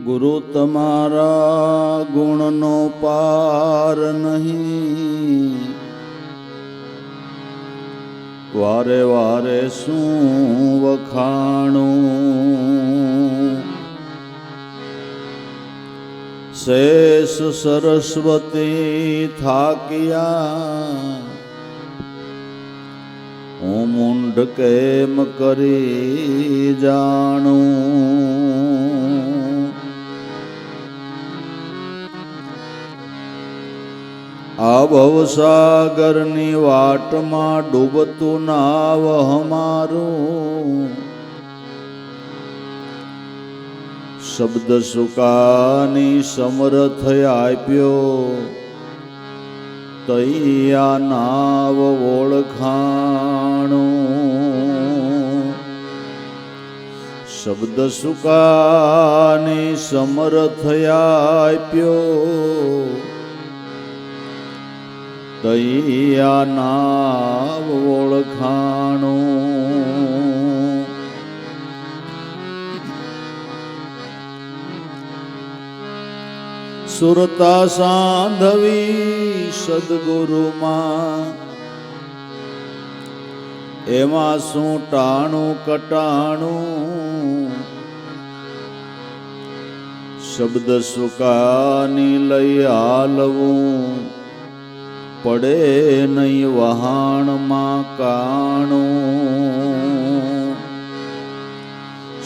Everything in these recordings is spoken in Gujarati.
ગુરુ તમારા ગુણનો પાર નહીં, વારે વારે શું વખાણું. શેષ સરસ્વતી થાક્યા, હું મુંડ કેમ કરી જાણું. આ ભવસાગરની વાટમાં ડૂબતું નાવ હમારું, શબ્દ સુકાની સમર્થ આપ્યો, તૈયા નાવ ઓળખાણું. શબ્દ સુકાની સમર્થ આપ્યો, તૈયા નાવ ઓળખાણું. સુરતા સાંધવી સદગુરુમાં, એમાં શું ટાણું કટાણું. શબ્દ સુકાની લઈ હાલવું, પડે નહીં વહાણમાં કાણું.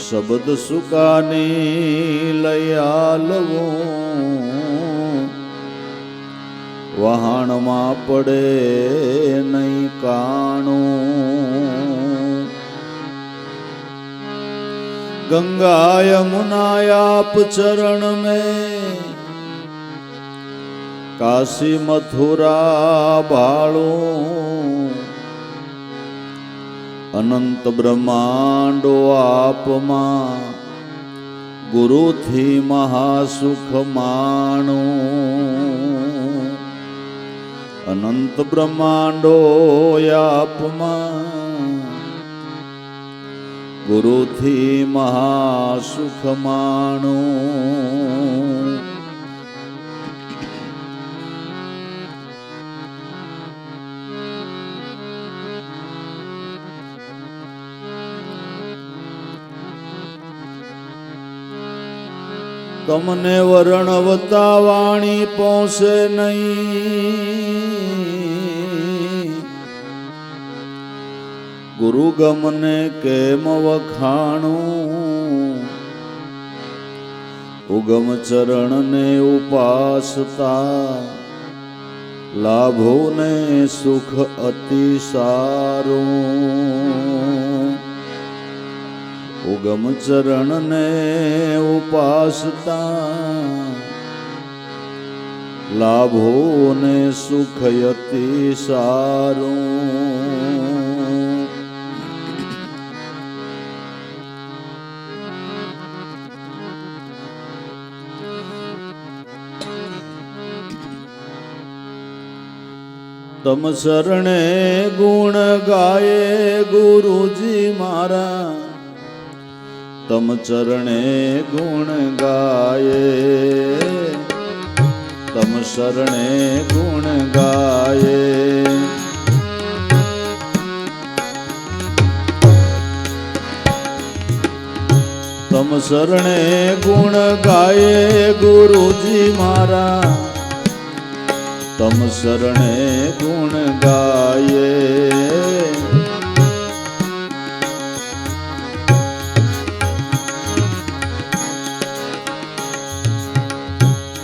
શબ્દ સુકાની લઈ હાલવું, વહાણમાં પડે નહીં કાણું. ગંગા યમુના આપ ચરણ મેં, કાશી મથુરા ભાળું. અનંત બ્રહ્માંડો આપમાં, ગુરુથી મહાસુખ માણું. અનંત બ્રહ્માંડો આપમાં, ગુરુથી મહાસુખ માણું. તમને વર્ણવતા વાણી પહોંચે નહીં, ગુરુ ગમને કેમ વખાણું. ઉગમ ચરણને ઉપાસતા, લાભો ને સુખ અતિ સારું. ઉગમ ચરણને ઉપાસતા, લાભો ને સુખ અતિ સારું. તમ શરણે ગુણ ગાયે ગુરુજી મારા, તમ ચરણે ગુણ ગાયે. તમ શરણે ગુણ ગાયે. તમ શરણે ગુણ ગાયે ગુરુજી મારા, તમ શરણે ગુણ ગાયે.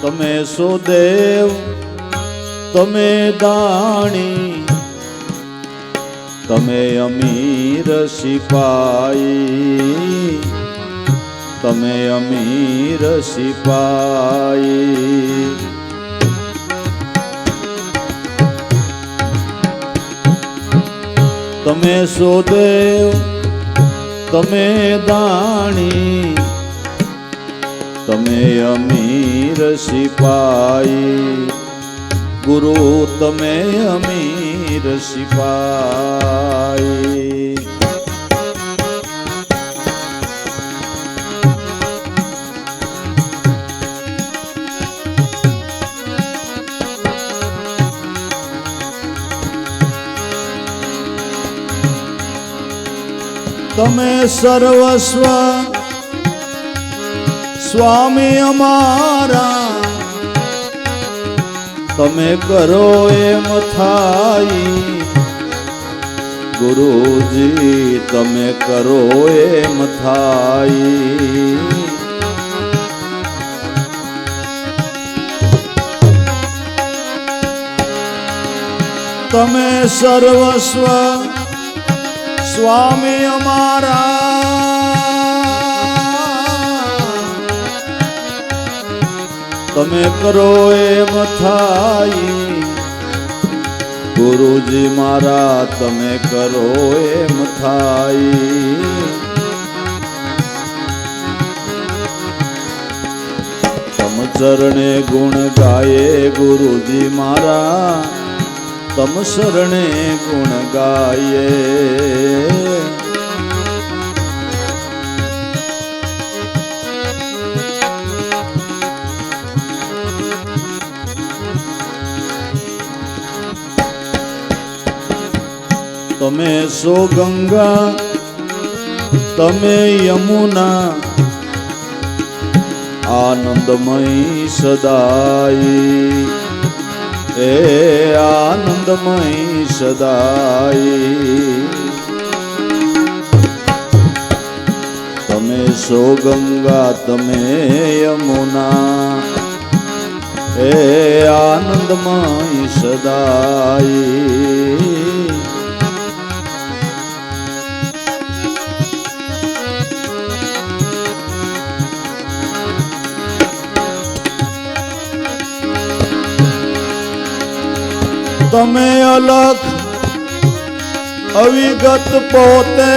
તમે સો દેવ તમે દાણી, તમે અમીર સિપાઈ. તમે અમીર સિપાઈ. તમે સો દેવ તમે દાણી, તમે અમીર સિપાઈ. ગુરુ તમે અમીર સિપાઈ. તમે સર્વસ્વ સ્વામી અમારા, તમે કરો એમ થાય ગુરુજી, તમે કરો એમ થાય. તમે સર્વસ્વ સ્વામી અમારા, તમે કરો એમ થાય ગુરુજી મારા, તમે કરો એમ થાય. તમ ચરણે ગુણ ગાયે ગુરુજી મારા, તમ શરણે ગુણ ગાયે. તમે સો ગંગા, તમે યમુના, આનંદમય સદાઈ, એ આનંદમય સદાઈ. તમે સો ગંગા, તમે યમુના, એ આનંદમય સદાઈ. તમે અલખ અવિગત પોતે,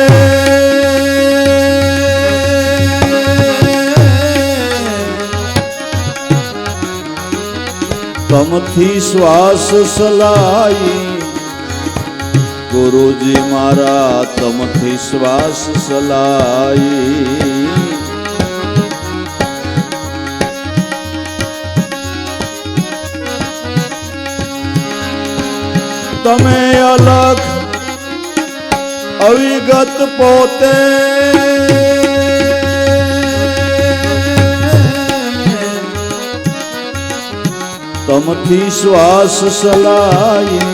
તમથી શ્વાસ સલાઈ ગુરુજી મારા, તમથી શ્વાસ સલાઈ. તમે અલગ અવિગત પોતે, તમથી શ્વાસ સલાઈ,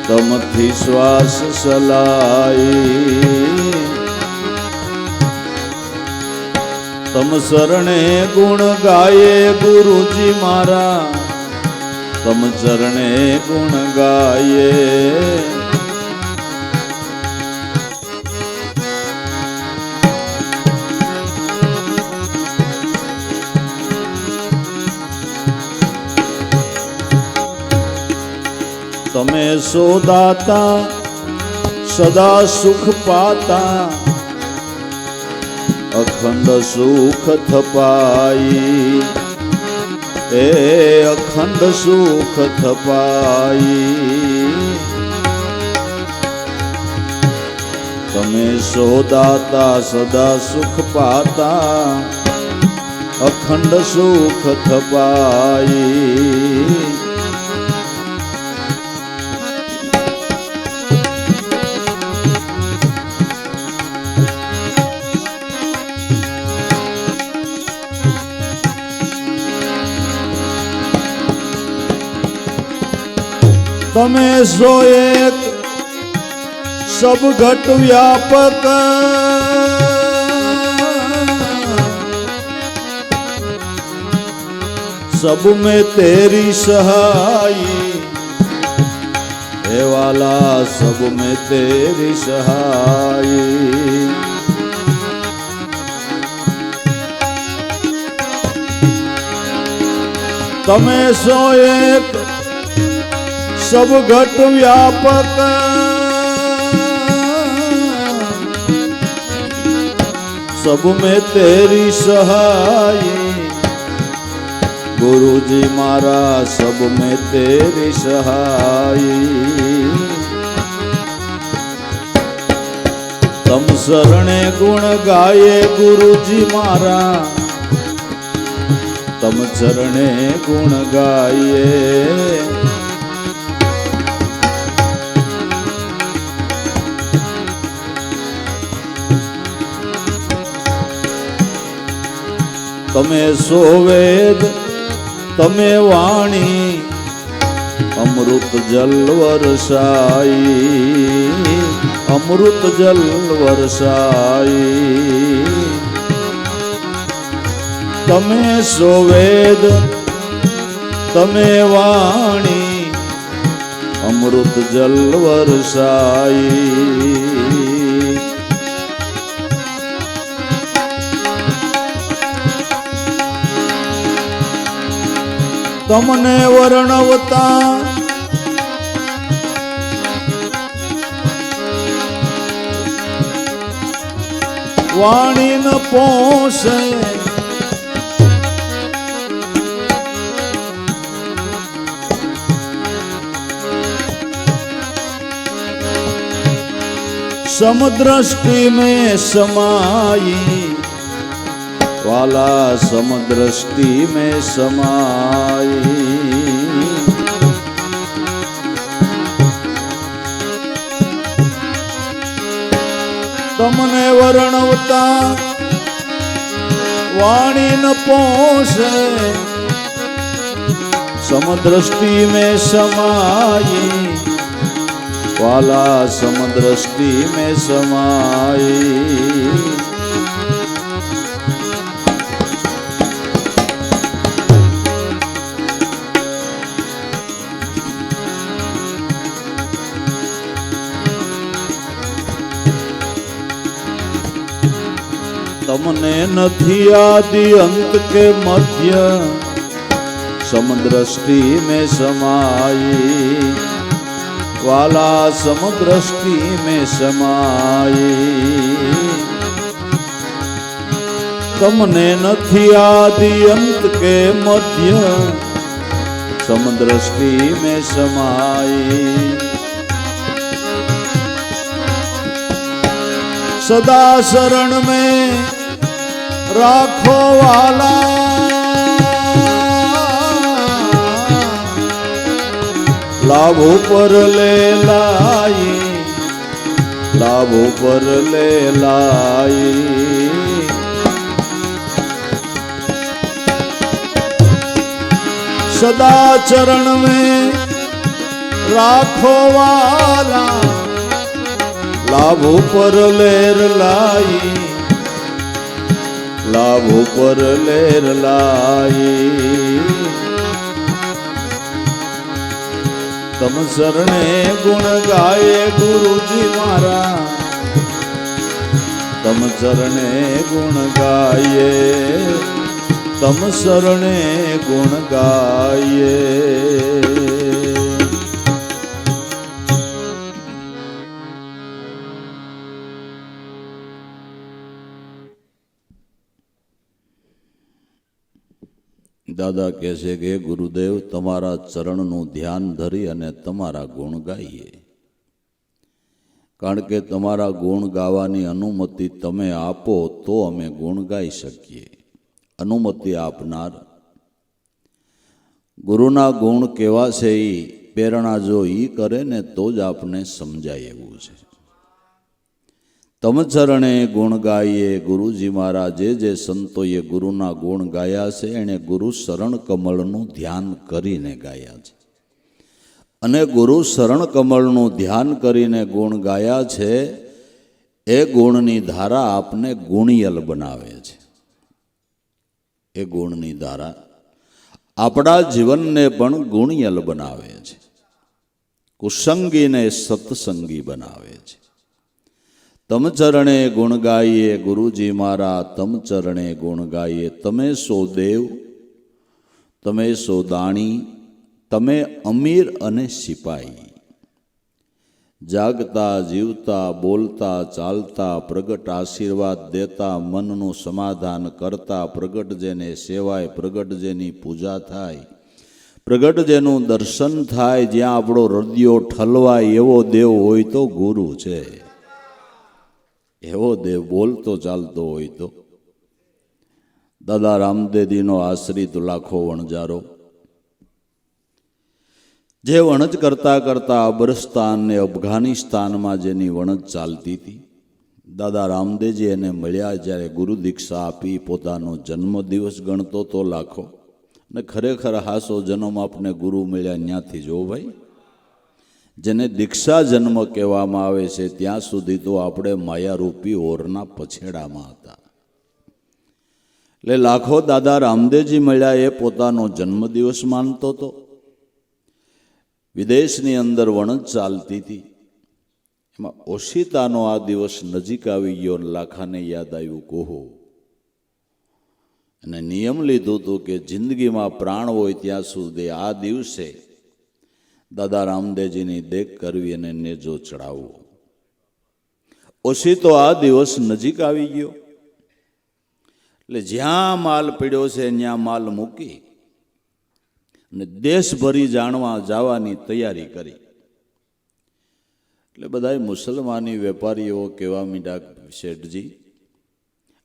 તમથી શ્વાસ સલાઈ. તમ શરણે ગુણ ગાયે ગુરુજી મારા, તમ ચરણે ગુણ ગાયે. તમે સો દાતા સદા સુખ પાતા, અખંડ સુખ થપાઈ, એ અખંડ સુખ થપાઈ. તમે સો દાતા સદા સુખ પાતા, અખંડ સુખ થપાઈ. તમે સો એક સબ ઘટ વ્યાપક, सब में तेरी सहाई, हे वाला सब में तेरी सहाई. तमे सो एक सब घट व्यापक, सब में तेरी सहाई. गुरुजी मारा सब में तेरी सहाई. तम शरणे गुण गाये गुरुजी मारा, तम चरणे गुण गाये. તમે સો વેદ તમે વાણી અમૃત જલ વરસાઈ અમૃત જલ વરસાઈ તમે સો વેદ તમે વાણી અમૃત જલ વરસાઈ તમને વર્ણવતા વાણી ન પોષે समदृष्टि में समाई वाला समदृष्टि में समाई तमने वर्णवता वाणी न पोषे समदृष्टि में समाई वाला समदृष्टि में समाई तमने नथी आदि अंत के मध्य समदृष्टि में समाई वाला समदृष्टि में समाई तमने नथी आदि अंत के मध्य समदृष्टि में समाई सदा शरण में राखो वाला लाभों पर ले लाई लाभों पर ले लाई सदा चरण में राखो वाला लाभों पर लेर लाई लाभों पर लेर लाई तम शरणे गुण गाये गुरुजी मारा तम शरणे गुण गाये तम शरणे गुण गाये દાદા કહે છે કે ગુરુદેવ તમારા ચરણનું ધ્યાન ધરી અને તમારા ગુણ ગાઈએ કારણ કે તમારા ગુણ ગાવાની અનુમતિ તમે આપો તો અમે ગુણ ગાઈ શકીએ અનુમતિ આપનાર ગુરુના ગુણ કેવા છે એ પ્રેરણા જો એ કરે ને તો જ આપને સમજાય એવું છે તમ ચરણે ગુણ ગાઈએ ગુરુજી મહારાજ જે સંતોએ ગુરુના ગુણ ગાયા છે એણે ગુરુ શરણ કમળનું ધ્યાન કરીને ગાયા છે અને ગુરુ શરણ કમળનું ધ્યાન કરીને ગુણ ગાયા છે એ ગુણની ધારા આપને ગુણિયલ બનાવે છે એ ગુણની ધારા આપણા જીવનને પણ ગુણિયલ બનાવે છે કુસંગીને સત્સંગી બનાવે છે તમ ચરણે ગુણ ગાઈએ ગુરુજી મારા તમ ચરણે ગુણ ગાઈએ તમે સો દેવ તમે સો દાણી તમે અમીર અને સિપાહી જાગતા જીવતા બોલતા ચાલતા પ્રગટ આશીર્વાદ દેતા મનનું સમાધાન કરતા પ્રગટ જેને સેવાય પ્રગટ જેની પૂજા થાય પ્રગટ જેનું દર્શન થાય જ્યાં આપણો હૃદયો ઠલવાય એવો દેવ હોય તો ગુરુ છે એવો દેવ બોલતો ચાલતો હોય તો દાદા રામદેવજીનો આશ્રિત લાખો વણજારો જે વણજ કરતા કરતા અબરસ્તાન ને અફઘાનિસ્તાનમાં જેની વણજ ચાલતી હતી દાદા રામદેવજી એને મળ્યા, જ્યારે ગુરુ દીક્ષા આપી, પોતાનો જન્મદિવસ ગણતો તો લાખો, ને ખરેખર હાસો જન્મ આપને ગુરુ મળ્યા ત્યાંથી જો ભાઈ. જેને દીક્ષા જન્મ કહેવામાં આવે છે ત્યાં સુધી તો આપણે માયારૂપી ઓરના પછેડામાં હતા. એટલે લાખો દાદા રામદેવજી મળ્યા એ પોતાનો જન્મદિવસ માનતો હતો. વિદેશની અંદર વણજ ચાલતી હતી, એમાં ઓશિતાનો આ દિવસ નજીક આવી ગયો. લાખાને યાદ આવ્યું, કોહો, અને નિયમ લીધું હતું કે જિંદગીમાં પ્રાણ હોય ત્યાં સુધી આ દિવસે દાદા રામદેવજીની દેખ કરવી અને નેજો ચડાવવો. ઓશિતો આ દિવસ નજીક આવી ગયો. એટલે જ્યાં માલ પડ્યો છે ત્યાં માલ મૂકી અને દેશભરી જાણવા જવાની તૈયારી કરી. એટલે બધા મુસલમાની વેપારીઓ કહેવા માંડ્યા, શેઠજી,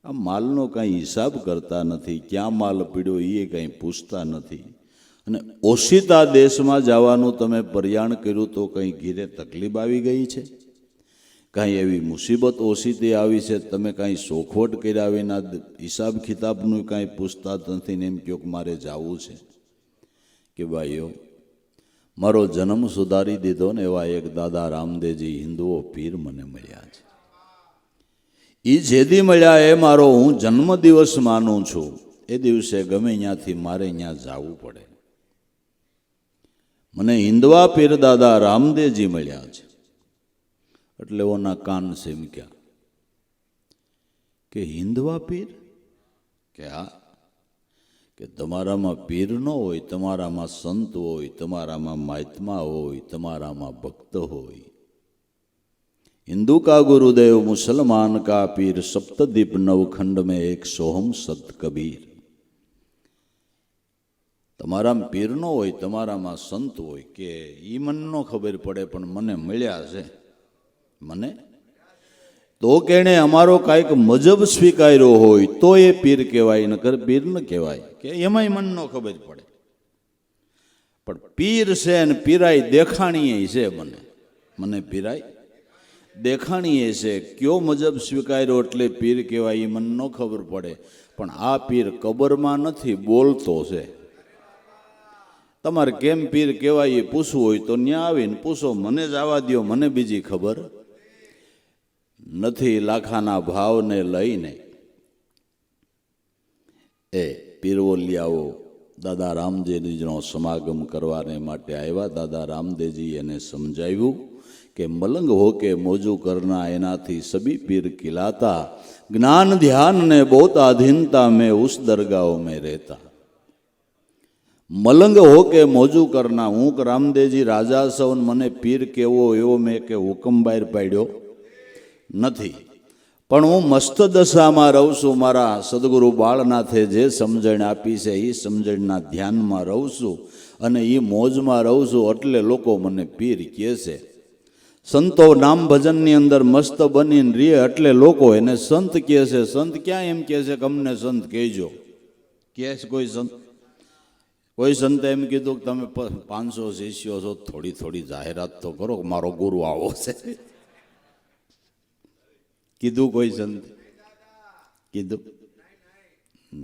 આ માલનો કાંઈ હિસાબ કરતા નથી, ક્યાં માલ પડ્યો એ કાંઈ પૂછતા નથી, અને ઓશિતા દેશમાં જવાનું તમે પ્રયાણ કર્યું તો કંઈ ઘીરે તકલીફ આવી ગઈ છે, કાંઈ એવી મુસીબત ઓશિતે આવી છે, તમે કાંઈ શોખવટ કર્યા વિના હિસાબ ખિતાબનું કાંઈ પૂછતા નથી ને એમ કહો કે મારે જવું છે. કે ભાઈઓ, મારો જન્મ સુધારી દીધો ને એવા એક દાદા રામદેવજી હિન્દુઓ પીર મને મળ્યા છે. એ જેદી મળ્યા એ મારો હું જન્મદિવસ માનું છું. એ દિવસે ગમે ત્યાંથી મારે ત્યાં જવું પડે. મને હિન્દવા પીર દાદા રામદેવજી મળ્યા છે. એટલે ઓના કાન સેમક્યા કે હિન્દવા પીર? કે હા, કે તમારામાં પીર ન હોય, તમારામાં સંત હોય, તમારામાં મહાત્મા હોય, તમારામાં ભક્ત હોય. हिंदू का गुरुदेव मुसलमान का पीर सप्तदीप नवखंड में एक सोहम सत कबीर. તમારામાં પીર ન હોય, તમારામાં સંત હોય, કે એ મને ન ખબર પડે પણ મને મળ્યા છે. મને તો કેણે અમારો કાંઈક મજબ સ્વીકાર્યો હોય તો એ પીર કહેવાય, નકર પીર ન કહેવાય. કે એમાંય મને ન ખબર પડે, પણ પીર છે ને પીરાય દેખાણીએ છે. મને પીરાય દેખાણીએ છે. કયો મજબ સ્વીકાર્યો એટલે પીર કહેવાય એ મને ન ખબર પડે, પણ આ પીર કબરમાં નથી, બોલતો છે. તમારે કેમ પીર કહેવાય એ પૂછવું હોય તો ત્યાં આવીને પૂછો, મને જ આવવા દો, મને બીજી ખબર નથી. લાખાના ભાવને લઈને એ પીરવલિયાઓ દાદા રામદેવજીનો સમાગમ કરવાને માટે આવ્યા. દાદા રામદેવજી એને સમજાવ્યું કે મલંગ હો કે મોજू करना એનાથી સભી પીર ખિલાતા, જ્ઞાન ધ્યાન ને बहुत आधीनता में उस दरगाहों में रहता. મલંગ હો કે મોજू करना, હું રામદેવજી રાજા સૌન મને પીર કેવો એવો મેં કે હુકમ બહાર પાડ્યો નથી, પણ હું મસ્ત દશામાં રહું છું. મારા સદગુરુ બાળનાથે જે સમજણ આપી છે એ સમજણના ધ્યાનમાં રહું છું અને એ મોજમાં રહું છું, એટલે લોકો મને પીર કહે છે. સંતો નામ ભજનની અંદર મસ્ત બનીને રે એટલે લોકો એને સંત કહે છે. સંત ક્યાં એમ કહે છે કે અમને સંત કહેજો? કહે છે કોઈ સંત? કોઈ સંતે એમ કીધું કે તમે 500 શિષ્યો છો, થોડી થોડી જાહેરાત તો કરો કે મારો ગુરુ આવો છે? કીધું કોઈ સંત? કીધું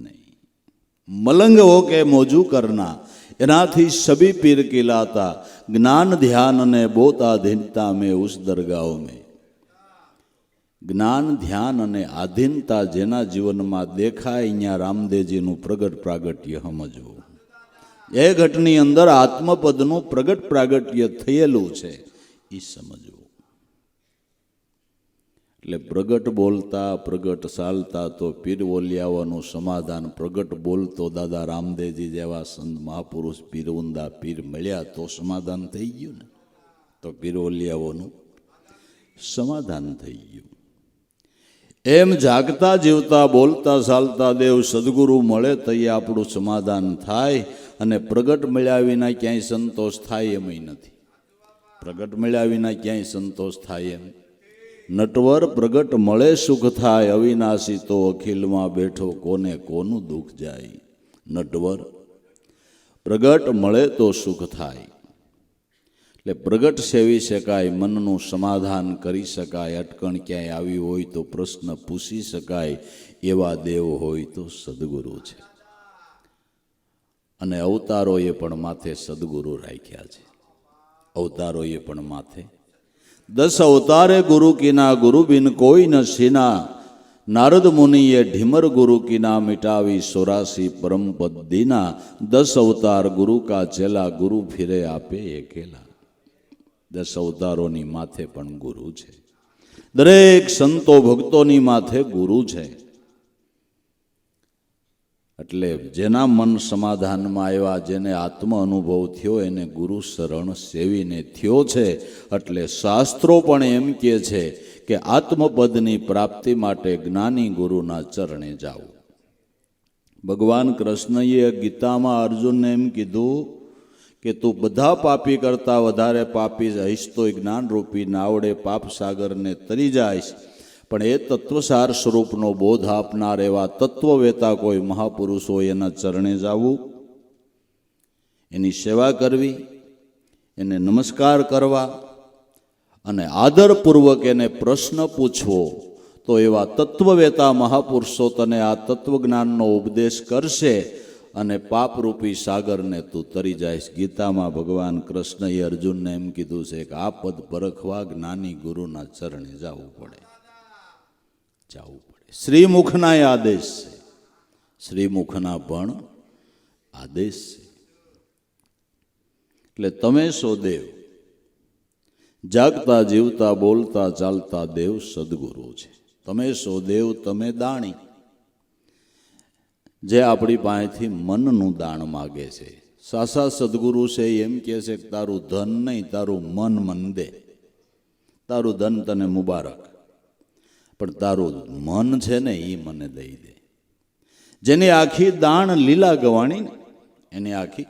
નહીં. મલંગ હો કે મોજू करना એનાથી સભી પીર કિલાતા, જ્ઞાન ધ્યાન અને बहुत आधीनता में उस दरगाहों में. જ્ઞાન ધ્યાન અને આધીનતા જેના જીવનમાં દેખાય અહીંયા રામદેવજીનું પ્રગટ પ્રાગટ્ય સમજવું. એ ઘટની અંદર આત્મપદનું પ્રગટ પ્રાગટ્ય થયેલું છે એ સમજવું. એટલે પ્રગટ બોલતા, પ્રગટ ચાલતા તો પીર બોલ્યાવાનું સમાધાન. પ્રગટ બોલતો દાદા રામદેવજી જેવા સંત મહાપુરુષ પીરઉંદા પીર મળ્યા તો સમાધાન થઈ ગયું ને, તો પીર બોલ્યાવાનું સમાધાન થઈ ગયું. એમ જાગતા જીવતા બોલતા ચાલતા દેવ સદગુરુ મળે તો એ આપણું સમાધાન થાય. અને પ્રગટ મળ્યા વિના ક્યાંય સંતોષ થાય એમ નથી. પ્રગટ મળ્યા વિના ક્યાંય સંતોષ થાય એમ. નટવર પ્રગટ મળે સુખ થાય, અવિનાશી તો અખિલમાં બેઠો કોને કોનું દુઃખ જાય. નટવર પ્રગટ મળે તો સુખ થાય. એટલે પ્રગટ સેવી શકાય, મનનું સમાધાન કરી શકાય, અટકણ ક્યાંય આવી હોય તો પ્રશ્ન પૂછી શકાય એવા દેવ હોય તો સદગુરુ છે. અને અવતારોએ પણ માથે સદગુરુ રાખ્યા છે. અવતારોએ પણ માથે 10 અવતારે ગુરુ કીના, ગુરુ બિન કોઈ ન સીના. નારદ મુનિએ ઢીમર ગુરુ કીના, મિટાવી 84 પરમપદ દીના. 10 અવતાર ગુરુ કા ચેલા, ગુરુ ફિરે આપે એકેલા. 10 અવતારોની માથે પણ ગુરુ છે. દરેક સંતો ભક્તોની માથે ગુરુ છે. એટલે જેના મન સમાધાનમાં આવ્યા, જેને આત્મ અનુભવ થયો, એને ગુરુ શરણ સેવીને થયો છે. એટલે શાસ્ત્રો પણ એમ કહે છે કે આત્મપદની પ્રાપ્તિ માટે જ્ઞાની ગુરુના ચરણે જાવું. ભગવાન કૃષ્ણએ ગીતામાં અર્જુનને એમ કીધું કે તું બધા પાપી કરતા વધારે પાપી હઈશ તો જ્ઞાનરૂપી નાવડે પાપ સાગરને તરી જાઈશ. પણ એ તત્વસાર સ્વરૂપનો બોધ આપનાર એવા તત્વવેતા કોઈ મહાપુરુષ હોય એના ચરણે જવું, એની સેવા કરવી, એને નમસ્કાર કરવા અને આદરપૂર્વક એને પ્રશ્ન પૂછવો, તો એવા તત્વવેતા મહાપુરુષો તને આ તત્વજ્ઞાનનો ઉપદેશ કરશે અને પાપરૂપી સાગરને તું તરી જાઈશ. ગીતામાં ભગવાન કૃષ્ણએ અર્જુનને એમ કીધું છે કે આ પદ પરખવા જ્ઞાની ગુરુના ચરણે જવું પડે. શ્રીમુખના આદેશ છે, શ્રીમુખના પણ આદેશ છે. એટલે તમે સો દેવ, જાગતા જીવતા બોલતા ચાલતા દેવ સદગુરુ છે. તમે સો દેવ, તમે દાણી. જે આપણી પાસેથી મનનું દાન માગે છે. સાસા સદગુરુ છે એમ કહે છે કે તારું ધન નહીં, તારું મન દે. તારું ધન તને મુબારક, પણ તારું મન છે ને એ મને દઈ દે. જેની આખી દાણ લીલા ગવાણી ને એની આખી,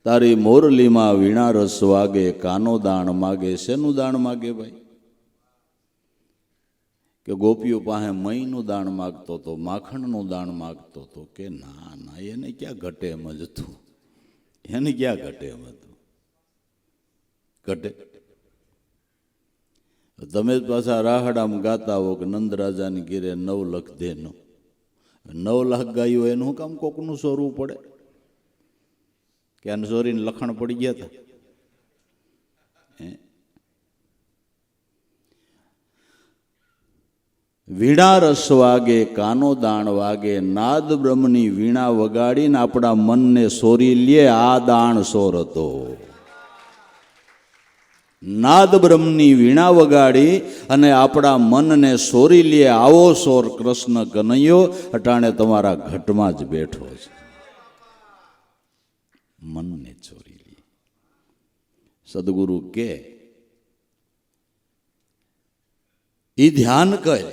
તારી મોરલીમાં વીણા રસ વાગે, કાનો દાણ માગે. શેનું દાણ માગે ભાઈ? કે ગોપીઓ પાસે મહીનું દાણ માગતો હતો, માખણનું દાણ માગતો હતો? કે ના ના, એને ક્યાં ઘટે એમ જ હતું. એને ક્યાં ઘટે એમ હતું? ઘટે? તમે જ પાછા રાહડામાં ગાતા હો કે નંદરાજાની ઘીરે 9 લાખ દેનો. 9 લાખ ગાયું એનું કામ કોકનું સોરવું પડે? કે આને સોરીને લખાણ પડી ગયા હતા? વીણા રસ વાગે, કાનો દાણ વાગે, નાદ બ્રહ્મની વીણા વગાડીને આપણા મનને સોરી લે. આ દાણ સોર હતો. નાદ બ્રહ્મની વીણા વગાડી અને આપણા મનને સોરી લે. આવો સોર કૃષ્ણ કનૈયો અટાણે તમારા ઘટમાં જ બેઠો છે. મનને ચોરી લે. સદગુરુ કે ઈ ધ્યાન કર,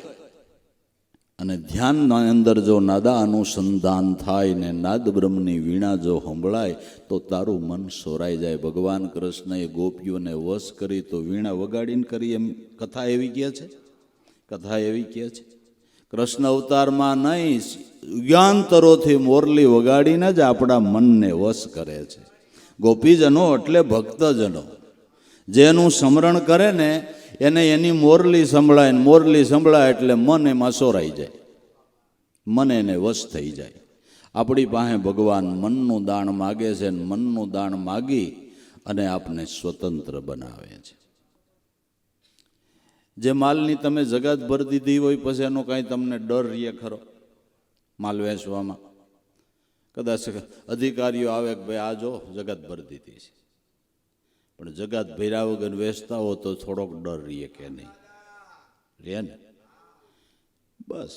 અને ધ્યાનના અંદર જો નાદા અનુસંધાન થાય ને નાદ બ્રહ્મની વીણા જો સંભળાય તો તારું મન સોરાઈ જાય. ભગવાન કૃષ્ણએ ગોપીઓને વશ કરી તો વીણા વગાડીને કરી, એમ કથા એવી કહે છે. કથા એવી કહે છે. કૃષ્ણ અવતારમાં નહીં, યુગાંતરોથી મોરલી વગાડીને જ આપણા મનને વશ કરે છે. ગોપીજનો એટલે ભક્તજનો, જેનું સ્મરણ કરે ને એને એની મોરલી સંભળાય, મોરલી સંભળાય એટલે મન એમાં સોરાઈ જાય, મન એને વશ થઈ જાય. આપણી પાસે ભગવાન મનનું દાન માગે છે, મનનું દાન માગી અને આપને સ્વતંત્ર બનાવે છે. જે માલની તમે જગાત ભરી દીધી હોય પછી એનો કાંઈ તમને ડર રહે ખરો? માલ વેચવામાં કદાચ અધિકારીઓ આવે કે ભાઈ આ જો જગાત ભરી દીધી છે, પણ જગાત ભર્યા વગર વેચતા હો તો થોડોક ડર રહીએ કે નહીં? રહે ને? બસ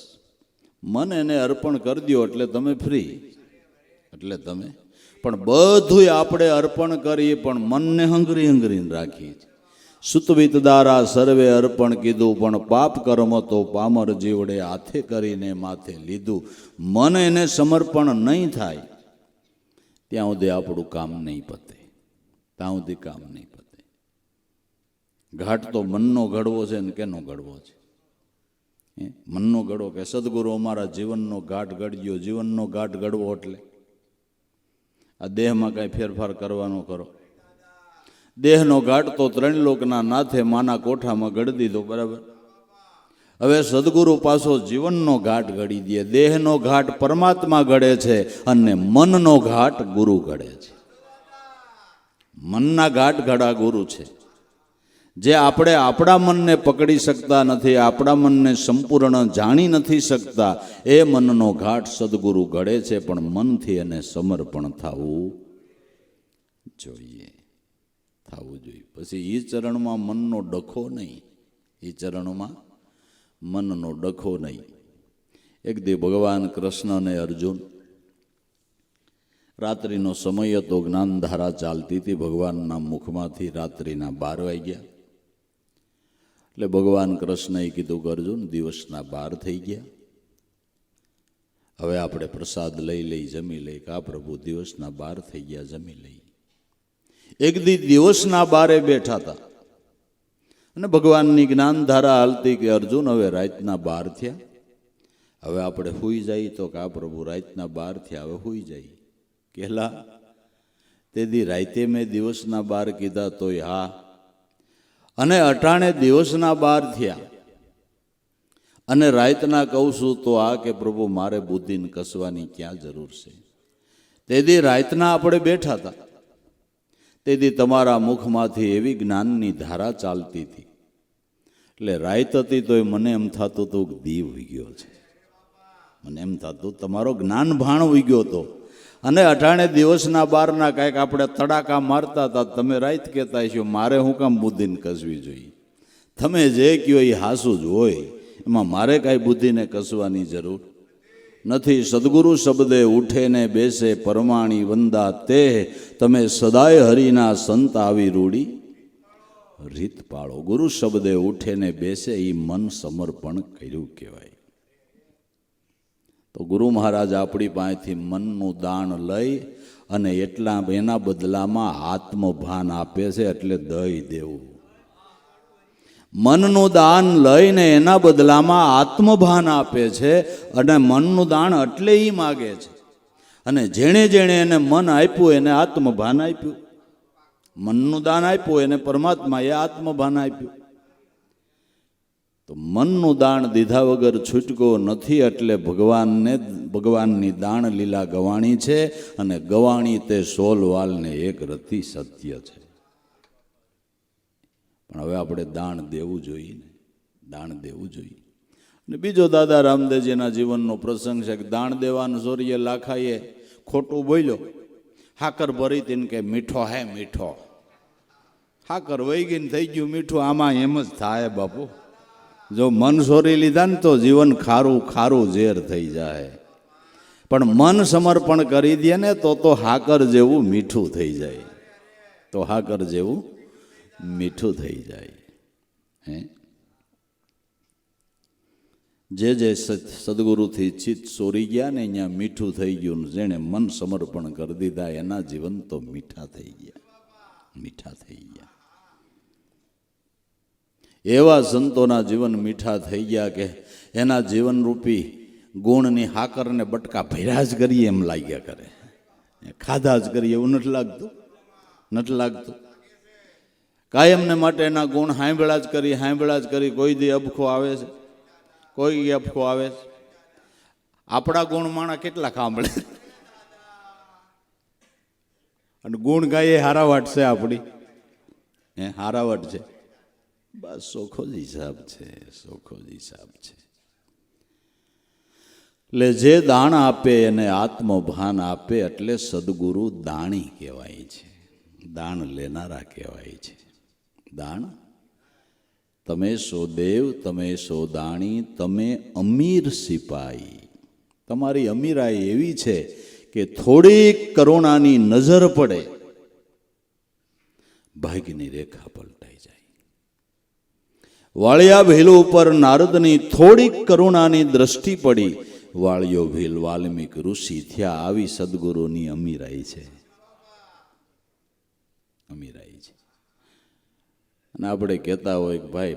મન એને અર્પણ કરી દો એટલે તમે ફ્રી. એટલે તમે પણ બધું આપણે અર્પણ કરીએ પણ મનને હંગરીને રાખીએ. સુતવિત દારા સર્વે અર્પણ કીધું, પણ પાપ કર્મ તો પામર જીવડે હાથે કરીને માથે લીધું. મન એને સમર્પણ નહીં થાય ત્યાં સુધી આપણું કામ નહીં પતે, ત્યાં સુધી કામ નહીં પતે. ઘાટ તો મનનો ઘડવો છે ને કેનો ઘડવો છે? મનનો ઘડવો કે સદગુરુ અમારા જીવનનો ઘાટ ઘડ્યો. જીવનનો ઘાટ ઘડવો એટલે આ દેહમાં કાંઈ ફેરફાર કરવાનો કરો. દેહનો ઘાટ તો 3 લોકના નાથે માના કોઠામાં ઘડી દીધો, બરાબર. હવે સદગુરુ પાછો જીવનનો ઘાટ ઘડી દે. દેહનો ઘાટ પરમાત્મા ઘડે છે અને મનનો ઘાટ ગુરુ ઘડે છે. મનના ઘાટ ઘડા ગુરુ છે. જે આપણે આપણા મનને પકડી શકતા નથી, આપણા મનને સંપૂર્ણ જાણી નથી શકતા, એ મનનો ઘાટ સદગુરુ ઘડે છે. પણ મનથી એને સમર્પણ થવું જોઈએ, થવું જોઈએ. પછી એ ચરણમાં મનનો ડખો નહીં, એ ચરણમાં મનનો ડખો નહીં. એક દી ભગવાન કૃષ્ણ અને અર્જુન, રાત્રિનો સમય હતો, જ્ઞાનધારા ચાલતી હતી. ભગવાનના મુખમાંથી રાત્રિના 12 વાગ્યા. એટલે ભગવાન કૃષ્ણએ કીધું કે અર્જુન, દિવસના 12 થઈ ગયા, હવે આપણે પ્રસાદ લઈ જમી લઈ. કા પ્રભુ, દિવસના 12 થઈ ગયા, જમી લઈ. એક દી દિવસના 12 બેઠા હતા અને ભગવાનની જ્ઞાનધારા હાલતી કે અર્જુન, હવે રાતના 12 થયા, હવે આપણે સૂઈ જઈએ. તો કા પ્રભુ, રાતના 12 થયા, હવે સૂઈ જઈએ. કેલા તે દી રાતે મેં દિવસના 12 કીધા તોય હા, અને અટાણે દિવસના 12 થયા અને રાતના કહું છું તો આ કે પ્રભુ, મારે બુદ્ધિને કસવાની ક્યાં જરૂર છે? તે દી રાતના આપણે બેઠા હતા, તેથી તમારા મુખમાંથી એવી જ્ઞાનની ધારા ચાલતી હતી. એટલે રાત હતી તોય મને એમ થતું હતું કે દી ઉગ્યો છે, મને એમ થતું તમારો જ્ઞાન ભાણ ઉગ્યો હતો. અને અટાણે દિવસના 12ના કાંઈક આપણે તડાકા મારતા હતા, તમે રાત કહેતા છો, મારે હું કામ બુદ્ધિને કસવી જોઈએ? તમે જે કહો એ હાસું જ હોય, એમાં મારે કાંઈ બુદ્ધિને કસવાની જરૂર નથી. સદગુરુ શબ્દે ઉઠે ને બેસે પરમાણી વંદા તે, તમે સદાય હરિના સંત આવી રૂડી રીત પાળો. ગુરુ શબ્દે ઉઠે ને બેસે એ મન સમર્પણ કર્યું કહેવાય. તો ગુરુ મહારાજ આપણી પાસેથી મનનું દાન લઈ અને એના બદલામાં આત્મભાન આપે છે, એટલે દઈ દેવું. મનનું દાન લઈને એના બદલામાં આત્મભાન આપે છે, અને મનનું દાન એટલે એ માગે છે. અને જેણે જેણે એને મન આપ્યું એને આત્મભાન આપ્યું. મનનું દાન આપ્યું એને પરમાત્માએ આત્મભાન આપ્યું. તો મનનું દાન દીધા વગર છૂટકો નથી. એટલે ભગવાનની દાન લીલા ગવાણી છે, અને ગવાણી તે 16 વાલને એક રતી સત્ય છે. પણ હવે આપણે દાન દેવું જોઈએ ને, દાન દેવું જોઈએ. અને બીજો દાદા રામદેવજીના જીવનનો પ્રસંગ છે કે દાન દેવાનું સોરીએ લાખાએ ખોટું બોલ્યો, હાકર ભરી તીને કે મીઠો હે મીઠો. હાકર વહી ગઈને થઈ ગયું મીઠું. આમાં એમ જ થાય બાપુ, જો મન સોરી લીધા ને તો જીવન ખારું ખારું ઝેર થઈ જાય. પણ મન સમર્પણ કરી દે ને તો હાકર જેવું મીઠું થઈ જાય, તો હાકર જેવું મીઠું થઈ જાય. હે જે સદગુરુથી ચિત્ત સોરી ગયા ને અહીંયા મીઠું થઈ ગયું. જેણે મન સમર્પણ કરી દીધા એના જીવન તો મીઠા થઈ ગયા, મીઠા થઈ ગયા. એવા સંતોના જીવન મીઠા થઈ ગયા કે એના જીવનરૂપી ગુણની હાકરને બટકા ભર્યા જ કરીએ એમ લાગ્યા કરે, ખાધા જ કરીએ એવું નથી લાગતું, નથી લાગતું. કાયમને માટે એના ગુણ હાંભળા જ કરી. કોઈ દી અબખો આવે છે, કોઈ અબખો આવે છે. આપણા ગુણ માણા કેટલા સાંભળે, અને ગુણ ગાય હારાવાટ છે આપણી, હારાવાટ છે. બસ સોખો જ હિસાબ છે, સોખો જ હિસાબ છે. એટલે જે દાણ આપે એને આત્મભાન આપે, એટલે સદગુરુ દાણી કહેવાય છે, દાણ લેનારા કહેવાય છે. દાણ તમે સો દેવ, તમે સો દાણી, તમે અમીર સિપાઈ. તમારી અમીરાઈ એવી છે કે થોડીક કરુણાની નજર પડે, ભાગ્યની રેખા પલટાઈ જાય. વાળિયા ભીલ ઉપર નારદની થોડીક કરુણાની દ્રષ્ટિ પડી, વાળિયો ભીલ વાલ્મીક ઋષિ થયા. આવી સદગુરુની અમીરાઈ છે, અમીરાઈ છે. અને આપણે કહેતા હોય કે ભાઈ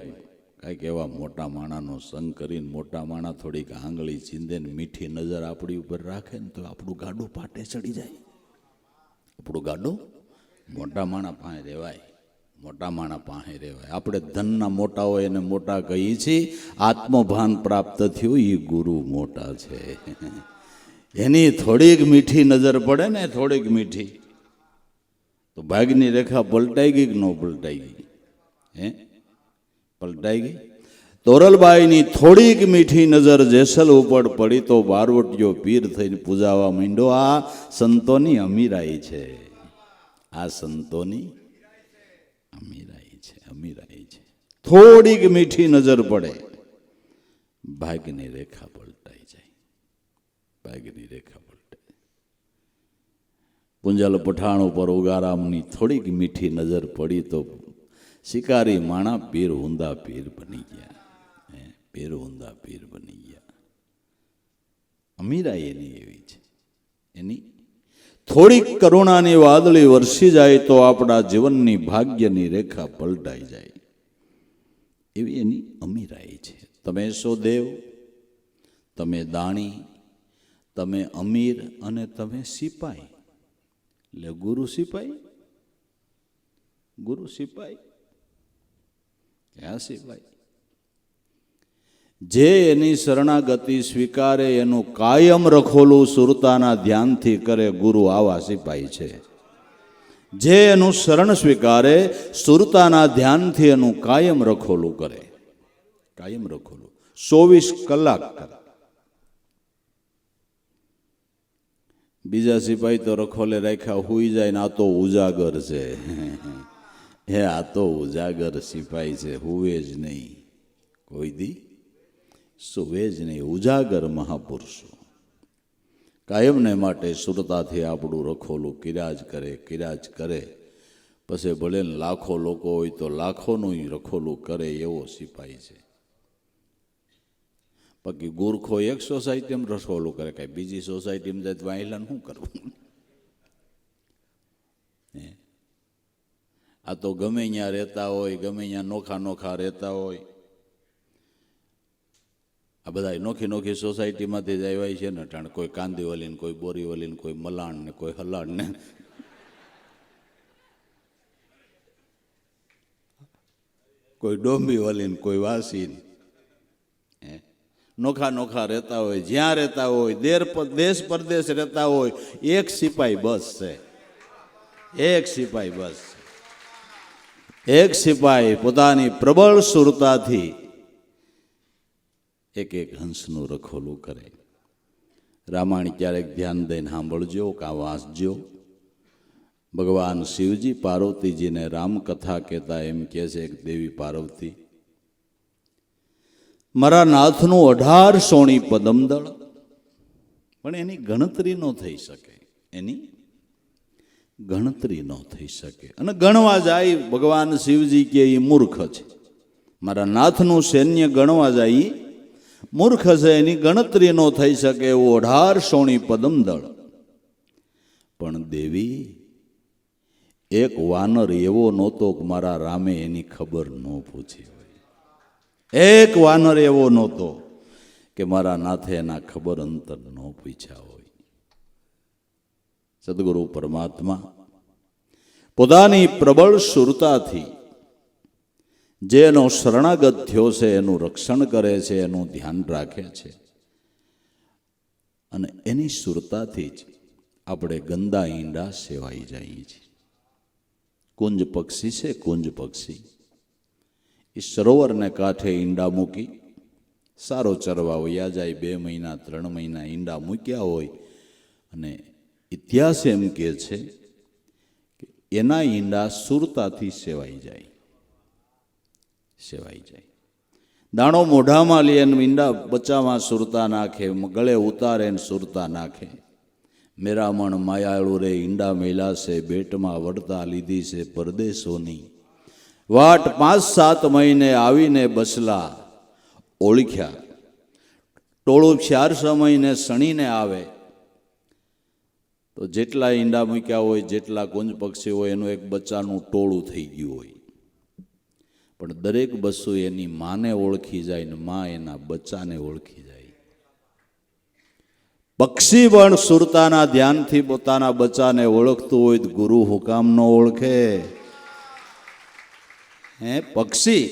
કાંઈક એવા મોટા માણાનો સંગ કરીને મોટા માણા થોડીક આંગળી ચીંદે ને મીઠી નજર આપણી ઉપર રાખે ને તો આપણું ગાડું પાટે ચડી જાય. આપણું ગાડું મોટા માણા પાસે રહેવાય. મોટા માણા પાસે રહેવાય. આપણે ધનના મોટા હોય એને મોટા કહીએ છીએ. આત્મભાન પ્રાપ્ત થયું એ ગુરુ મોટા છે. એની થોડીક મીઠી નજર પડે ને, થોડીક મીઠી, તો ભાગની રેખા પલટાઈ ગઈ કે ન પલટાઈ ગઈ? પલટાઈ ગઈ. તોરલબાઈની થોડીક મીઠી નજર જેસલ ઉપર પડી તો બારવટીયો પીર થઈને પૂજાવા માંડ્યો. આ સંતોની અમીરાઈ છે. આ સંતોની અમીરાઈ છે. અમીરાઈ છે. થોડીક મીઠી નજર પડે, ભાગની રેખા પલટાઈ જાય. ભાગની રેખા પલટાઈ. પુંજલ પઠાણ ઉપર ઉગારામની થોડીક મીઠી નજર પડી તો શિકારી માણા પીર ઊંધા પીર બની ગયા. પીર ઊંધા પીર બની ગયા. અમીરાઈ એની એવી છે. એની થોડીક કરુણાની વાદળી વરસી જાય તો આપણા જીવનની ભાગ્યની રેખા પલટાઈ જાય. એવી એની અમીરાઈ છે. તમે સો દેવ, તમે દાણી, તમે અમીર અને તમે સિપાઈ. એટલે ગુરુ સિપાઈ, ગુરુ સિપાઈ ક્યાં સિપાઈ? જે એની શરણાગતિ સ્વીકારે એનું કાયમ રખોલું સુરતાના ધ્યાનથી કરે, ગુરુ આવા સિપાઈ છે. જે એનું શરણ સ્વીકારે સુરતાના ધ્યાનથી એનું કાયમ રખોલું કરે. કાયમ રખોલું 24 કલાક કરે. બીજા સિપાઈ તો રખોલે રાખ્યા હુઈ જાય ને આ તો ઉજાગર છે. આ તો ઉજાગર સિપાઈ છે, હુવે જ નહીં કોઈ દી, સુવે જ નહીં. ઉજાગર મહાપુરુષો કાયમને માટે સુરતાથી આપણું રખોલું કિરાજ કરે, કિરાજ કરે. પછી ભલે લાખો લોકો હોય તો લાખોનું રખોલું કરે એવો સિપાઈ છે. બાકી ગુરખો એક સોસાયટીમાં રખોલું કરે, કાંઈ બીજી સોસાયટીમાં જાય તો વાહિલાને શું કરવું? આ તો ગમે ત્યાં રહેતા હોય, ગમે ત્યાં નોખા નોખા રહેતા હોય. આ બધા નોખી નોખી સોસાયટીમાંથી જ આવ્યા છે ને ટાણ. કોઈ કાંદીવલીને, કોઈ બોરીવલીને, કોઈ મલાણ ને, કોઈ હલાણ ને, કોઈ ડોંબીવલીને, કોઈ વાસીને. નોખા નોખા રહેતા હોય, જ્યાં રહેતા હોય, દેશ પરદેશ રહેતા હોય, એક સિપાઈ બસ છે. એક સિપાઈ બસ. એક સિપાઈ પોતાની પ્રબળ સુરતાથી એક એક હંસનું રખોલું કરે. રામાયણ ક્યારેક ધ્યાન દઈને સાંભળજો, કાં વાંચજો. ભગવાન શિવજી પાર્વતીજીને રામકથા કહેતા એમ કહે છે કે દેવી પાર્વતી, મારા નાથનું 18 સોણી પદમદળ, પણ એની ગણતરી ન થઈ શકે. એની ગણતરી ન થઈ શકે. અને ગણવા જાય ભગવાન શિવજી કે એ મૂર્ખ છે. મારા નાથનું સૈન્ય ગણવા જાય મૂર્ખ છે, એની ગણતરી ન થઈ શકે એવું 18 સોણી પદમદળ. પણ દેવી, એક વાનર એવો નહોતો કે મારા રામે એની ખબર ન પૂછી હોય. એક વાનર એવો નહોતો કે મારા નાથે એના ખબર અંતર ન પૂછ્યા હોય. સદગુરુ પરમાત્મા પોતાની પ્રબળ સુરતાથી જેનો શરણાગત થયો છે એનું રક્ષણ કરે છે, એનું ધ્યાન રાખે છે. અને એની સુરતાથી જ આપણે ગંદા ઈંડા સેવાઈ જઈએ છીએ. કુંજ પક્ષી છે, કુંજ પક્ષી એ સરોવરને કાંઠે ઈંડા મૂકી સારો ચરવા વયા જાય. 2 મહિના 3 મહિના ઈંડા મૂક્યા હોય અને ઇતિહાસ એમ કહે છે કે એના ઈંડા સુરતાથી સેવાઈ જાય. સેવાઈ જાય. દાણો મોઢામાં લે ને ઈંડા બચ્ચામાં સુરતા નાખે, ગળે ઉતારે ને સુરતા નાખે. મેરામણ માયાળુ રે ઈંડા મેલા છે, બેટમાં વળતા લીધી છે પરદેશોની વાટ. 5-7 મહિને આવીને બસલા ઓળખ્યા. ટોળું 4 મહિને સણીને આવે તો જેટલા ઈંડા મૂક્યા હોય, જેટલા કુંજ પક્ષી હોય, એનું એક બચ્ચાનું ટોળું થઈ ગયું હોય. પણ દરેક બસ્સુ એની માને ઓળખી જાય ને માં એના બચ્ચાને ઓળખી જાય. પક્ષી પણ સુરતાના ધ્યાનથી પોતાના બચ્ચાને ઓળખતું હોય તો ગુરુ હુકામ ન ઓળખે? પક્ષી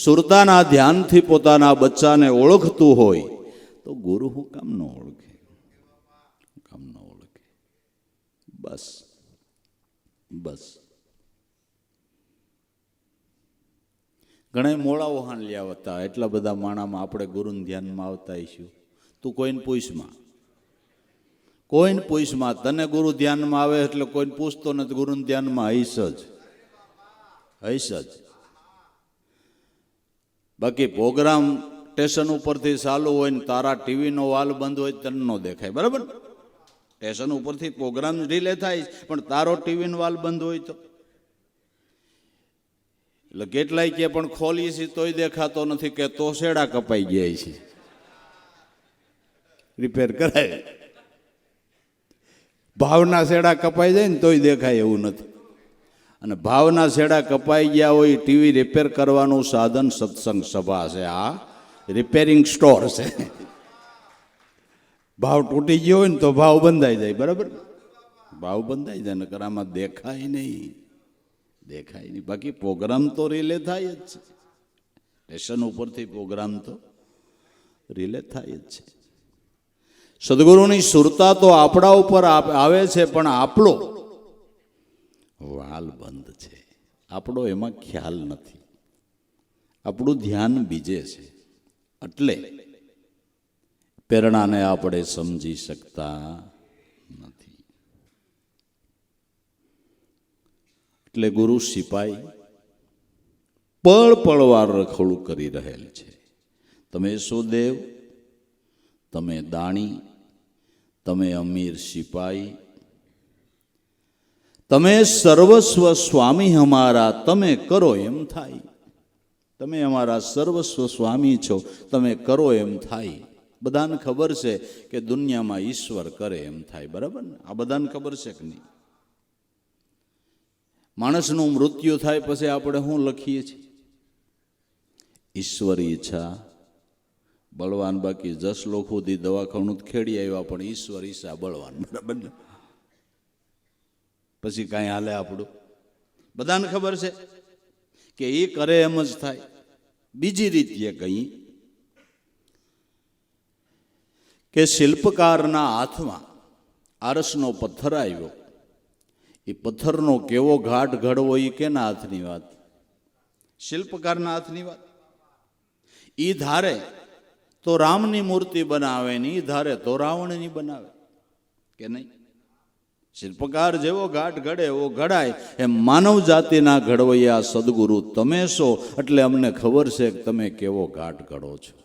સુરતાના ધ્યાનથી પોતાના બચ્ચાને ઓળખતું હોય તો ગુરુ હું કામ ન ઓળખે? કામ ન ઓળખે. બસ બસ. ઘણા મોડા વહાણ લ્યા હતા, એટલા બધા માણામાં આપણે ગુરુને ધ્યાનમાં આવતા હઈશું. તું કોઈને પૂછમાં, કોઈને પૂછમાં, તને ગુરુ ધ્યાનમાં આવે એટલે કોઈને પૂછતો નથી, ગુરુને ધ્યાનમાં હઈશ જ. બાકી પ્રોગ્રામ સ્ટેશન ઉપરથી ચાલુ હોય ને તારા ટીવીનો વાલ બંધ હોય તને ન દેખાય, બરાબર? સ્ટેશન ઉપરથી પ્રોગ્રામ રિલે થાય પણ તારો ટીવીનો વાલ બંધ હોય તો એટલે કેટલાય કે પણ ખોલીએ છીએ તોય દેખાતો નથી, કે તો શેડા કપાઈ ગયા છે, રિપેર કરાય. ભાવના શેડા કપાઈ જાય ને તોય દેખાય એવું નથી. અને ભાવના શેડા કપાઈ ગયા હોય, ટીવી રિપેર કરવાનું સાધન સત્સંગ સભા છે, આ રિપેરિંગ સ્ટોર છે. ભાવ તૂટી ગયો હોય ને તો ભાવ બંધાઈ જાય, બરાબર? ભાવ બંધાઈ જાય, નકર આમાં દેખાય નહીં. બાકી પ્રોગ્રામ તો રિલે થાય જ છે, સ્ટેશન ઉપરથી પ્રોગ્રામ તો રિલે થાય જ છે. સદગુરુની સુરતા તો આપણા ઉપર આવે છે, પણ આપણો વાલ બંધ છે, આપણો એમાં ખ્યાલ નથી, આપણું ધ્યાન બીજે છે. એટલે પ્રેરણાને આપણે સમજી શકતા નથી. એટલે ગુરુ સિપાઈ પળ પળવાર રખોડું કરી રહેલ છે. તમે સુદેવ, તમે દાણી, તમે અમીર સિપાઈ, તમે સર્વસ્વ સ્વામી હમારા, તમે કરો એમ થાય. તમે અમારા સર્વસ્વ સ્વામી છો, તમે કરો એમ થાય. બધાને ખબર છે કે દુનિયામાં ઈશ્વર કરે એમ થાય, બરાબર ને? આ બધાને ખબર છે કે નહીં? માણસનું મૃત્યુ થાય પછી આપણે શું લખીએ છીએ? ઈશ્વરી ઈચ્છા બળવાન. બાકી 10 લોકો સુધી દવાખાનું ખેડી આવ્યા પણ ઈશ્વર ઈચ્છા બળવાન, બરાબર ને? પછી કાંઈ હાલે આપણું? બધાને ખબર છે કે એ કરે એમ જ થાય. બીજી રીતે કહીએ કે શિલ્પકારના હાથમાં આરસનો પથ્થર આવ્યો, એ પથ્થરનો કેવો ઘાટ ઘડવો એ કેના હાથની વાત? શિલ્પકારના હાથની વાત. એ ધારે તો રામની મૂર્તિ બનાવે ને એ ધારે તો રાવણની બનાવે, કે નહીં? શિલ્પકાર જેવો ઘાટ ઘડે એવો ઘડાય. એમ માનવ જાતિના ઘડવૈયા સદગુરુ તમે છો, એટલે અમને ખબર છે કે તમે કેવો ઘાટ ઘડો છો.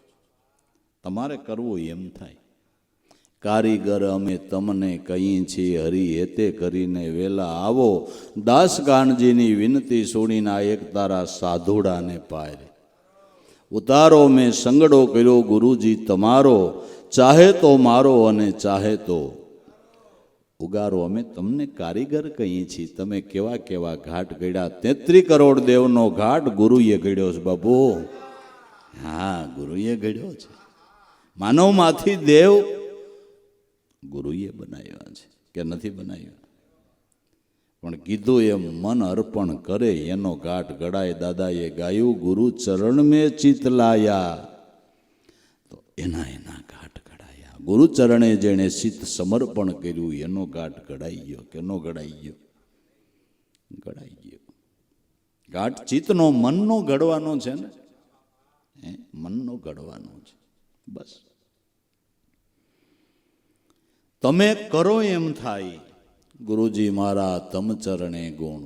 તમારે કરવું એમ થાય. કારીગર અમે તમને કહીએ છીએ, હરી હેતે કરીને વેલા આવો. દાસ ગાણજીની વિનંતી છોડીને એક તારા સાધુડાને પાય. ઉતારો મેં સંગડો કર્યો ગુરુજી તમારો, ચાહે તો મારો અને ચાહે તો ઉગારો. અમે તમને કારીગર કહીએ છીએ, તમે કેવા કેવા ઘાટ ગળ્યા. 33 કરોડ દેવનો ઘાટ ગુરુએ ગળ્યો છે બાબુ. હા, ગુરુએ ગળ્યો છે. માનવમાંથી દેવ ગુરુએ બનાવ્યા છે, કે નથી બનાવ્યા? પણ કીધું એમ મન અર્પણ કરે એનો ઘાટ ગડાય. દાદાએ ગાયું, ગુરુ ચરણ મેં ચિત લાયા, તો એના ઘાટ ગડાયા. ગુરુ ચરણે જેણે ચિત્ત સમર્પણ કર્યું એનો ઘાટ ગડાઈ ગયો. કેનો ગડાઈ ગયો? ગડાઈ ગયો. ઘાટ ચિત્તનો, મનનો ઘડવાનો છે ને, મનનો ઘડવાનો છે. બસ તમે કરો એમ થાય. ગુરુજી મારા તમ ચરણે ગુણ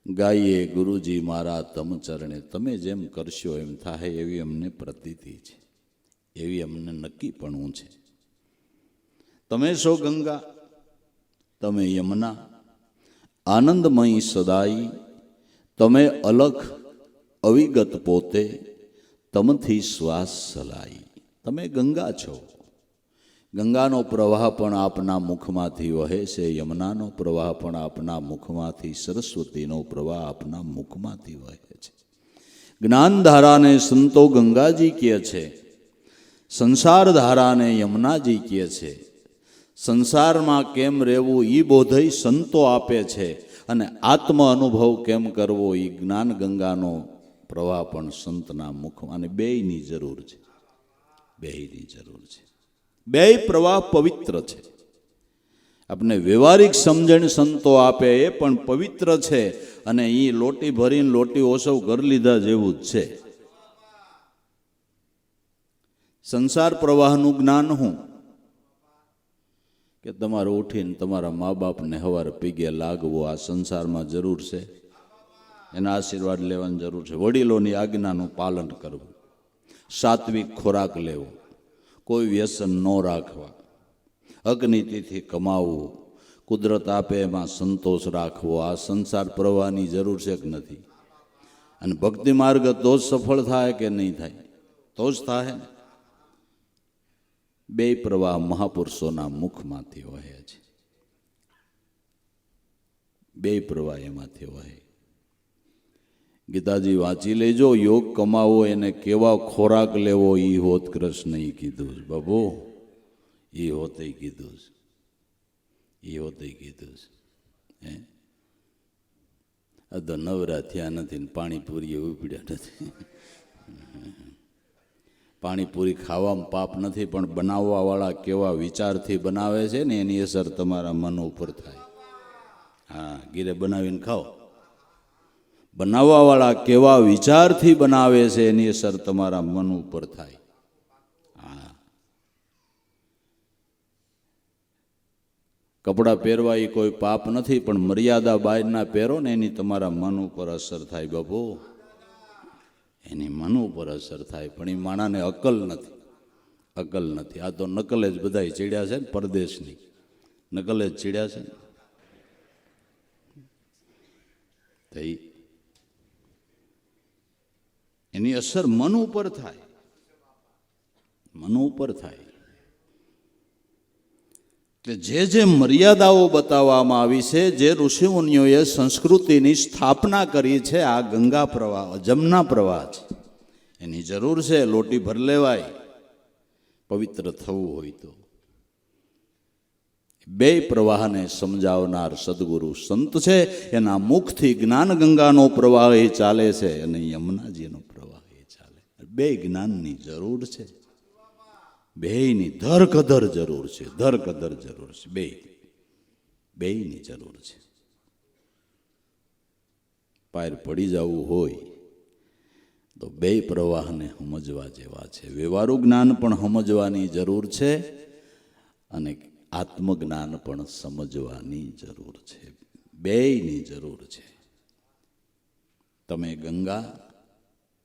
ગાઈએ, ગુરુજી મારા તમ ચરણે. તમે જેમ કરશો એમ થાય એવી અમને પ્રતીતિ છે, એવી અમને નક્કીપણું છે. તમે છો ગંગા, તમે યમુના, આનંદમયી સદાઈ. તમે અલખ અવિગત પોતે, તમથી શ્વાસ સલાઈ. તમે ગંગા છો. ગંગાનો પ્રવાહ પણ આપના મુખમાંથી વહે છે, યમુનાનો પ્રવાહ પણ આપના મુખમાંથી, સરસ્વતીનો પ્રવાહ આપના મુખમાંથી વહે છે. જ્ઞાનધારાને સંતો ગંગાજી કહે છે, સંસાર ધારાને યમુનાજી કહે છે. સંસારમાં કેમ રહેવું એ બોધય સંતો આપે છે, અને આત્મ અનુભવ કેમ કરવો એ જ્ઞાન ગંગાનો પ્રવાહ પણ સંતના મુખમાં, અને બેયની જરૂર છે, બેયની જરૂર છે. બેય પ્રવાહ પવિત્ર છે. આપણે વ્યવહારિક સમજણ સંતો આપે એ પણ પવિત્ર છે, અને એ લોટી ભરીને લોટી ઓસવ કરી લીધા જેવું જ છે. સંસાર પ્રવાહનું જ્ઞાન શું? કે તમારે ઉઠીને તમારા મા બાપને સવારે પીગે લાગવો, આ સંસારમાં જરૂર છે? એના આશીર્વાદ લેવાની જરૂર છે. વડીલોની આજ્ઞાનું પાલન કરવું, સાત્વિક ખોરાક લેવો, કોઈ વ્યસન ન રાખવા, અગ્નિતિથી કમાવવું, કુદરત આપે એમાં સંતોષ રાખવો, આ સંસાર પ્રવાહની જરૂર છે કે નથી? અને ભક્તિ માર્ગ તો જ સફળ થાય કે નહીં થાય? તો જ થાય ને. બે પ્રવાહ મહાપુરુષોના મુખમાંથી વહે છે, બે પ્રવાહ એમાંથી વહે. ગીતાજી વાંચી લેજો. યોગ કમાવો એને કેવા ખોરાક લેવો એ હોત કૃષ્ણએ કીધું છે બાબુ, એ હોતે કીધું છે, એ હોતે કીધું છે. હે આ તો નવરા થયા નથી ને પાણીપુરી ઉપડ્યા નથી. પાણીપુરી ખાવામાં પાપ નથી, પણ બનાવવાવાળા કેવા વિચારથી બનાવે છે ને એની અસર તમારા મન ઉપર થાય. હા, ગીરે બનાવીને ખાઓ. બનાવવાવાળા કેવા વિચારથી બનાવે છે એની અસર તમારા મન ઉપર થાય. હા, કપડાં પહેરવા એ કોઈ પાપ નથી, પણ મર્યાદા બહારના પહેરો ને એની તમારા મન ઉપર અસર થાય બાબુ, એની મન ઉપર અસર થાય. પણ એ માણાને અકલ નથી, અકલ નથી. આ તો નકલે જ બધા ચીડ્યા છે ને, પરદેશની નકલે જ ચીડ્યા છે ને. એની અસર મન ઉપર થાય, મન ઉપર થાય. એટલે જે મર્યાદાઓ બતાવવામાં આવી છે, જે ઋષિમુનિઓએ સંસ્કૃતિની સ્થાપના કરી છે, આ ગંગા પ્રવાહ જમના પ્રવાહ છે, એની જરૂર છે. લોટી ભર લેવાય પવિત્ર થવું હોય તો. બે પ્રવાહને સમજાવનાર સદગુરુ સંત છે, એના મુખથી જ્ઞાન ગંગાનો પ્રવાહ એ ચાલે છે, અને યમુનાજીનો પ્રવાહ એ ચાલે. બે જ્ઞાનની જરૂર છે, બેયની ધર કદર જરૂર છે, ધર કદર જરૂર છે. બેયની જરૂર છે. પાર પડી જવું હોય તો બે પ્રવાહને સમજવા જેવા છે. વ્યવહારુ જ્ઞાન પણ સમજવાની જરૂર છે, અને આત્મજ્ઞાન પણ સમજવાની જરૂર છે. બેયની જરૂર છે. તમે ગંગા,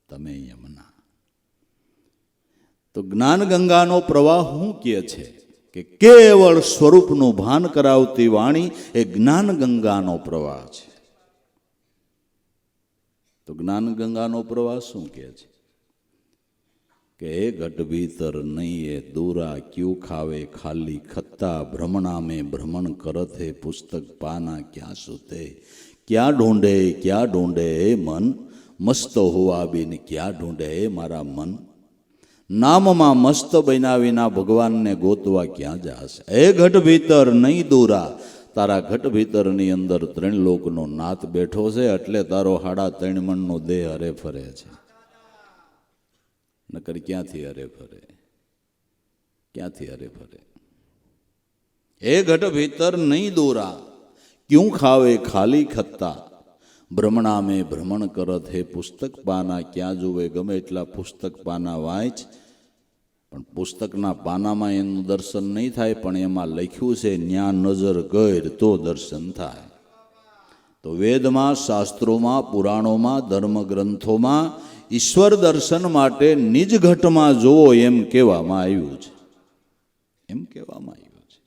તમે યમુના. તો જ્ઞાન ગંગાનો પ્રવાહ શું કહે છે? કે કેવળ સ્વરૂપનું ભાન કરાવતી વાણી એ જ્ઞાન ગંગાનો પ્રવાહ છે. તો જ્ઞાન ગંગાનો પ્રવાહ શું કહે છે? કે એ ઘટ ભીતર નહીં એ દૂરા, ક્યું ખાવે ખાલી ખત્તા, ભ્રમણા में भ्रमण करत है पुस्तक पाना क्या सुते, क्या ढूंढे मन, મસ્ત હોવા બિન ક્યાં ઢૂંઢે મારા મન. નામમાં મસ્ત બન્યા વિના ભગવાનને ગોતવા ક્યાં જાશે. એ ઘટ ભીતર નહીં દૂરા, તારા ઘટ ભીતરની અંદર 3 લોકનો નાથ બેઠો છે, એટલે તારો 3.5 મણનો દેહ હરે ફરે છે. નકર ક્યાંથી હરે ફરે, ક્યાંથી હરે ફરે. એ ઘટ ભીતર નહીં દૂરા, ક્યું ખાવે ખાલી ખત્તા, ભ્રમણા મેં ભ્રમણ કરત હે પુસ્તક પાના. ક્યાં જુએ ગમે એટલા પુસ્તક પાના વાંચ, પણ પુસ્તકના પાનામાં એનું દર્શન નહીં થાય, પણ એમાં લખ્યું છે ન્યા નજર ગર તો દર્શન થાય. તો વેદમાં, શાસ્ત્રોમાં, પુરાણોમાં, ધર્મગ્રંથોમાં ઈશ્વર દર્શન માટે નિજ ઘટમાં જોવો એમ કહેવામાં આવ્યું છે, એમ કહેવામાં આવ્યું છે.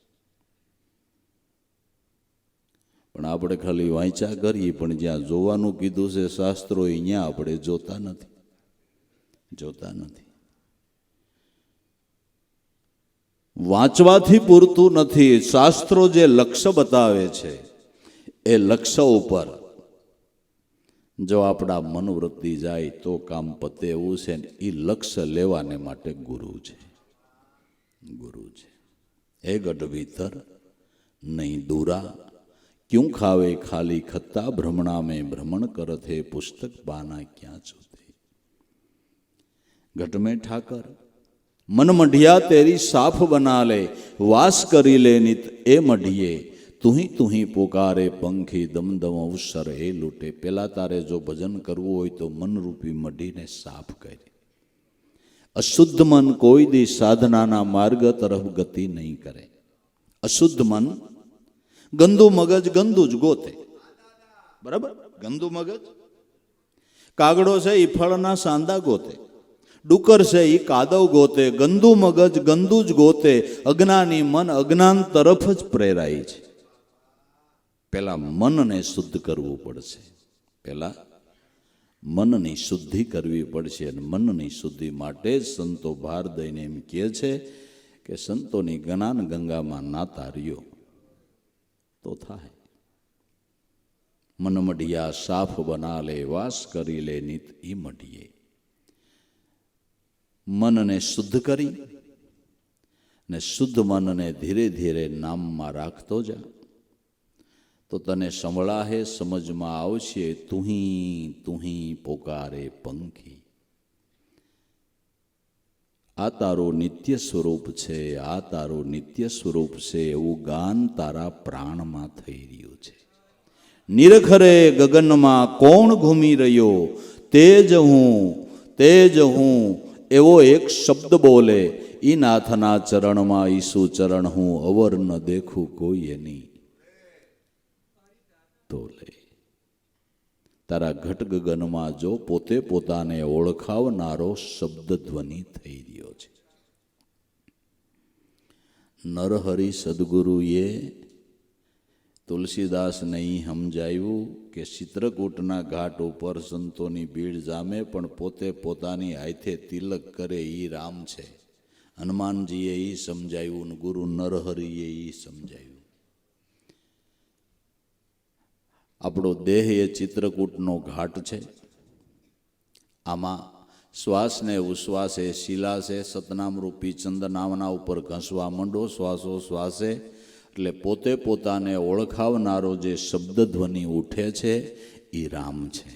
પણ આપણે ખાલી વાંચા કરીએ, પણ જ્યાં જોવાનું કીધું છે શાસ્ત્રો, અહીંયા આપણે જોતા નથી, જોતા નથી. વાંચવાથી પૂરતું નથી. શાસ્ત્રો જે લક્ષ્ય બતાવે છે એ લક્ષ્ય ઉપર જો આપણા મનવૃત્તિ જાય તો કામ પતે એવું છે. ને એ લક્ષ્ય લેવાને માટે ગુરુ છે, ગુરુ છે. એ ગઢ ભીતર નહીં દૂરા, क्यों खावे खाली खत्ता भ्रमणा में भ्रमण करत है पुस्तक बाना क्या चूते। घट में ठाकर मन मढ़िया तेरी साफ बना ले, वास करी ले नित ए मढ़िए તું ही પોકારે પંખી દમદમ અવસર એ લૂટે। પેલા તારે જો ભજન કરવું હોય તો મનરૂપી મઢીને સાફ કરે। અશુદ્ધ મન કોઈ દી સાધનાના માર્ગ તરફ ગતિ નહીં કરે। અશુદ્ધ મન ગંદુ મગજ ગંદુ જ ગોતે, બરાબર? ગંદુ મગજ કાગડો છે એ ફળના સાંદા ગોતે, ડુકર છે એ કાદવ ગોતે, ગંદુ મગજ ગંદુ જ ગોતે। અજ્ઞાની મન અજ્ઞાન તરફ જ પ્રેરાય છે। પેલા મનને શુદ્ધ કરવું પડશે, પેલા મનની શુદ્ધિ કરવી પડશે। અને મનની શુદ્ધિ માટે જ સંતો ભાર દઈને એમ કહે છે કે સંતોની જ્ઞાન ગંગામાં નાતા રહ્યો તો થાય। મન મઢિયા સાફ બના લે, વાસ કરી લે નિત ઈ મઢીએ। મનને શુદ્ધ કરી ને શુદ્ધ મનને ધીરે ધીરે નામમાં રાખતો જા તો તને સંભળાહે, સમજમાં આવશે। તું હી પોકારે પંખી, આ તારું નિત્ય સ્વરૂપ છે, આ તારું નિત્ય સ્વરૂપ છે એવું ગાન તારા પ્રાણમાં થઈ રહ્યું છે। નિરખરે ગગનમાં કોણ ઘૂમી રહ્યો, તેજ હું એવો એક શબ્દ બોલે। ઈ નાથના ચરણમાં ઈસુ ચરણ હું અવર ન દેખું કોઈ એની તો લે। તારા ઘટ ગગનમાં જો પોતે પોતાને ઓળખાવનારો શબ્દ ધ્વનિ થઈ રહ્યો છે। નરહરિ સદગુરુએ તુલસીદાસને સમજાવ્યું કે ચિત્રકૂટના ઘાટ ઉપર સંતોની ભીડ જામે પણ પોતે પોતાની હાથે તિલક કરે એ રામ છે। હનુમાનજીએ એ સમજાવ્યું, ગુરુ નરહરિએ એ સમજાવ્યું। આપણો દેહ એ ચિત્રકૂટનો ઘાટ છે। આમાં શ્વાસને ઉશ્વાસે શિલા છે, સતનામ રૂપી ચંદનામના ઉપર ઘસવા માંડો શ્વાસો શ્વાસે, એટલે પોતે પોતાને ઓળખાવનારો જે શબ્દ ધ્વનિ ઉઠે છે એ રામ છે,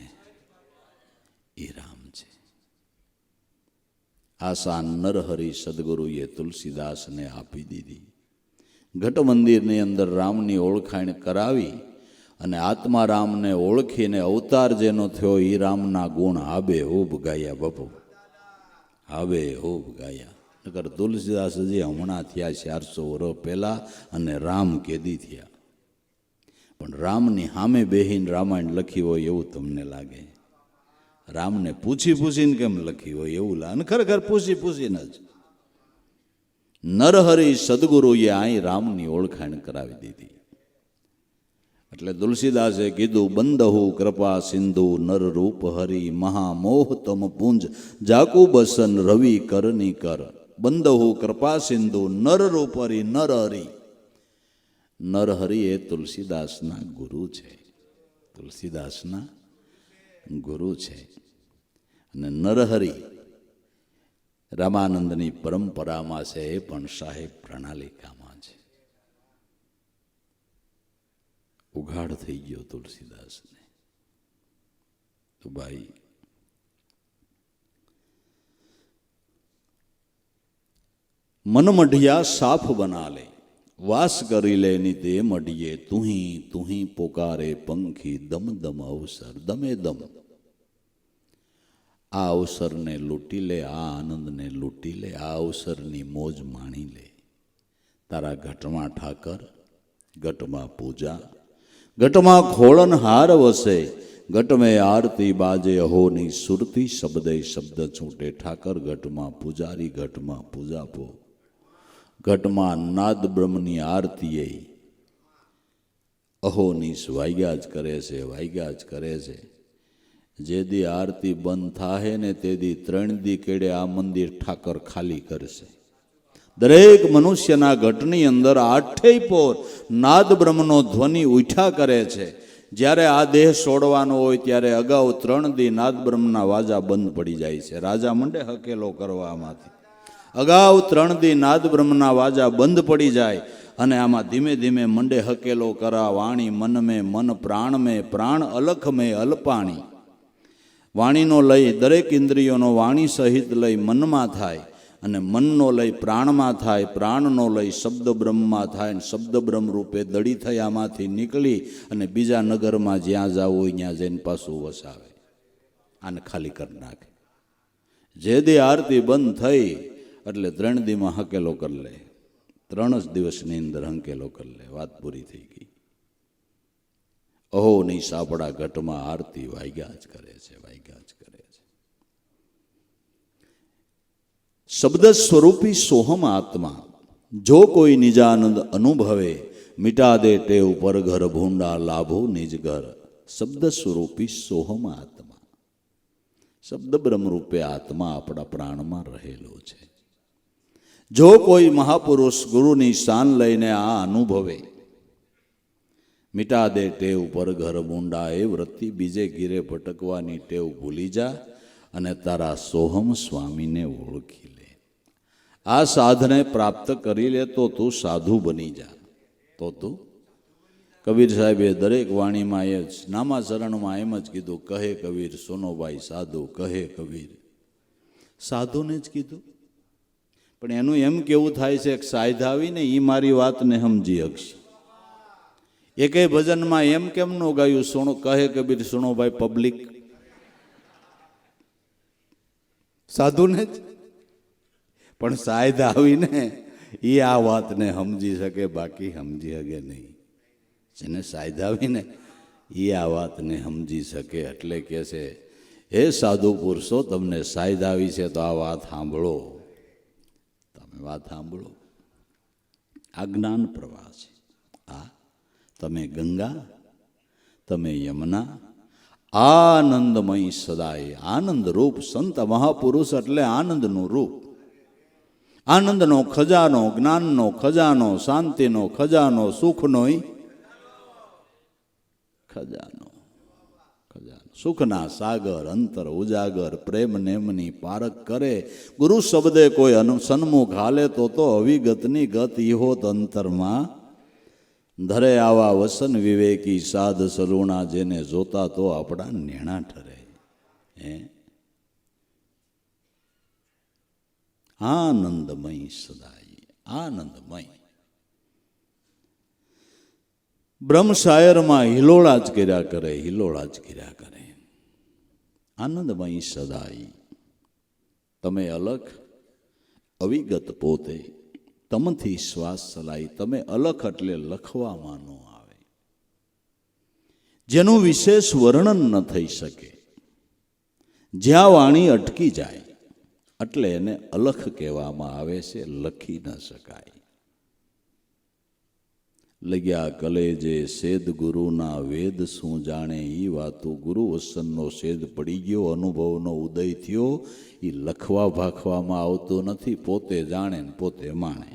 એ રામ છે। આશા નરહરિ સદગુરુએ તુલસીદાસને આપી દીધી। ઘટ મંદિરની અંદર રામની ઓળખાણ કરાવી અને આત્મા રામને ઓળખીને અવતાર જેનો થયો એ રામના ગુણ આબે હૂબ ગાયા। બાપુ આબે હૂબ ગાયા। નકર તુલસીદાસજી હમણાં થયા 400 વર્ષ પહેલા અને રામ કેદી થયા, પણ રામની સામે બેહીને રામાયણ લખી હોય એવું તમને લાગે? રામને પૂછી પૂછીને કેમ લખી હોય એવું લાગે? અને ખરેખર પૂછી પૂછીને જ નરહરિ સદગુરુએ અહીં રામની ઓળખાણ કરાવી દીધી। એટલે તુલસીદાસે કીધું, બંદહુ કૃપા સિંધુ નર રૂપ હરિ મહામોહ તમ પુંજ જાકુ બસન રવિ કરની કર। બંદહુ કૃપા સિંધુ નર રૂપ હરિ, નર હરિ, નરહરિ એ તુલસીદાસના ગુરુ છે, તુલસીદાસના ગુરુ છે। અને નરહરિ રામાનંદની પરંપરામાં છે, એ પણ સાહેબ પ્રણાલિકામાં છે। ઉઘાડ થઈ ગયો તુલસીદાસને તો ભાઈ મન મઢિયા સાફ બના લે, વાસ કરી લે ની તે મઢીએ। તું હી પોકારે પંખી દમ દમ અવસર, દમે દમ આ અવસરને લૂંટી લે, આ આનંદને લૂંટી લે, આ અવસરની મોજ માણી લે। તારા ઘટમાં ઠાકર, ઘટમાં પૂજા, ઘટમાં ખોળન હાર વસે, ઘટ મેં આરતી બાજે અહોની સુરતી શબ્દે શબ્દ છૂટે। ઠાકર ઘટમાં પૂજારી, ઘટમાં પૂજાપો, ઘટમાં નાદ બ્રહ્મની આરતી અહોનીશ વાગ્યા જ કરે છે, વાગ્યા જ કરે છે। જે દી આરતી બંધ થાય ને તે દી 3 દી કેડે આ મંદિર ઠાકર ખાલી કરશે। દરેક મનુષ્યના ઘટની અંદર 8 પોર નાદ બ્રહ્મનો ધ્વનિ ઉઠ્યા કરે છે। જ્યારે આ દેહ છોડવાનો હોય ત્યારે અગાઉ 3 દી નાદ બ્રહ્મના વાજા બંધ પડી જાય છે। રાજા મંડે હકેલો કરવામાંથી અગાઉ 3 દી નાદ બ્રહ્મના વાજા બંધ પડી જાય અને આમાં ધીમે ધીમે મંડે હકેલો કરા વાણી મન મેં મન પ્રાણ મેં પ્રાણ અલખ મેં અલ્પાણી. વાણીનો લય દરેક ઇન્દ્રિયોનો વાણી સહિત લય મનમાં થાય અને મનનો લય પ્રાણમાં થાય, પ્રાણનો લય શબ્દ બ્રહ્મમાં થાય અને શબ્દ બ્રહ્મ રૂપે દડી થઈ આમાંથી નીકળી અને બીજા નગરમાં જ્યાં જવું હોય ત્યાં જઈને પાછું વસાવે, આને ખાલી કરી નાખે. જે દી આરતી બંધ થઈ એટલે 3 દીમાં હકેલો કરી લે, 3 જ દિવસની અંદર હંકેલો કરી લે, વાત પૂરી થઈ ગઈ. અહો નહીં સાપડા ઘટમાં આરતી વાગ્યા જ કરે છે, વાગ્યા જ કરે છે. શબ્દ સ્વરૂપી સોહમ આત્મા જો કોઈ નિજાનંદ અનુભવે, મિટા દે ટેવ પર ઘર ભૂંડા લાભો નિજ ઘર. શબ્દ સ્વરૂપી સોહમ આત્મા, શબ્દ બ્રહ્મ રૂપે આત્મા આપણા પ્રાણમાં રહેલો છે. જો કોઈ મહાપુરુષ ગુરુની શાન લઈને આ અનુભવે, મિટા દે ટેવ પર ઘર ભૂંડા એ વૃત્તિ બીજે ગીરે ભટકવાની ટેવ ભૂલી જા અને તારા સોહમ સ્વામીને ઓળખી લે. આ સાધને પ્રાપ્ત કરી લે તો તું સાધુ બની જા. તો તું કબીર સાહેબે દરેક વાણીમાં એ જ નામાચરણમાં એમ જ કીધું, કહે કબીર સોનોભાઈ સાધુ, કહે કબીર સાધુને જ કીધું. પણ એનું એમ કેવું થાય છે કે સાધુ આવીને એ મારી વાતને સમજી શકશે. એકે ભજનમાં એમ કેમ ન ગાયું, સોનો કહે કબીર સોનોભાઈ પબ્લિક સાધુને જ. પણ સાધુ આવીને એ આ વાતને સમજી શકે, બાકી સમજી શકે નહીં. જેને સાધુ આવીને એ આ વાતને સમજી શકે. એટલે કે છે, હે સાધુ પુરુષો, તમને સાધુ આવી છે તો આ વાત સાંભળો, તમે વાત સાંભળો. આ જ્ઞાન પ્રવાહ છે. આ તમે ગંગા, તમે યમુના, આનંદમય સદાય આનંદ રૂપ. સંત મહાપુરુષ એટલે આનંદનું રૂપ, આનંદનો ખજાનો, જ્ઞાનનો ખજાનો, શાંતિનો ખજાનો, સુખનો ખજાનો. સુખના સાગર અંતર ઉજાગર, પ્રેમ નેમની પારક કરે. ગુરુ શબ્દે કોઈ સન્મુખ હાલે તો અવિગતની ગત ઇહોત અંતરમાં ધરે. આવા વસન વિવેકી સાધ સલુણા, જેને જોતા તો આપણા નેણા ઠરે. આનંદમય સદાય આનંદમય. બ્રહ્મ શાયરમાં હિલોળા જ કર્યા કરે, હિલોળા જ કર્યા કરે. આનંદમય સદાય. તમે અલખ અવિગત પોતે, તમથી શ્વાસ ચલાય. તમે અલખ એટલે લખવામાં ન આવે, જેનું વિશેષ વર્ણન ન થઈ શકે. જ્યાં વાણી અટકી જાય એટલે એને અલખ કહેવામાં આવે છે, લખી ન શકાય. લગ્યા કલેજે સેદ ગુરુના વેદ શું જાણે. એ વાતો ગુરુ વસનનો શેદ પડી ગયો, અનુભવનો ઉદય થયો. એ લખવા ભાખવામાં આવતો નથી. પોતે જાણે ને પોતે માણે,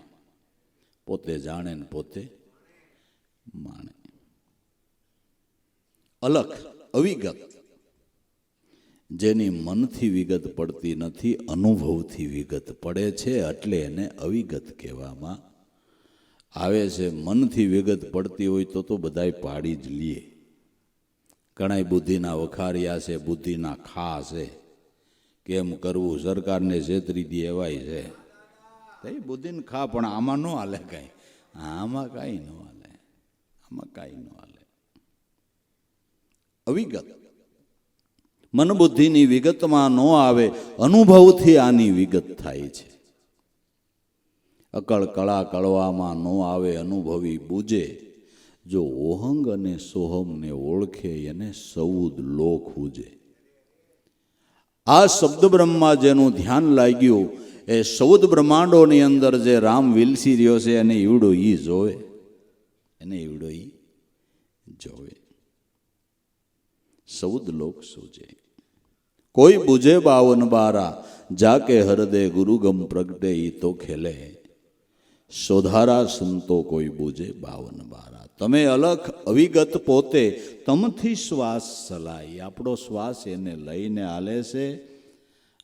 પોતે જાણે ને પોતે માણે. અલખ અવિગત, જેની મનથી વિગત પડતી નથી, અનુભવથી વિગત પડે છે, એટલે એને અવિગત કહેવામાં આવે છે. મનથી વિગત પડતી હોય તો બધાય પાડી જ લે. ઘણાય બુદ્ધિના વખારિયા છે, બુદ્ધિના ખા છે. કેમ કરવું, સરકારને છેતરી દે એવાય છે. એ બુદ્ધિને ખા, પણ આમાં ન હાલે કાંઈ. આમાં કાંઈ ન હાલે, આમાં કાંઈ ન હાલે. અવિગત મન બુદ્ધિની વિગતમાં ન આવે, અનુભવથી આની વિગત થાય છે. અકળ કળા કળવામાં ન આવે, અનુભવી બુજે. જો ઓહંગ અને સોહમને ઓળખે, એને સૌદ લોક ઉજે. આ શબ્દ બ્રહ્મમાં જેનું ધ્યાન લાગ્યું, એ સૌદ બ્રહ્માંડોની અંદર જે રામ વિલસી રહ્યો છે, એને ઈવડો ઈ જોવે, એને ઈવડો ઈ જોવે. સૌદ લોક સૂજે. કોઈ બુજે 52 બારા, જાકે હૃદય ગુરુગમ પ્રગટે ઈ તો ખેલે. સોધારા સંતો કોઈ બુજે 52 બારા. તમે અલખ અવિગત પોતે, તમથી શ્વાસ ચલાય. આપણો શ્વાસ એને લઈને હાલે છે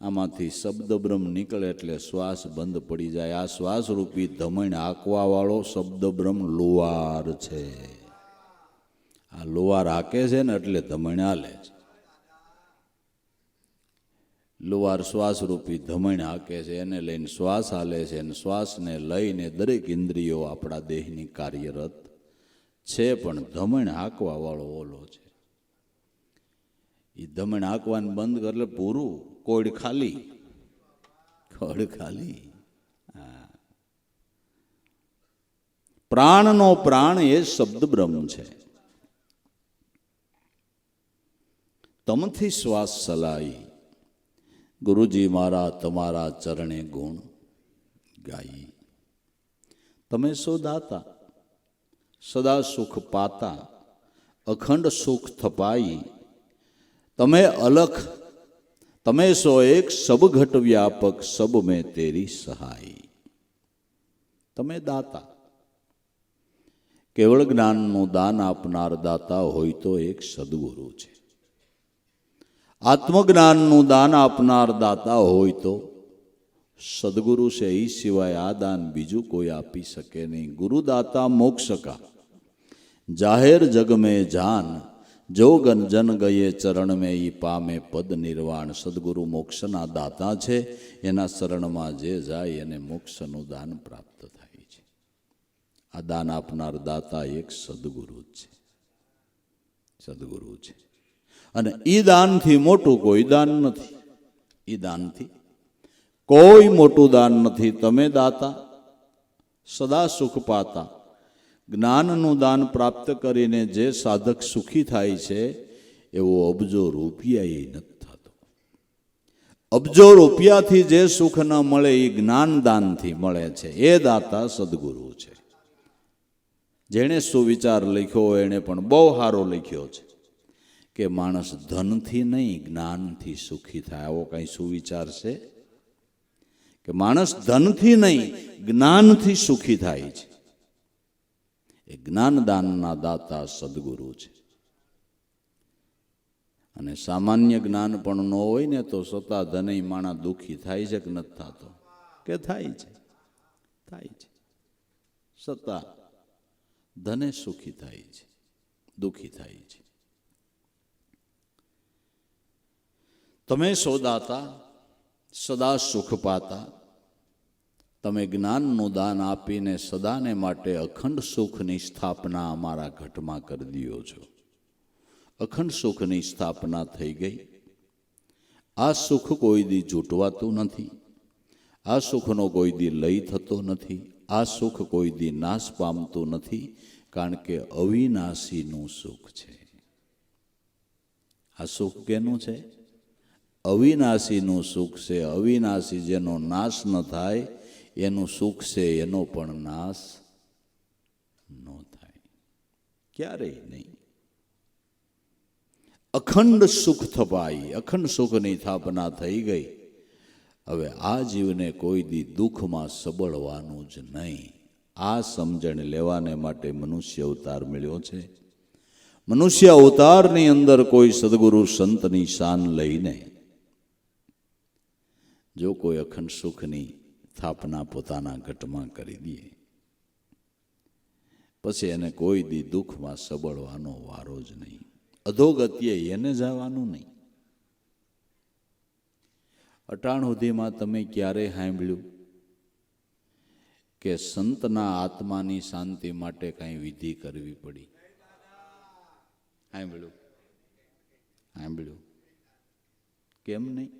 આમાંથી શબ્દ બ્રહ્મ નીકળે એટલે શ્વાસ બંધ પડી જાય. આ શ્વાસ રૂપી ધમણ હાંકવા વાળો શબ્દ બ્રહ્મ લુવાર છે. આ લુવાર હાકે છે ને એટલે ધમણ હાલે છે. લુવાર શ્વાસ રૂપી ધમણ હાકે છે, એને લઈને શ્વાસ હાલે છે, અને શ્વાસને લઈને દરેક ઇન્દ્રિયો આપણા દેહની કાર્યરત છે. પણ ધમણ હાંકવા વાળો ઓલો છે. એ ધમણ હાંકવાનું બંધ કરે એટલે પૂરું, કોડ ખાલી, કોડ ખાલી. પ્રાણનો પ્રાણ એ શબ્દ બ્રહ્મ છે. તમથી શ્વાસ સલાઈ, ગુરુજી મારા તમારા ચરણે ગુણ ગાઈ. તમે સો દાતા, સદા સુખ પાતા, અખંડ સુખ થપાઈ. તમે અલખ, તમે સો એક, સબ ઘટ વ્યાપક, સબ મેં તેરી સહાય. તમે દાતા, કેવળ જ્ઞાનનું દાન આપનાર દાતા હોય તો એક સદગુરુ છે. આત્મજ્ઞાનનું દાન આપનાર દાતા હોય તો સદગુરુ છે. એ સિવાય આ દાન બીજું કોઈ આપી શકે નહીં. ગુરુદાતા મોક્ષ કા જાહેર જગ મેં જાન, જો ગન જન ગયે ચરણ મેં ઈ પામે પદ નિર્વાણ. સદગુરુ મોક્ષના દાતા છે. એના શરણમાં જે જાય એને મોક્ષનું દાન પ્રાપ્ત થાય છે. આ દાન આપનાર દાતા એક સદગુરુ છે. સદગુરુ છે. અને ઈ દાનથી મોટું કોઈ દાન નથી. ઈ દાનથી કોઈ મોટું દાન નથી. તમે દાતા, સદા સુખ પાતા. જ્ઞાનનું દાન પ્રાપ્ત કરીને જે સાધક સુખી થાય છે એવો અબજો રૂપિયા એ નથી થતો. અબજો રૂપિયાથી જે સુખ ન મળે એ જ્ઞાન દાનથી મળે છે. એ દાતા સદગુરુ છે. જેણે સુવિચાર લખ્યો એણે પણ બહુ સારો લખ્યો છે કે માણસ ધનથી નહીં જ્ઞાનથી સુખી થાય. આવો કઈ સુવિચાર છે કે માણસ ધનથી નહીં જ્ઞાનથી સુખી થાય છે. એ જ્ઞાનદાનના દાતા સદગુરુ છે. અને સામાન્ય જ્ઞાન પણ ન હોય ને તો સતા ધનય માણા દુઃખી થાય છે કે નથી થતો? કે થાય છે, થાય છે. સતા ધને સુખી થાય છે, દુઃખી થાય છે. તમે સો દાતા, સદા સુખ પાતા. તમે જ્ઞાનનું દાન આપીને સદાને માટે અખંડ સુખની સ્થાપના અમારા ઘટમાં કરી દો છો. અખંડ સુખની સ્થાપના થઈ ગઈ. આ સુખ કોઈ દી જૂટવાતું નથી. આ સુખનો કોઈ દી લય થતો નથી. આ સુખ કોઈ દી નાશ પામતું નથી. કારણ કે અવિનાશીનું સુખ છે. આ સુખ કેનું છે? અવિનાશીનું સુખ છે. અવિનાશી જેનો નાશ ન થાય એનું સુખ છે. એનો પણ નાશ ન થાય, ક્યારેય નહીં. અખંડ સુખ થપાઈ. અખંડ સુખની સ્થાપના થઈ ગઈ. હવે આ જીવને કોઈ દી દુઃખમાં સબળવાનું જ નહીં. આ સમજણ લેવાને માટે મનુષ્ય અવતાર મળ્યો છે. મનુષ્ય અવતારની અંદર કોઈ સદગુરુ સંતની શાન લઈને જો કોઈ અખંડ સુખની સ્થાપના પોતાના ઘટમાં કરી દે પછી એને કોઈ દી દુઃખમાં સબળવાનો વારો જ નહીં. અધોગતિએ એને જવાનું નહીં. અટાણ સુધીમાં તમે ક્યારે સાંભળ્યું કે સંતના આત્માની શાંતિ માટે કઈ વિધિ કરવી પડી? સાંભળ્યું? સાંભળ્યું? કેમ નહીં?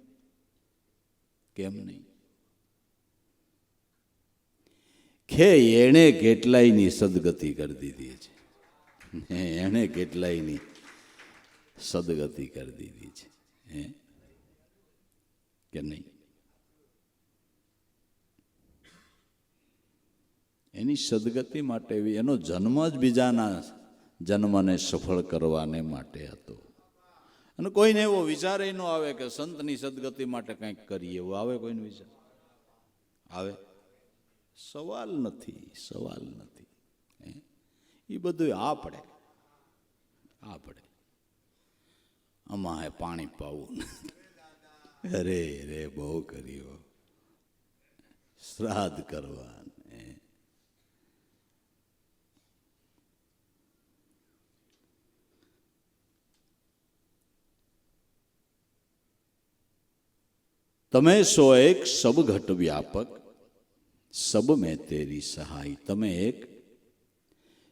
કેમ નહીં? કે એણે કેટલાયની સદગતિ કરી દીધી છે. એણે કેટલાયની સદગતિ કરી દીધી છે. હે કે નહીં? એની સદગતિ માટે એનો જન્મ જ બીજાના જન્મને સફળ કરવાને માટે હતો. અને કોઈને એવો વિચાર ન આવે કે સંતની સદગતિ માટે કંઈક કરીએ. એવું આવે કોઈને વિચાર? આવે? સવાલ નથી, સવાલ નથી. એ બધું આપણે આમાં પાણી પાવું, અરે રે બહુ કર્યો, શ્રાદ્ધ કરવા. તમે સો એક સબ ઘટ વ્યાપક, સબ મેં તેરી સહાય. તમે એક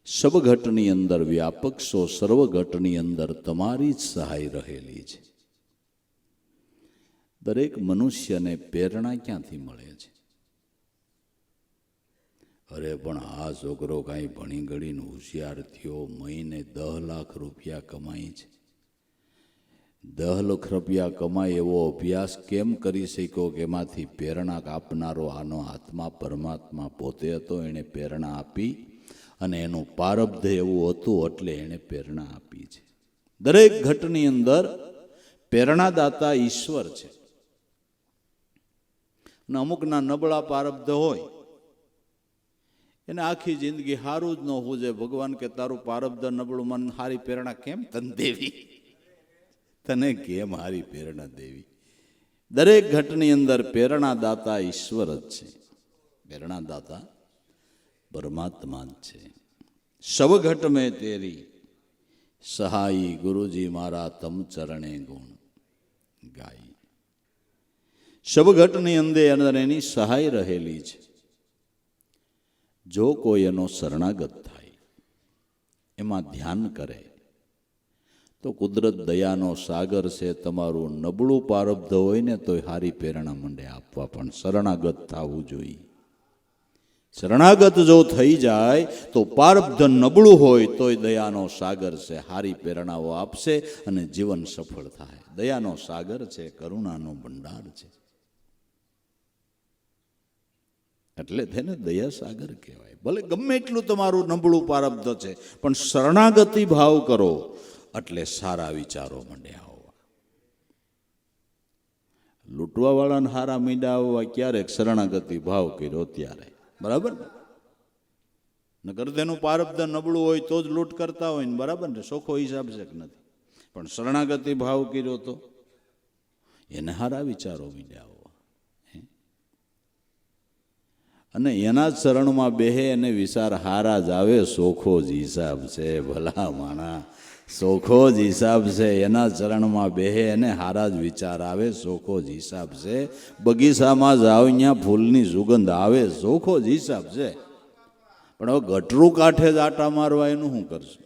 સબઘટની અંદર વ્યાપક છો, સર્વઘટની અંદર તમારી જ સહાય રહેલી છે. દરેક મનુષ્યને પ્રેરણા ક્યાંથી મળે છે? અરે પણ આ છોકરો કાંઈ ભણી ગણીને હોશિયાર થયો, મહિને 10 લાખ રૂપિયા કમાય છે. 10 લાખ રૂપિયા કમાય એવો અભ્યાસ કેમ કરી શક્યો કે એમાંથી પ્રેરણા આપનારો આનો આત્મા પરમાત્મા પોતે હતો. એણે પ્રેરણા આપી અને એનું પારબ્ધ એવું હતું એટલે એણે પ્રેરણા આપી છે. દરેક ઘટની અંદર પ્રેરણાદાતા ઈશ્વર છે. અને અમુકના નબળા પારબ્ધ હોય એને આખી જિંદગી હારું જ ન હોવું જોઈએ. ભગવાન કે તારું પારબ્ધ નબળું, મન હારી પ્રેરણા કેમ તને દેવી? તને કેમ હારી પ્રેરણા દેવી? દરેક ઘટની અંદર પ્રેરણાદાતા ઈશ્વર જ છે. પ્રેરણાદાતા પરમાત્મા જ છે. સબ ઘટ મેં તેરી સહાઈ, ગુરુજી મારા તમ ચરણે ગુણ ગાઈ. સબ ઘટની અંદર એની સહાય રહેલી છે. જો કોઈ એનો શરણાગત થાય, એમાં ધ્યાન કરે તો કુદરત દયાનો સાગર છે. તમારું નબળું પારબ્ધ હોય ને તોય હારી પ્રેરણા મંડે આપવા, પણ શરણાગત થવું જોઈએ. શરણાગત જો થઈ જાય તો પારબ્ધ નબળું હોય તોય દયાનો સાગર છે, હારી પ્રેરણાઓ આપશે અને જીવન સફળ થાય. દયાનો સાગર છે, કરુણાનો ભંડાર છે, એટલે તેને દયા સાગર કહેવાય. ભલે ગમે એટલું તમારું નબળું પારબ્ધ છે, પણ શરણાગતિ ભાવ કરો એટલે સારા વિચારો મંડે આવવા. લૂંટવા વાળાને હારા મીંડા આવવા ક્યારેક શરણાગતિ ભાવ કર્યો ત્યારે, બરાબર ને? નકર તેનું પારબ્ધ નબળું હોય તો જ લૂંટ કરતા હોય ને, બરાબર ને? સોખો હિસાબ છે કે નથી? પણ શરણાગતિ ભાવ કર્યો તો એને હારા વિચારો મીંડ્યા આવવા. અને એના જ શરણમાં બેહે અને વિચાર હારા જ આવે. સોખો જ હિસાબ છે, ભલા માણા, સોખો જ હિસાબ છે. એના ચરણમાં બેહે અને હારા જ વિચાર આવે, સોખો જ હિસાબ છે. બગીચામાં જાવ ત્યાં ફૂલની સુગંધ આવે, સોખો જ હિસાબ છે. પણ હવે ગટરું કાંઠે જ આટા મારવા એનું શું કરશું?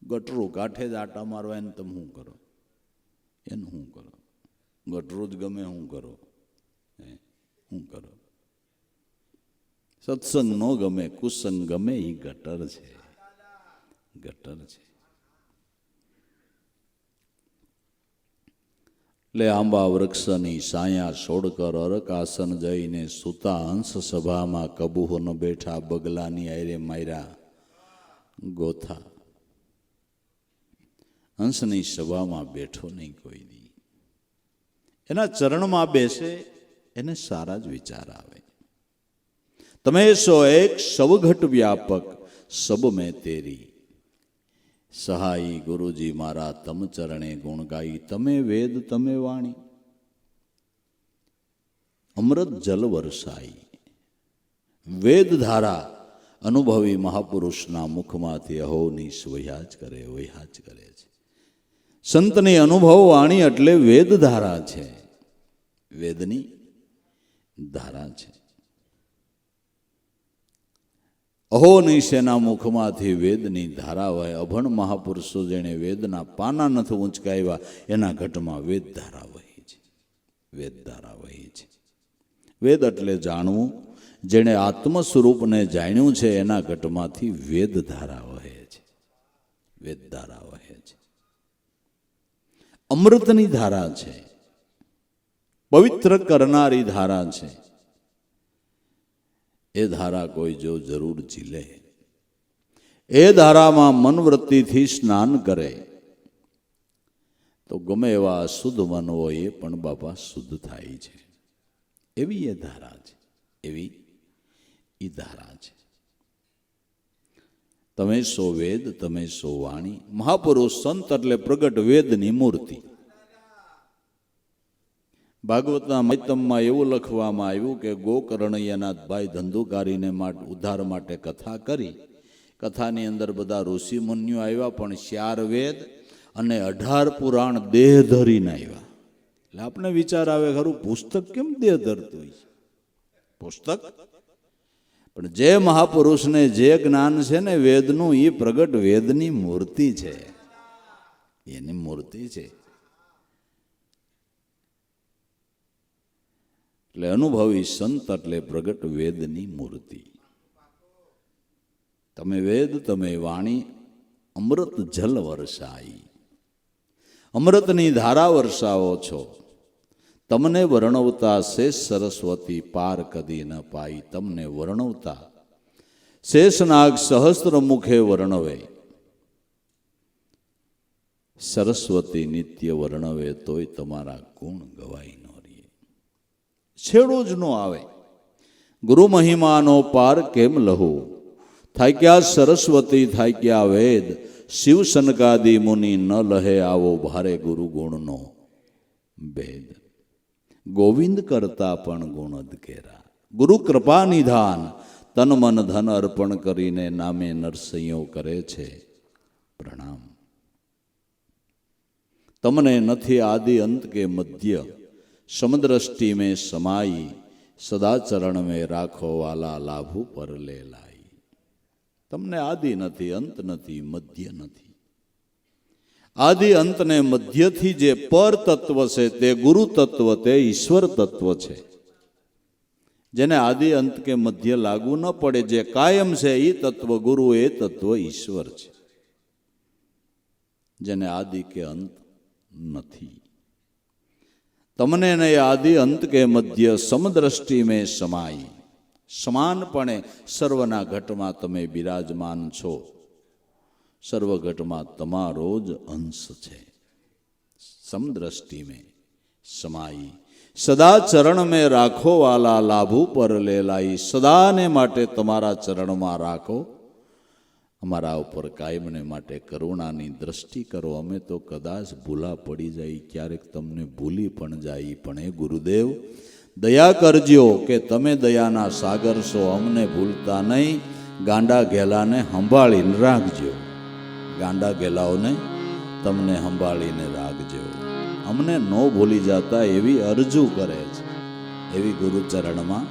ગટરું કાંઠે જ આટા મારવા એને તમે શું કરો? એનું શું કરો? ગટરું જ ગમે શું કરો? શું કરો? સત્સંગ ન ગમે, કુસંગ ગમે, એ ગટર છે, ગટર છે. એટલે આંબા વૃક્ષની સાયા છોડકર અરકાસન જઈને સુતા હંસ સભામાં કબૂહ ન બેઠા, બગલાની આયરે માર્યા ગોથા. હંસની સભામાં બેઠો નહીં કોઈ દી. એના ચરણમાં બેસે એને સારા જ વિચાર આવે. તમે સો એક સબઘટ વ્યાપક, સબ મેં તેરી સહાઈ, ગુરુજી મારા તમ ચરણે ગુણ ગાઈ. તમે વેદ, તમે વાણી, અમૃત જલ વરસાઈ. વેદ ધારા અનુભવી મહાપુરુષના મુખમાંથી અહોનીશ વહ્યા જ કરે, વહ્યા જ કરે છે. સંતની અનુભવ વાણી એટલે વેદ ધારા છે, વેદની ધારા છે. અહોનિશેના મુખમાંથી વેદની ધારા વહે. અભણ મહાપુરુષો જેણે વેદના પાના નથી ઊંચકાવ્યા એના ઘટમાં વેદ ધારા વહી છે, વેદ ધારા વહી છે. વેદ એટલે જાણવું. જેણે આત્મ સ્વરૂપને જાણ્યું છે એના ઘટમાંથી વેદ ધારા વહે છે, વેદ ધારા વહે છે. અમૃતની ધારા છે, પવિત્ર કરનારી ધારા છે. એ ધારા કોઈ જો જરૂર ઝીલે, એ ધારામાં મનવૃત્તિથી સ્નાન કરે તો ગમે એવા અશુદ્ધ મન હોય એ પણ બાપા શુદ્ધ થાય છે. એવી એ ધારા છે, એવી એ ધારા છે. તમે સો વેદ, તમે સો વાણી. મહાપુરુષ સંત એટલે પ્રગટ વેદની મૂર્તિ. ભાગવતના મૈતમમાં એવું લખવામાં આવ્યું કે ગોકર્ણયનાથભાઈ ધંધુકારીને ઉદ્ધાર માટે કથા કરી. કથાની અંદર બધા ઋષિ મુનિઓ આવ્યા, પણ 4 વેદ અને 18 પુરાણ દેહ ધરીને આવ્યા. એટલે આપણે વિચાર આવે, ખરું પુસ્તક કેમ દેહ ધરતું હોય છે? પુસ્તક પણ જે મહાપુરુષને જે જ્ઞાન છે ને વેદનું, એ પ્રગટ વેદની મૂર્તિ છે, એની મૂર્તિ છે. એટલે અનુભવી સંત એટલે પ્રગટ વેદની મૂર્તિ. તમે વેદ, તમે વાણી, અમૃત જલ વર્ષાઈ, અમૃતની ધારા વર્ષાવો છો. તમને વર્ણવતા શેષ સરસ્વતી પાર કદી ન પાઈ. તમને વર્ણવતા શેષનાગ સહસ્ત્ર મુખે વર્ણવે, સરસ્વતી નિત્ય વર્ણવે તોય તમારા ગુણ ગવાઈ ન રહીએ. છેડો જ ન આવે. ગુરુ મહિમાનો પાર કેમ લહુ, થાક્યા સરસ્વતી થાક્યા વેદ. શિવ સનકાદી મુનિ ન લહે આવો ભારે ગુરુ ગુણનો ભેદ. ગોવિંદ કરતા પણ ગુણ અધકેરા, ગુરુ કૃપા નિધાન. તન મન ધન અર્પણ કરીને નામે નરસૈયો કરે છે પ્રણામ. તમને નથી આદિ અંત કે મધ્ય, સમદ્રષ્ટિ મેં સમાઈ. સદા ચરણ મેં રાખો વાલા લાભુ પર લે લાઈ. તમને આદિ નથી, અંત નથી, મધ્ય નથી. આદિ અંત ને મધ્યથી જે પર તત્વ છે તે ગુરુ તત્વ, તે ઈશ્વર તત્વ છે. જેને આદિ અંત કે મધ્ય લાગુ ન પડે, જે કાયમ છે એ તત્વ ગુરુ, એ તત્વ ઈશ્વર છે. જેને આદિ કે અંત નથી. તમને નહીં આદિ અંત કે મધ્ય, સમદ્રષ્ટિ મેં સમાઈ. સમાનપણે સર્વના ઘટમાં તમે બિરાજમાન છો. સર્વ ઘટમાં તમારો જ અંશ છે. સમદ્રષ્ટિ મેં સમાઈ. સદા ચરણ મેં રાખો વાલા લાભુ પર લે લાઈ. સદાને માટે તમારા ચરણમાં રાખો, અમારા ઉપર કાયમને માટે કરુણાની દ્રષ્ટિ કરો. અમે તો કદાચ ભૂલા પડી જાય, ક્યારેક તમને ભૂલી પણ જાય, પણ એ ગુરુદેવ દયા કરજો કે તમે દયાના સાગર છો, અમને ભૂલતા નહીં. ગાંડા ઘેલાને સંભાળીને રાખજો, ગાંડા ઘેલાઓને તમને સંભાળીને રાખજો. અમને ન ભૂલી જતા એવી અરજુ કરે છે, એવી ગુરુચરણમાં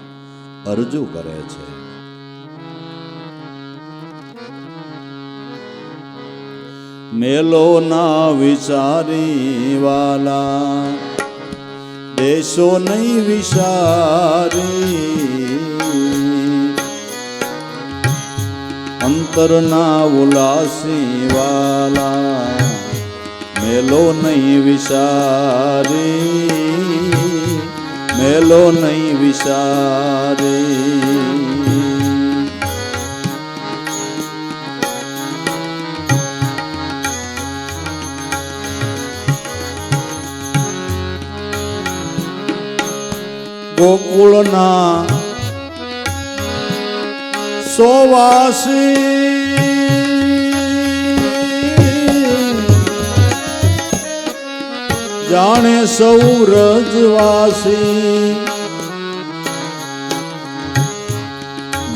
અરજુ કરે છે. મેલો ના વિચારી વાલા, દેશો નહીં વિચારી. અંતર ના ઉલાસી વાલા, મેલો નહીં વિચારી, મેલો નહીં વિચારી. ગોકુળના સોવાસી, જાણે સૌ રજવાસી,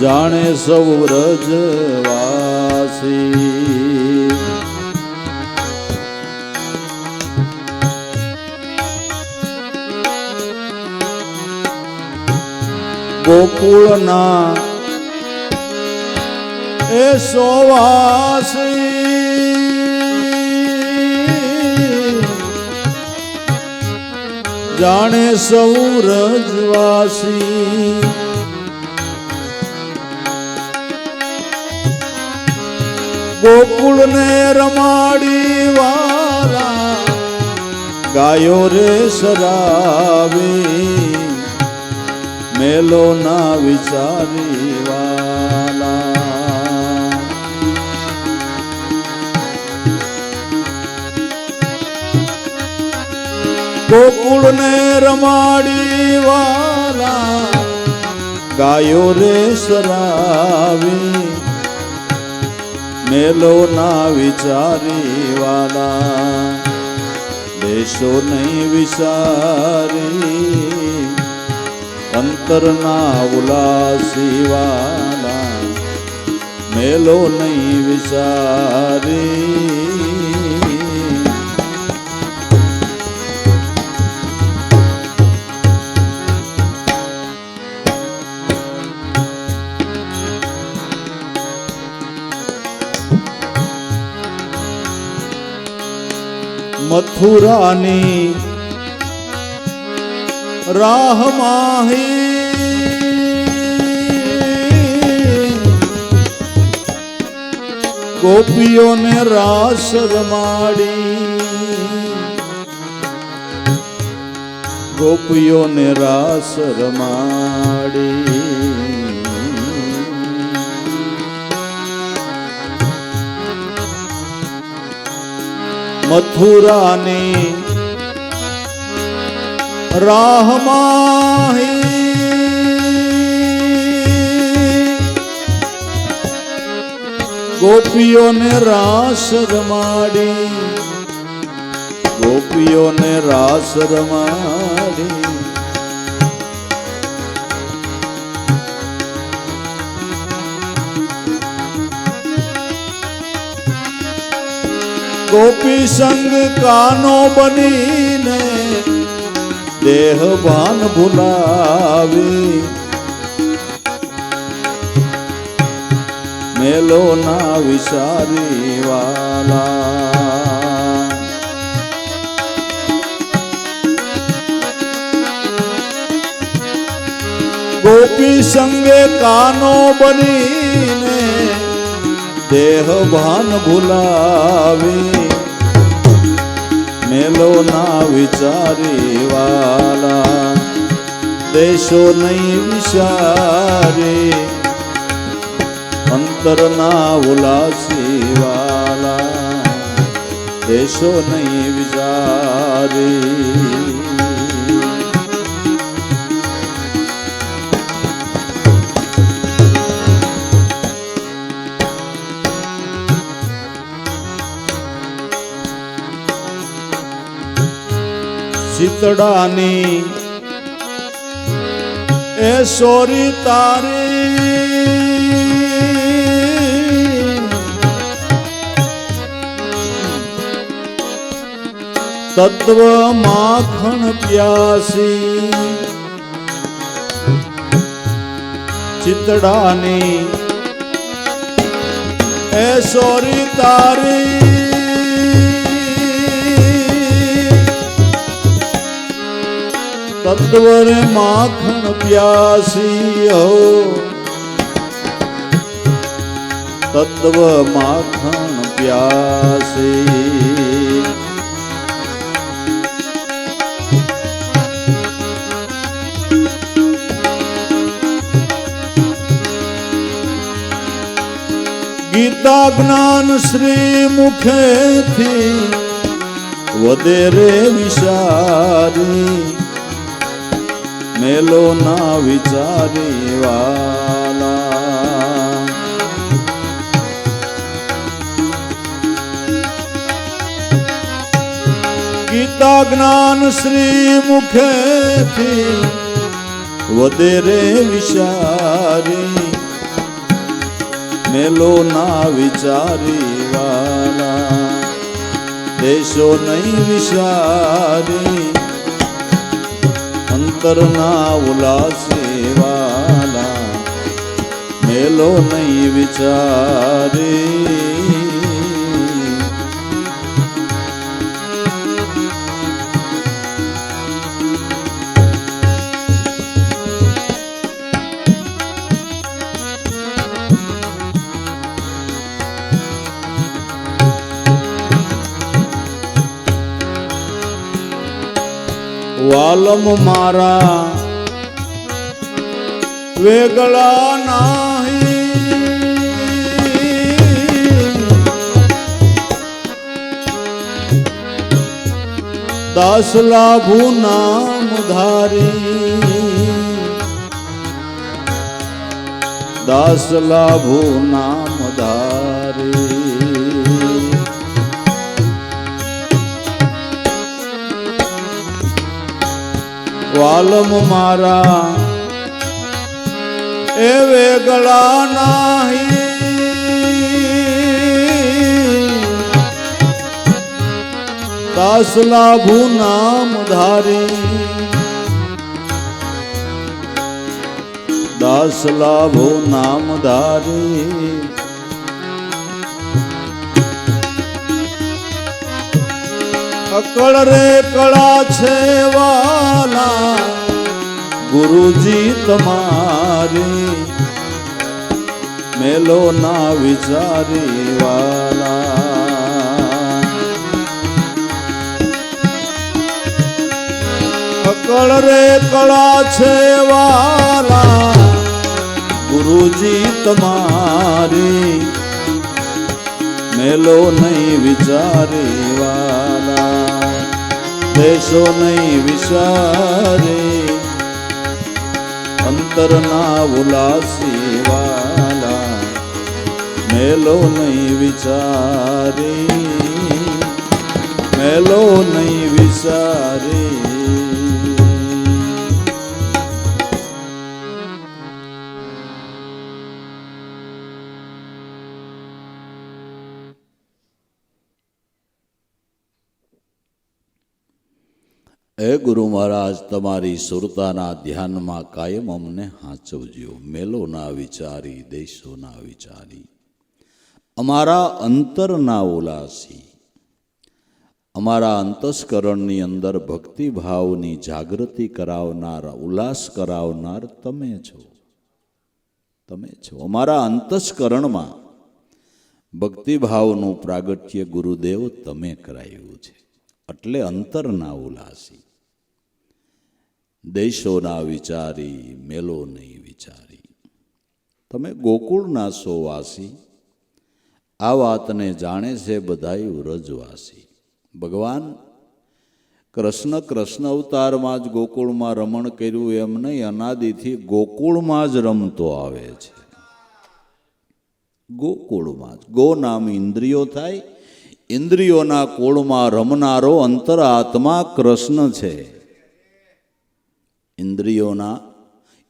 જાણે સૌ રજવાસી. ગોકુળના એ સોવાસી, જાણે સૌ રજવાસી. ગોકુળને રમાડી વાલા, ગાયો રે સરાવી. મેલો ના વિચારી વાલા, ગોકુળને રમાડી વાલા, ગાયો રે સરાવી. મેલો ના વિચારી વાલા, દેશો નહીં વિસારી અંતરના ઉલાસી વાલા મેલો નહીં વિસારી મથુરાની રાહ માહી ગોપીઓને રાસ રમાડી ગોપીઓને રાસ રમાડી મથુરાની રાહ માહી ગોપીઓને રાસ રમાડી ગોપીઓને રાસ રમાડી ગોપી સંગ કાનો બનીને દેહ ભાન ભૂલાવી મેલો ના વિસારી વાલા ગોપી સંગે કાનો બનીને દેહ ભાન ભૂલાવી મેલો ના વિચારી વાલા દેશો નહીં વિચારે અંતરના ઉલાસી વાલા દેશો નહીં વિચારે શીતળાની એ સોરી તારી તત્વ માખણ પ્યાસી શીતળાની એ સોરી તારી તત્વરે માખણ પ્યાસી હો તત્વ માખણ પ્યાસી ગીતા જ્ઞાન શ્રી મુખેથી વધેરે વિચારી મેલો ના વિચારી વાલા ગીતા જ્ઞાન શ્રી મુખેથી વધેરે વિચારી મેલો ના વિચારી વાલા દેશો નહીં વિચારી અંતરના ઉલાસી વાલા મેલો નહીં વિચારી વાલમ મારા વેગળા નાહી દાસ લાભુ નામ ધારી દાસ લાભુ નામ ધારી વાલમ મારા એ વેગળા નાહી દાસ લાભુ નામ ધારી દાસ લાભો નામ ધારી અકળ રે કળા છે વાલા ગુરુજી તમારી મેલો ના વિચારી વાલા અકળ રે કળા છે વાલા ગુરુજી તમારી મેલો નહીં વિચારી વાલા દેશો નહીં વિચારે અંતરના ઉલાસી વાલા મેલો નહીં વિચારી મેલો નહીં વિચારી હે ગુરુ મહારાજ તમારી સુરતાના ધ્યાનમાં કાયમ અમને હાંચવજો મેલો ના વિચારી દેશો ના વિચારી અમારા અંતરના ઉલાસી અમારા અંતસ્કરણની અંદર ભક્તિભાવની જાગૃતિ કરાવનાર ઉલ્લાસ કરાવનાર તમે છો અમારા અંતસ્કરણમાં ભક્તિભાવનું પ્રાગટ્ય ગુરુદેવ તમે કરાવ્યું છે એટલે અંતરના ઉલાસી દેશોના વિચારી મેલો નહીં વિચારી તમે ગોકુળના સો વાસી આ વાતને જાણે છે બધાય વ્રજવાસી ભગવાન કૃષ્ણ અવતારમાં જ ગોકુળમાં રમણ કર્યું એમ નહીં અનાદિથી ગોકુળમાં જ રમતો આવે છે ગોકુળમાં જ ગો નામ ઇન્દ્રિયો થાય ઇન્દ્રિયોના કુળમાં રમનારો અંતરાત્મા કૃષ્ણ છે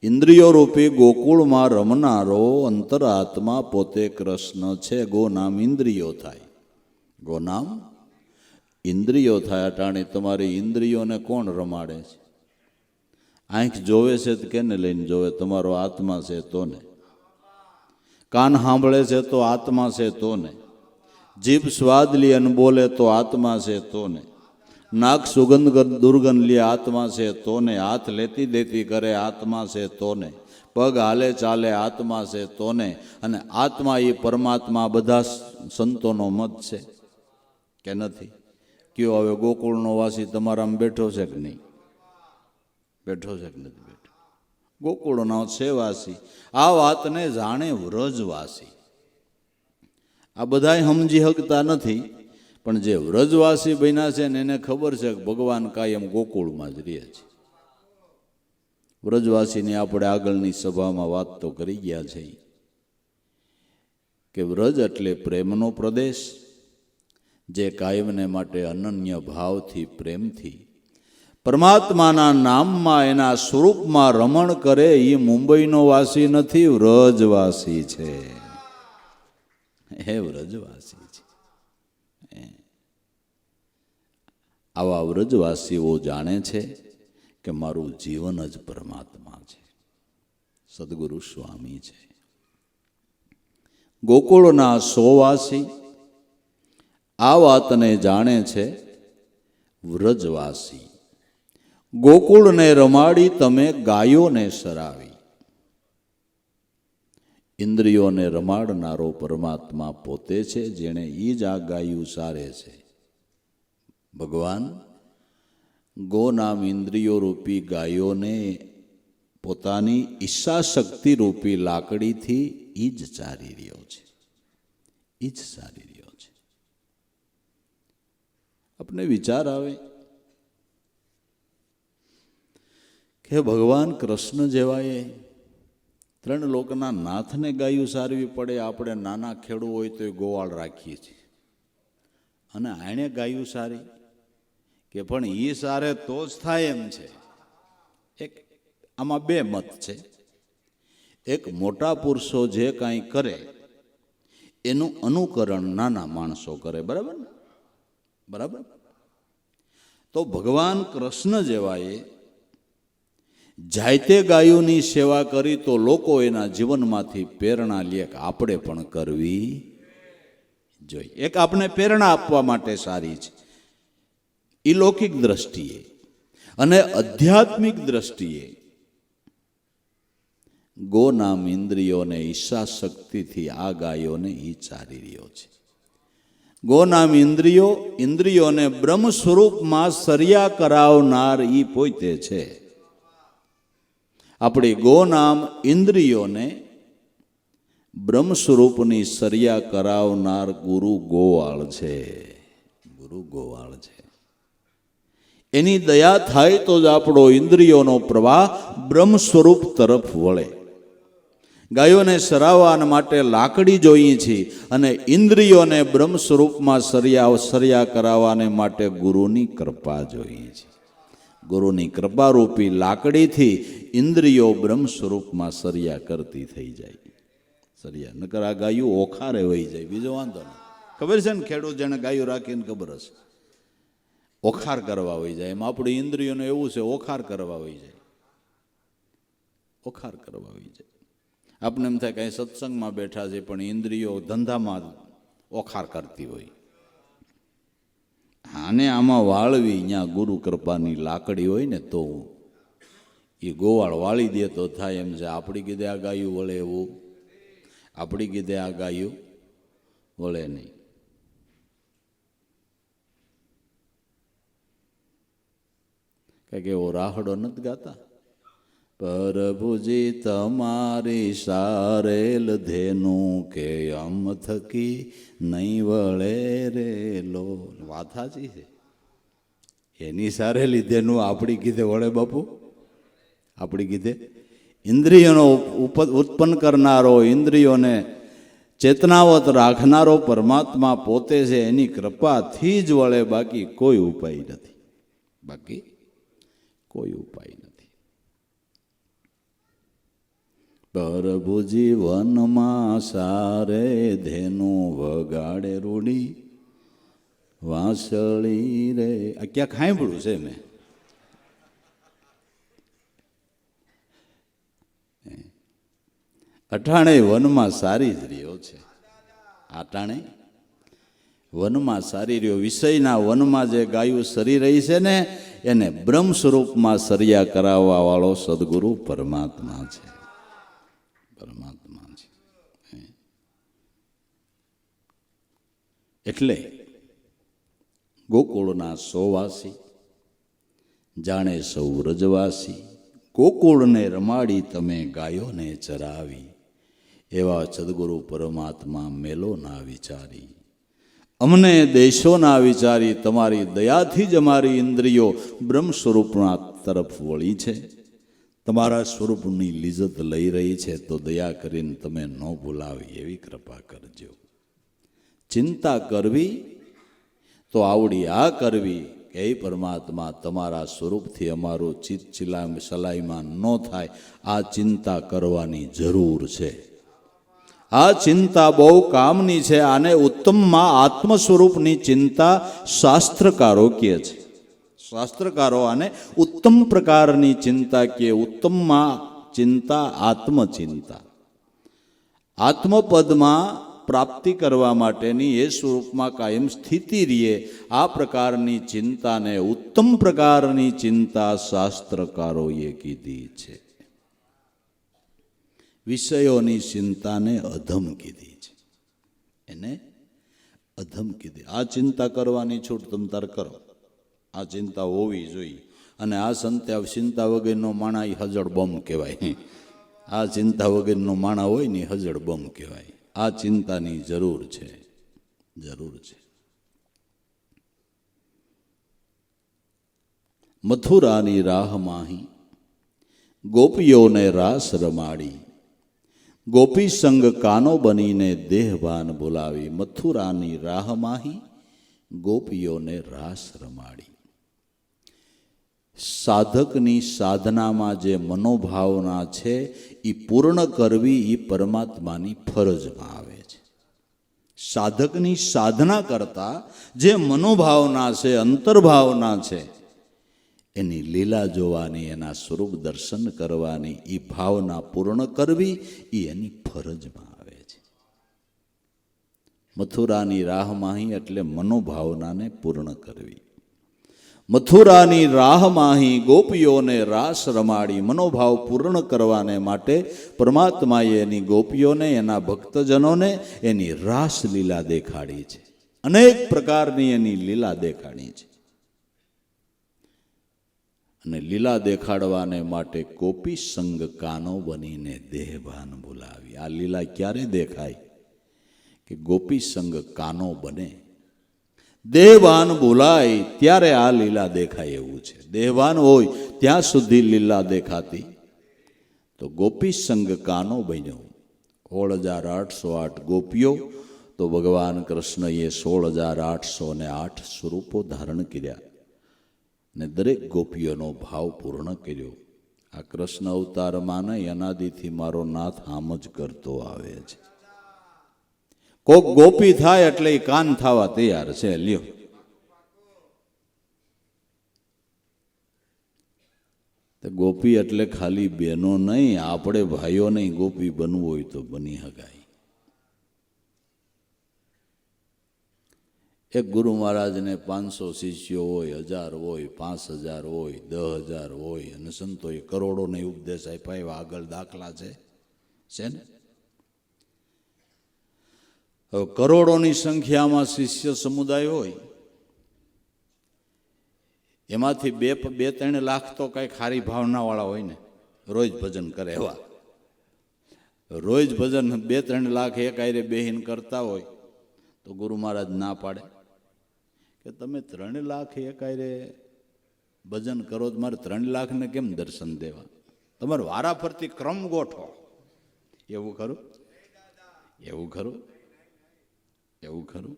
ઇન્દ્રિયો રૂપી ગોકુળમાં રમનારો અંતરાત્મા પોતે કૃષ્ણ છે ગો નામ ઇન્દ્રિયો થાય ગો નામ ઇન્દ્રિયો થાય અટાણી તમારી ઇન્દ્રિયોને કોણ રમાડે છે આંખ જોવે છે તો કેને લઈને જોવે તમારો આત્મા છે તો ને કાન સાંભળે છે તો આત્મા છે તો ને જીભ સ્વાદ લે અને બોલે તો આત્મા છે તો ને નાક સુગંધ દુર્ગંધ લે આત્મા છે તો ને હાથ લેતી દેતી કરે આત્મા છે તો ને પગ હાલે ચાલે આત્મા છે તો ને અને આત્મા એ પરમાત્મા બધા સંતોનો મત છે કે નથી કયો હવે ગોકુળનો વાસી તમારામાં બેઠો છે કે નહીં બેઠો છે કે નથી બેઠો ગોકુળનો છે વાસી આ વાતને જાણે વ્રજવાસી આ બધાય સમજી શકતા નથી પણ જે વ્રજવાસી બન્યા છે ને એને ખબર છે કે ભગવાન કાયમ ગોકુળમાં જ રહે છે વ્રજવાસીની આપણે આગળની સભામાં વાત તો કરી ગયા છે કે વ્રજ એટલે પ્રેમનો પ્રદેશ જે કાયમને માટે અનન્ય ભાવથી પ્રેમથી પરમાત્માના નામમાં એના સ્વરૂપમાં રમણ કરે એ મુંબઈનો વાસી નથી વ્રજવાસી છે હે વ્રજવાસી છે આવા વ્રજવાસીઓ જાણે છે કે મારું જીવન જ પરમાત્મા છે સદગુરુ સ્વામી છે ગોકુળના સોવાસી આ વાતને જાણે છે વ્રજવાસી ગોકુળને રમાડી તમે ગાયોને સરાવી ઇન્દ્રિયોને રમાડનારો પરમાત્મા પોતે છે જેણે એ જ આ ગાયું સારે છે ભગવાન ગો નામ ઇન્દ્રિયો રૂપી ગાયોને પોતાની ઈચ્છા શક્તિ રૂપી લાકડીથી ઈ જ ચારી રહ્યો છે ઈ જ સારી રહ્યો છે આપણે વિચાર આવે કે ભગવાન કૃષ્ણ જેવાએ ત્રણ લોકના નાથને ગાયું સારવી પડે આપણે નાના ખેડૂ હોય તો ગોવાળ રાખીએ છીએ અને આણે ગાયું સારી કે પણ એ સારે તો જ થાય એમ છે એક આમાં બે મત છે. એક, મોટા પુરુષો જે કાંઈ કરે એનું અનુકરણ નાના માણસો કરે. બરાબર ને? બરાબર. તો ભગવાન કૃષ્ણ જેવાએ જાયતે ગાયોની સેવા કરી તો લોકો એના જીવનમાંથી પ્રેરણા લે કે આપણે પણ કરવી જોઈએ. એક આપણે પ્રેરણા આપવા માટે સારી છે એ લૌકિક દ્રષ્ટિએ, અને આધ્યાત્મિક દ્રષ્ટિએ ગોનામ ઇન્દ્રિયોને ઈચ્છા શક્તિથી આ ગાયોને ઈ ચારી રહ્યો છે. ગોનામ ઇન્દ્રિયોને બ્રહ્મ સ્વરૂપમાં સરિયા કરાવનાર ઈ પોતે છે. આપણી ગોનામ ઇન્દ્રિયોને બ્રહ્મ સ્વરૂપની સરિયા કરાવનાર ગુરુ ગોવાળ છે. ગુરુ ગોવાળ છે. એની દયા થાય તો જ આપણો ઇન્દ્રિયોનો પ્રવાહ બ્રહ્મ સ્વરૂપ તરફ વળે. ગાયોને સરાવવા માટે લાકડી જોઈએ છીએ અને ઇન્દ્રિયોને બ્રહ્મ સ્વરૂપમાં સરિયા કરાવવાને માટે ગુરુની કૃપા જોઈએ છે. ગુરુની કૃપારૂપી લાકડીથી ઇન્દ્રિયો બ્રહ્મ સ્વરૂપમાં સરિયા કરતી થઈ જાય. સરિયા નકર આ ગાયું ઓખારે વહી જાય, બીજો વાંધો નહીં. ખબર છે ને, ખેડૂત જેને ગાયું રાખીને ખબર હશે, ઓખાર કરવા વહી જાય. એમ આપણી ઇન્દ્રિયોને એવું છે, ઓખાર કરવા વહી જાય. ઓખાર કરવા વહી જાય. આપણે એમ થાય કે સત્સંગમાં બેઠા છે પણ ઇન્દ્રિયો ધંધામાં ઓખાર કરતી હોય. આને આમાં વાળવી, ત્યાં ગુરુ કૃપાની લાકડી હોય ને તો એ ગોવાળ વાળી દે તો થાય એમ છે. આપણી કીધે આ ગાયું વળે એવું, આપણી કીધે આ ગાયું વળે નહીં. કે એવો રાહડો નથી ગાતા, પ્રભુજી તમારી સારેલ ધેનું કે અમ થકી નહીં વળે રે લો. વાત સાચી છે. એની સારેલી ધેનું આપણી કીધે વળે બાપુ? આપણી કીધે ઇન્દ્રિયોનો ઉત્પન્ન કરનારો, ઇન્દ્રિયોને ચેતનાવત રાખનારો પરમાત્મા પોતે છે. એની કૃપાથી જ વળે, બાકી કોઈ ઉપાય નથી. બાકી કોઈ ઉપાય નથી. પ્રભુજી વનમાં સારે ધેનું વગાડે રૂડી વાંસળી રે. આ ક્યાંક સાંભળ્યું છે મેં. અટાણે વનમાં સારી જ રહ્યો છે. અટાણે વનમાં સારી રહ્યો. વિષયના વનમાં જે ગાયું સરી રહી છે ને, એને બ્રહ્મ સ્વરૂપમાં સરિયા કરાવવા વાળો સદગુરુ પરમાત્મા છે. પરમાત્મા છે. એટલે ગોકુળના સોવાસી જાણે સૌ વ્રજવાસી, ગોકુળને રમાડી તમે ગાયોને ચરાવી, એવા સદગુરુ પરમાત્મા મેલો ના વિચારી, અમને દેશો ના વિચારી, તમારી દયાથી જ અમારી ઇન્દ્રિયો બ્રહ્મ સ્વરૂપના તરફ વળી છે. તમારા સ્વરૂપની લિજ્જત લઈ રહી છે, તો દયા કરીને તમે ન ભૂલાવી એવી કૃપા કરજો. ચિંતા કરવી તો આવડી આ કરવી કે હે પરમાત્મા, તમારા સ્વરૂપથી અમારું ચિત્ત સલાઈમાં ન થાય, આ ચિંતા કરવાની જરૂર છે. આ ચિંતા બહુ કામની છે. આને ઉત્તમમાં આત્મ સ્વરૂપની ચિંતા શાસ્ત્રકારો કહે છે. શાસ્ત્રકારો આને ઉત્તમ પ્રકારની ચિંતા કે ઉત્તમમાં ચિંતા આત્મચિંતા. આત્મપદમાં પ્રાપ્તિ કરવા માટેની એ સ્વરૂપમાં કાયમ સ્થિતિ રહીએ, આ પ્રકારની ચિંતાને ઉત્તમ પ્રકારની ચિંતા શાસ્ત્રકારોએ કીધી છે. વિષયોની ચિંતાને અધમ કીધી છે. એને અધમ કીધી. આ ચિંતા કરવાની છૂટ તમ તાર કરો, આ ચિંતા હોવી જોઈએ. અને આ ચિંતા વગરનો માણા એ હજળ બમ કહેવાય. આ ચિંતા વગરનો માણા હોય ને હજળ બમ કહેવાય. આ ચિંતાની જરૂર છે, જરૂર છે. મથુરાની રાહમાહી ગોપીઓને રાસ રમાડી, ગોપી સંગ કાનો બનીને દેહભાન બોલાવી. મથુરાની રાહમાહી ગોપીઓને રાસ રમાડી. સાધકની સાધનામાં જે મનોભાવના છે એ પૂર્ણ કરવી એ પરમાત્માની ફરજમાં આવે છે. સાધકની સાધના કરતા જે મનોભાવના છે, અંતર્ભાવના છે, એની લીલા જોવાની, એના સ્વરૂપ દર્શન કરવાની, એ ભાવના પૂર્ણ કરવી એ એની ફરજમાં આવે છે. મથુરાની રાહમાહી એટલે મનોભાવનાને પૂર્ણ કરવી. મથુરાની રાહમાહી ગોપીઓને રાસ રમાડી મનોભાવ પૂર્ણ કરવાને માટે પરમાત્માએ એની ગોપીઓને, એના ભક્તજનોને એની રાસ લીલા દેખાડી છે. અનેક પ્રકારની એની લીલા દેખાડી છે. અને લીલા દેખાડવાને માટે ગોપી સંગ કાનો બનીને દેહભાન બોલાવી. આ લીલા ક્યારે દેખાય? કે ગોપી સંગ કાનો બને, દેહભાન બોલાય ત્યારે આ લીલા દેખાય એવું છે. દેહભાન હોય ત્યાં સુધી લીલા દેખાતી. તો ગોપી સંગ કાનો બન્યો. 16,808 ગોપીઓ, તો ભગવાન કૃષ્ણએ 16,808 સ્વરૂપો ધારણ કર્યા ને દરેક ગોપીઓનો ભાવ પૂર્ણ કર્યો. આ કૃષ્ણ અવતારમાં નહીં, અનાદિથી મારો નાથ આમ જ કરતો આવે છે. કોક ગોપી થાય એટલે એ કાન થવા તૈયાર છે. લ્યો, ગોપી એટલે ખાલી બહેનો નહીં, આપણે ભાઈઓ નહીં. ગોપી બનવું હોય તો બની શકાય. એક ગુરુ મહારાજને 500 શિષ્યો હોય, 1000 હોય, 5000 હોય, 10,000 હોય, અને સંતોએ કરોડોને ઉપદેશ આપ્યા. એવા આગળ દાખલા છે ને? હવે કરોડોની સંખ્યામાં શિષ્ય સમુદાય હોય, એમાંથી 2-3 લાખ તો કઈ ખારી ભાવનાવાળા હોય ને, રોજ ભજન કરે. એવા રોજ ભજન 2-3 લાખ એક આયરે બેહીન કરતા હોય તો ગુરુ મહારાજ ના પાડે કે તમે 3 લાખ એક આયરે ભજન કરો તો મારે 3 લાખને કેમ દર્શન દેવા? તમારે વારા ફરતી ક્રમ ગોઠવો. એવું ખરું? એવું ખરું? એવું ખરું?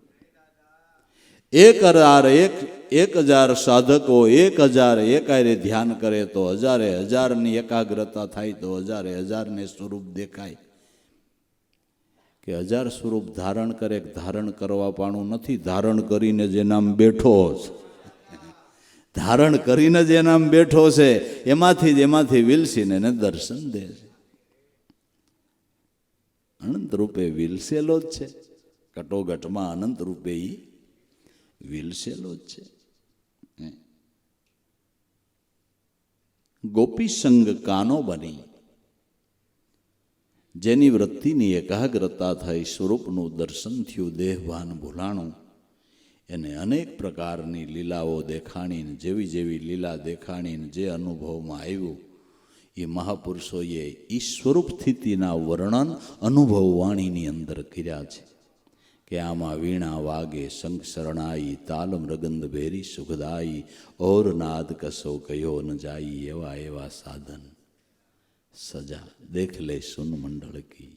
1,000 સાધકો 1,000 એકાયરે ધ્યાન કરે તો 1,000ની એકાગ્રતા થાય તો 1,000ને સ્વરૂપ દેખાય. કે 1000 સ્વરૂપ ધારણ કરે, ધારણ કરવા પાણું નથી. ધારણ કરીને જે નામ બેઠો છે, ધારણ કરીને જે નામ બેઠો છે, એમાંથી વિલસીને એને દર્શન દે છે. અનંત રૂપે વિલસેલો જ છે. કટોગટમાં અનંત રૂપે વિલસેલો જ છે. ગોપી સંગ કાનો બની, જેની વૃત્તિની એકાગ્રતા થઈ, સ્વરૂપનું દર્શન થયું, દેહભાન ભૂલાણું, એને અનેક પ્રકારની લીલાઓ દેખાણીને, જેવી જેવી લીલા દેખાણીને જે અનુભવમાં આવ્યું એ મહાપુરુષોએ એ સ્વરૂપ સ્થિતિના વર્ણન અનુભવ વાણીની અંદર કર્યા છે. કે આમાં વીણા વાગે, શંખ શરણાઈ, તાલ મૃગંદ ભેરી સુખદાઈ, ઓર નાદ કસો કયો ન જાઈ, એવા એવા સાધન સજા દેખ લે સુન મંડળ કી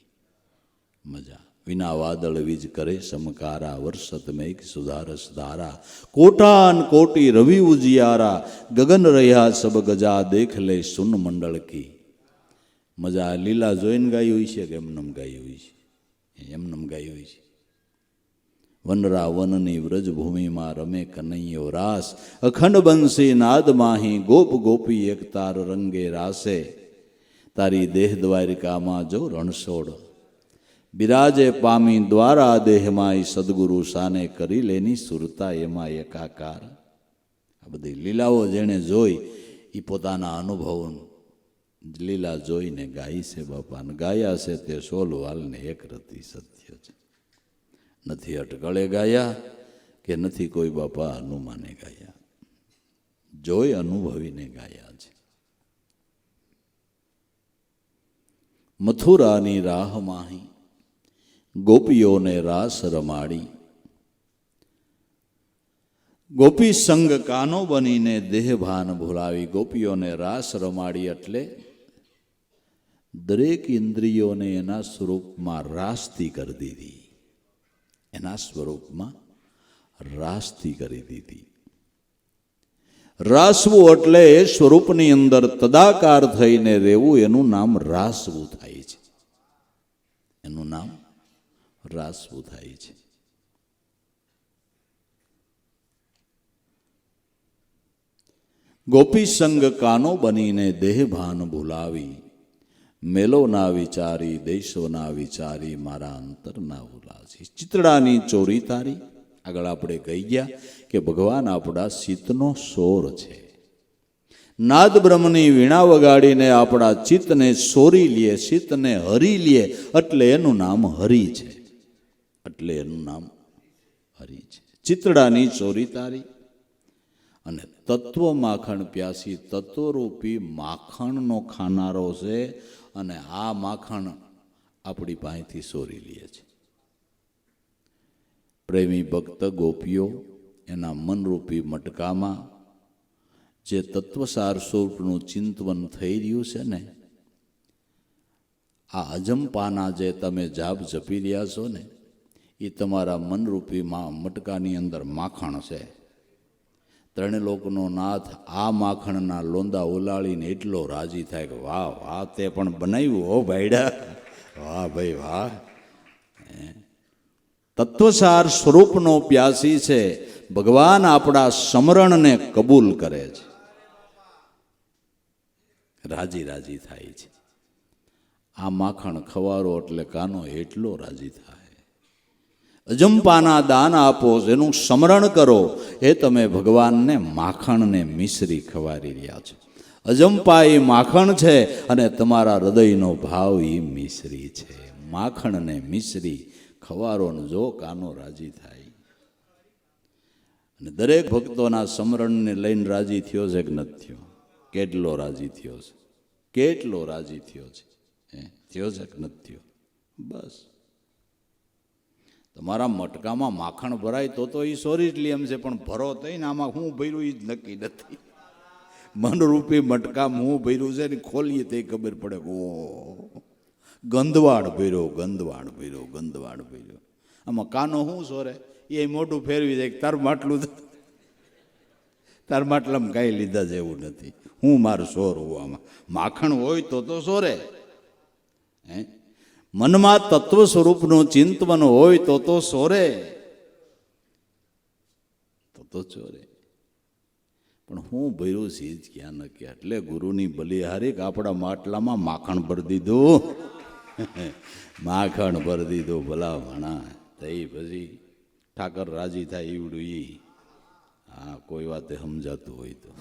મજા. વિના વાદળ વીજ કરે સમકારા, વર્ષત મેઘ સુધારસ ધારા, કોટાન કોટી રવિ ઉજિયારા, ગગન રહ્યા સબ ગજા, દેખ લે સુન મંડળ કી મજા. લીલા જોઈને ગાઈ હોય છે કે એમનેમ ગાઈ હોય છે? એમનેમ ગાઈ હોય છે. વનરા વનની વ્રજભૂમિમાં રમે કનૈયો રાસ, અખંડ બંસી નાદ માહી, ગોપ ગોપી એક તાર રંગે રાસે, તારી દેહ દ્વારિકામાં જો રણછોડ, બિરાજે પામી દ્વારા દેહમાં, સદગુરુ સાને કરી લેની સુરતા એમાં એકાકાર. આ બધી લીલાઓ જેણે જોઈ એ પોતાના અનુભવ લીલા જોઈને ગાઈ છે બાપાને. ગાયા છે તે સોલવાલને એક રતી સત્ય છે. નથી અટકળે ગાયા કે નથી કોઈ બાપા હનુમાને ગાયા, જોઈ અનુભવીને ગાયા છે. મથુરાની રાહમાહી ગોપીઓને રાસ રમાડી, ગોપી સંગ કાનો બનીને દેહભાન ભૂલાવી. ગોપીઓને રાસ રમાડી એટલે દરેક ઇન્દ્રિયોને એના સ્વરૂપમાં રાસથી કરી દીધી. એના સ્વરૂપમાં રાસથી કરી દીધી. રાસવું એટલે એ સ્વરૂપની અંદર તદાકાર થઈને રહેવું, એનું નામ રાસવું થાય છે. એનું નામ રાસવું થાય છે. ગોપી સંગ કાનો બનીને દેહ ભાન ભૂલાવી, મેલો ના વિચારી દેશો ના વિચારી, મારા અંતર ના ઉલાસી. ચિતડાની ચોરી તારી. આગળ આપણે કહી ગયા કે ભગવાન આપણા ચિત્તનો સોર છે. નાદ બ્રહ્મની વીણા વગાડીને આપણા ચિત્તને સોરી લે, ચિત્તને હરી લે, એટલે એનું નામ હરિ છે. એટલે એનું નામ હરિ છે. ચિતડાની ચોરી તારી. અને તત્વ માખણ પ્યાસી, તત્વરૂપી માખણનો ખાનારો છે. અને આ માખણ આપણી પાસેથી સોરી લે છે. પ્રેમી ભક્ત ગોપીઓ એના મનરૂપી મટકામાં જે તત્વસાર સ્વરૂપનું ચિંતન થઈ રહ્યું છે ને, આ અજંપાના જે તમે જાપ જપી રહ્યા છો ને, એ તમારા મનરૂપી મટકાની અંદર માખણ છે. ત્રણે લોકનો નાથ આ માખણના લોંદા ઉલાળીને એટલો રાજી થાય કે વાહ વાહ, તે પણ બનાવ્યું હો ભાઈડા, વાહ ભાઈ વાહ. તત્વસાર સ્વરૂપનો પ્યાસી છે. ભગવાન આપણા સમરણને કબૂલ કરે છે, રાજી રાજી થાય છે. આ માખણ ખવારો એટલે કાનો એટલો રાજી થાય. અજંપાના દાન આપો, એનું સ્મરણ કરો, એ તમે ભગવાનને માખણને મિશ્રી ખવારી રહ્યા છો. અજંપા એ માખણ છે અને તમારા હૃદયનો ભાવ એ મિશ્રી છે. માખણને મિશ્રી ખવારો જો કાનો રાજી થાય. અને દરેક ભક્તોના સ્મરણને લઈને રાજી થયો છે કે નથી થયો? કેટલો રાજી થયો છે? કેટલો રાજી થયો છે? થયો છે કે નથી થયો? બસ તમારા મટકામાં માખણ ભરાય તો એ સોરી જ લે એમ છે, પણ ભરો થઈને આમાં હું ભર્યું એ જ નક્કી નથી. મનરૂપી મટકામાં હું ભર્યું છે ને ખોલીએ તે ખબર પડે કે ઓ ગંધવાડ ભર્યો, ગંધવાડ ભર્યો, ગંધવાડ ભર્યો. આમાં કાનો શું સોરે? એ મોટું ફેરવી જાય, તાર માટલું, તાર માટલામાં કાંઈ લીધા જેવું નથી, હું મારું સોર હું આમાં. માખણ હોય તો સોરે. મનમાં તત્વ સ્વરૂપનું ચિંતન હોય તો સોરે, તો ચોરે. પણ હું ભર્યું છે જ ક્યાં ન ક્યાં. એટલે ગુરુની બલિહારી આપણા માટલામાં માખણ ભરી દીધું, માખણ ભરી દીધું. ભલા ભણા થઈ પછી ઠાકર રાજી થાય ઈવડું ઈ. હા, કોઈ વાતે સમજાતું હોય તો,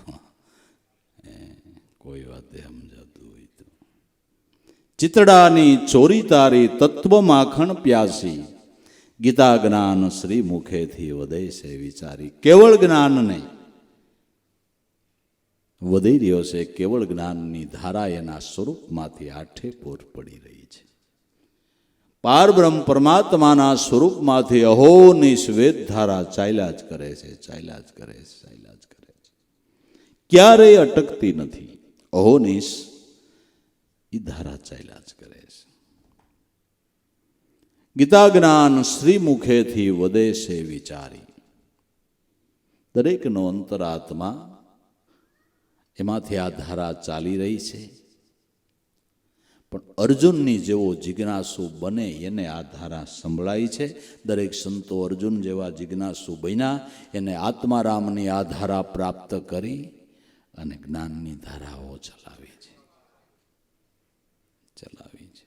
કોઈ વાતે સમજાતું હોય તો. ચિતડાની ચોરી તારી, તત્વ માખણ પ્યાસી, ગીતા જ્ઞાન શ્રી મુખેથી વધે છે વિચારી. કેવળ જ્ઞાનને વધી રહ્યો છે. કેવળ જ્ઞાનની ધારા એના સ્વરૂપમાંથી આઠે પોર પડી રહી છે. પારબ્રહ્મ પરમાત્માના સ્વરૂપમાંથી અહોનિશ વેદ ધારા ચાલ્યા જ કરે છે, ચાલ્યા જ કરે છે, ચાલ્યા જ કરે છે. ક્યારેય અટકતી નથી. અહોનિશ એ ધારા ચાલ્યા જ કરે છે. ગીતા જ્ઞાન શ્રી મુખેથી વધે છે વિચારી. દરેકનો અંતરાત્મા એમાંથી આ ધારા ચાલી રહી છે. પણ અર્જુનની જેવો જિજ્ઞાસુ બને એને આ ધારા સંભળાય છે. દરેક સંતો અર્જુન જેવા જિજ્ઞાસુ બન્યા, એને આત્મારામની આ ધારા પ્રાપ્ત કરી અને જ્ઞાનની ધારાઓ ચલાવી છે, ચલાવી છે.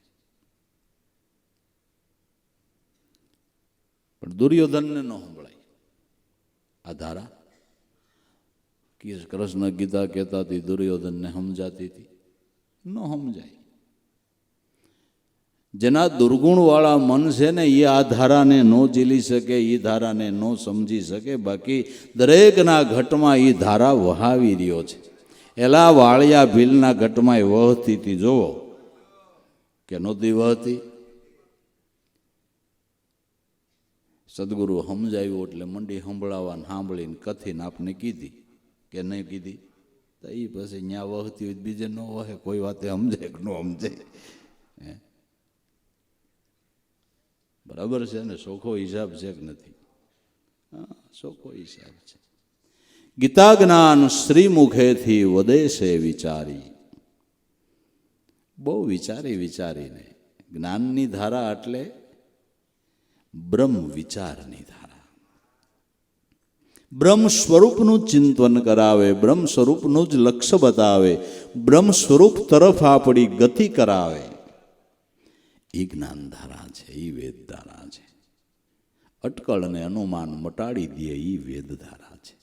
પણ દુર્યોધનને ન સંભળાય આ ધારા. કૃષ્ણ ગીતા કહેતા હતી, દુર્યોધનને સમજાતી હતી, ન સમજાય. જેના દુર્ગુણવાળા મન છે ને એ આ ધારાને ન ઝીલી શકે, એ ધારાને ન સમજી શકે. બાકી દરેકના ઘટમાં એ ધારા વહાવી રહ્યો છે. એલા વાળિયા ભીલના ઘટમાં એ વહતી હતી, જોવો કે નહોતી વહતી. સદગુરુ સમજાવ્યું એટલે મંડી સંભળાવવાને સાંભળીને કથીને આપને કીધી કે નહીં કીધી. તો એ પછી ત્યાં વહતી હોય બીજે ન વહે, કોઈ વાતે સમજાય કે ન સમજાય. બરાબર છે ને? ચોખ્ખો હિસાબ છે કે નથી? હા, ચોખ્ખો હિસાબ છે. ગીતા જ્ઞાન શ્રી મુખેથી વધે છે વિચારી. બહુ વિચારી વિચારીને જ્ઞાનની ધારા એટલે બ્રહ્મ વિચારની ધારા. બ્રહ્મ સ્વરૂપનું ચિંતન કરાવે, બ્રહ્મ સ્વરૂપનું જ લક્ષ્ય બતાવે, બ્રહ્મ સ્વરૂપ તરફ આપણી ગતિ કરાવે. એ જ્ઞાન ધારા છે, એ વેદ ધારા છે. અટકળ અને અનુમાન મટાડી દે એ વેદ ધારા છે.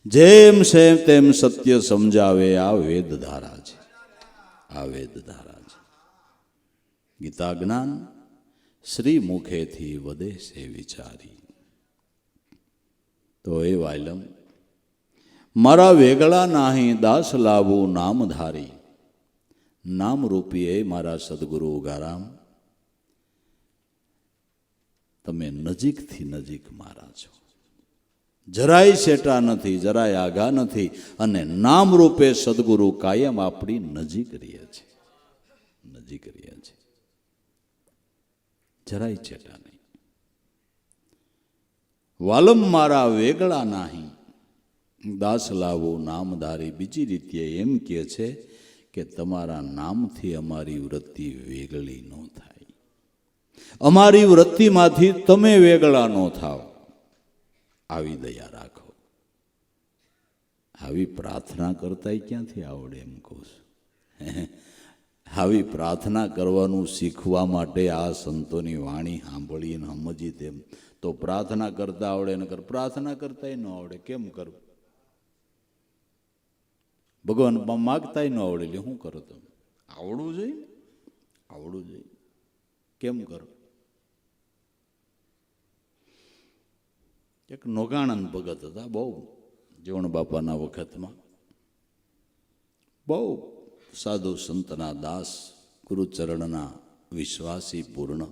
જેમ છે તેમ સત્ય સમજાવે આ વેદ ધારા છે, આ વેદ ધારા છે. ગીતા જ્ઞાન શ્રી મુખેથી વધે છે વિચારી. તો એ વાયલમ મારા વેગળા નાહી દાસ લાવું નામધારી. નામરૂપી એ મારા સદગુરુ ઉગારામ, તમે નજીકથી નજીક મારા છો. જરાય શેટા નથી, જરાય આઘા નથી, અને નામ રૂપે સદગુરુ કાયમ આપણી નજીક રહે છે, નજીક રહે છે. જરાય શેટા નહીં. વાલમ મારા વેગળા નાહી દાસ લાવું નામધારી. બીજી રીતે એમ કહે છે કે તમારા નામથી અમારી વૃત્તિ વેગળી ન થાય, અમારી વૃત્તિમાંથી તમે વેગળા ન થાવ. આવી દયા રાખો. આવી પ્રાર્થના કરતા ક્યાંથી આવડે એમ કહું છું. આવી પ્રાર્થના કરવાનું શીખવા માટે આ સંતોની વાણી સાંભળીને સમજી તેમ તો પ્રાર્થના કરતા આવડે, નકર પ્રાર્થના કરતા ન આવડે. કેમ કરવું? ભગવાન માગતા ન આવડે એટલે શું કરો તમે? આવડવું જોઈએ, આવડવું જોઈએ. કેમ કરો? એક નોગાણંદ ભગત હતા, બહુ જીવણ બાપાના વખતમાં, બહુ સાધુ સંતના દાસ, ગુરુચરણના વિશ્વાસી પૂર્ણ.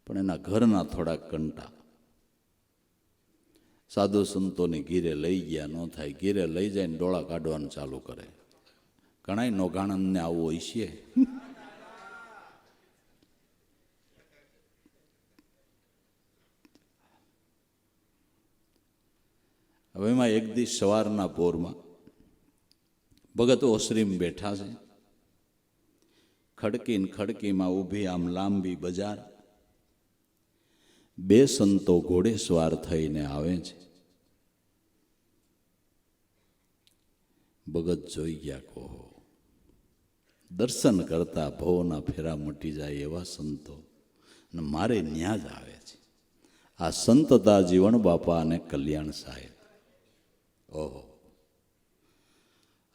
પણ એના ઘરના થોડા કંટા. સાધુ સંતોને ઘીરે લઈ ગયા ન થાય, ઘીરે લઈ જાય ને ડોળા કાઢવાનું ચાલુ કરે. ઘણાય નોગાણંદને આવું હોય છે. હવે એમાં એક દિવસ સવારના પોરમાં ભગત ઓસરીમ બેઠા છે. ખડકીને ખડકીમાં ઊભી આમ લાંબી બજાર. બે સંતો ઘોડે સવાર થઈને આવે છે. ભગત જોઈ ગયા, કહો દર્શન કરતા ભવના ફેરા મટી જાય એવા સંતો અને મારે ન્યા જ આવે છે. આ સંતતા જીવણ બાપા અને કલ્યાણ સાહેબ. ઓહો,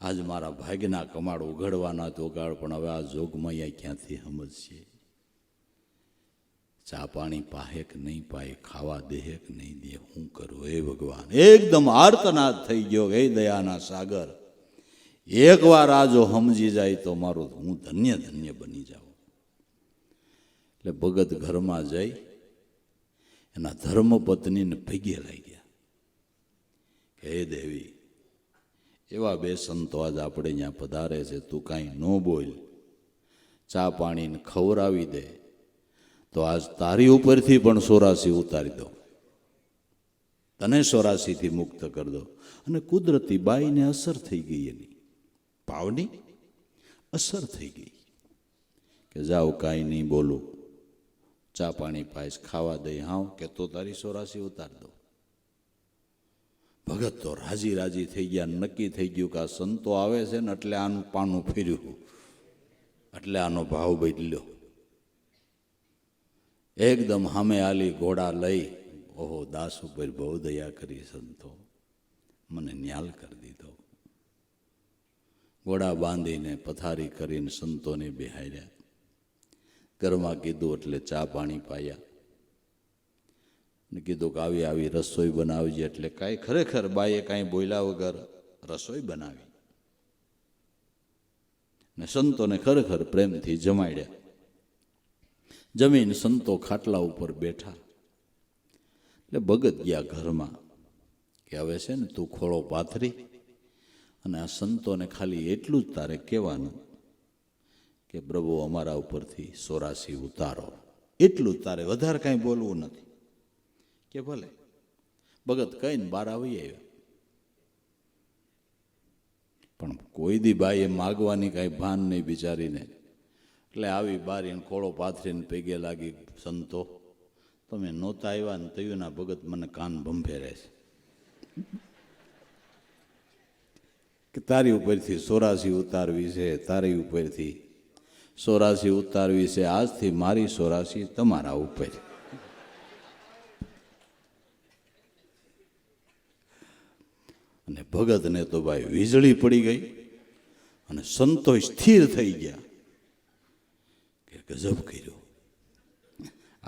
આજ મારા ભાગ્યના કમાડ ઉઘડવાના તો ઉગાડ, પણ હવે આ જોગમૈયા ક્યાંથી સમજશે? ચા પાણી પાહે કે નહીં પાહે, ખાવા દેહે કે નહીં દે, હું કરું? હે ભગવાન, એકદમ આર્તનાદ થઈ ગયો. હે દયાના સાગર, એકવાર આ જો સમજી જાય તો મારું હું ધન્ય ધન્ય બની જાઉં. એટલે ભગત ઘરમાં જઈ એના ધર્મપત્નીને પગે લાગ્યા કે હે દેવી, એવા બે સંતો આજ આપણે અહીંયા પધારે છે, તું કાંઈ ન બોલ, ચા પાણીને ખવડાવી દે તો આજ તારી ઉપરથી પણ 84 ઉતારી દો, તને 84થી મુક્ત કરી દો. અને કુદરતી બાઈને અસર થઈ ગઈ, એની ભાવની અસર થઈ ગઈ કે જાઓ કાંઈ નહીં બોલું, ચા પાણી પાઈશ, ખાવા દઈ, હાવ કે તો તારી 84 ઉતાર દો. ભગત તો રાજી રાજી થઈ ગયા. નક્કી થઈ ગયું કે આ સંતો આવે છે ને એટલે આનું પાનું ફેર્યું, એટલે આનો ભાવ બદલ્યો. એકદમ હામે આલી ઘોડા લઈ, ઓહો દાસ ઉપર બહુ દયા કરી સંતો, મને ન્યાલ કરી દીધો. ઘોડા બાંધીને પથારી કરીને સંતોને બેહાર્યા. ઘરમાં કીધું એટલે ચા પાણી પાયા ને કીધું કે આવી આવી રસોઈ બનાવજે. એટલે કાંઈ ખરેખર બાઈએ કાંઈ બોલ્યા વગર રસોઈ બનાવી ને સંતોને ખરેખર પ્રેમથી જમાડ્યા. જમીન સંતો ખાટલા ઉપર બેઠા. એટલે ભગત ગયા ઘરમાં કે હવે છે ને તું ખોળો પાથરી અને આ સંતોને ખાલી એટલું જ તારે કહેવાનું કે પ્રભુ અમારા ઉપરથી 84 ઉતારો, એટલું જ તારે, વધારે કાંઈ બોલવું નથી. કે ભલે. ભગત કહીને બહાર આવી આવ્યા. પણ કોઈ દી બાઈએ માગવાની કાંઈ ભાન નહીં બિચારીને, એટલે આવી બારીને ખોળો પાથરીને પૈગે લાગી, સંતો તમે નહોતા આવ્યા ને તયુના ભગત મને કાન ભંભેરે છે કે તારી ઉપરથી 84 ઉતારવી છે, તારી ઉપરથી 84 ઉતારવી છે, આજથી મારી 84 તમારા ઉપર. અને ભગતને તો ભાઈ વીજળી પડી ગઈ અને સંતો સ્થિર થઈ ગયા કે ગજબ કર્યો.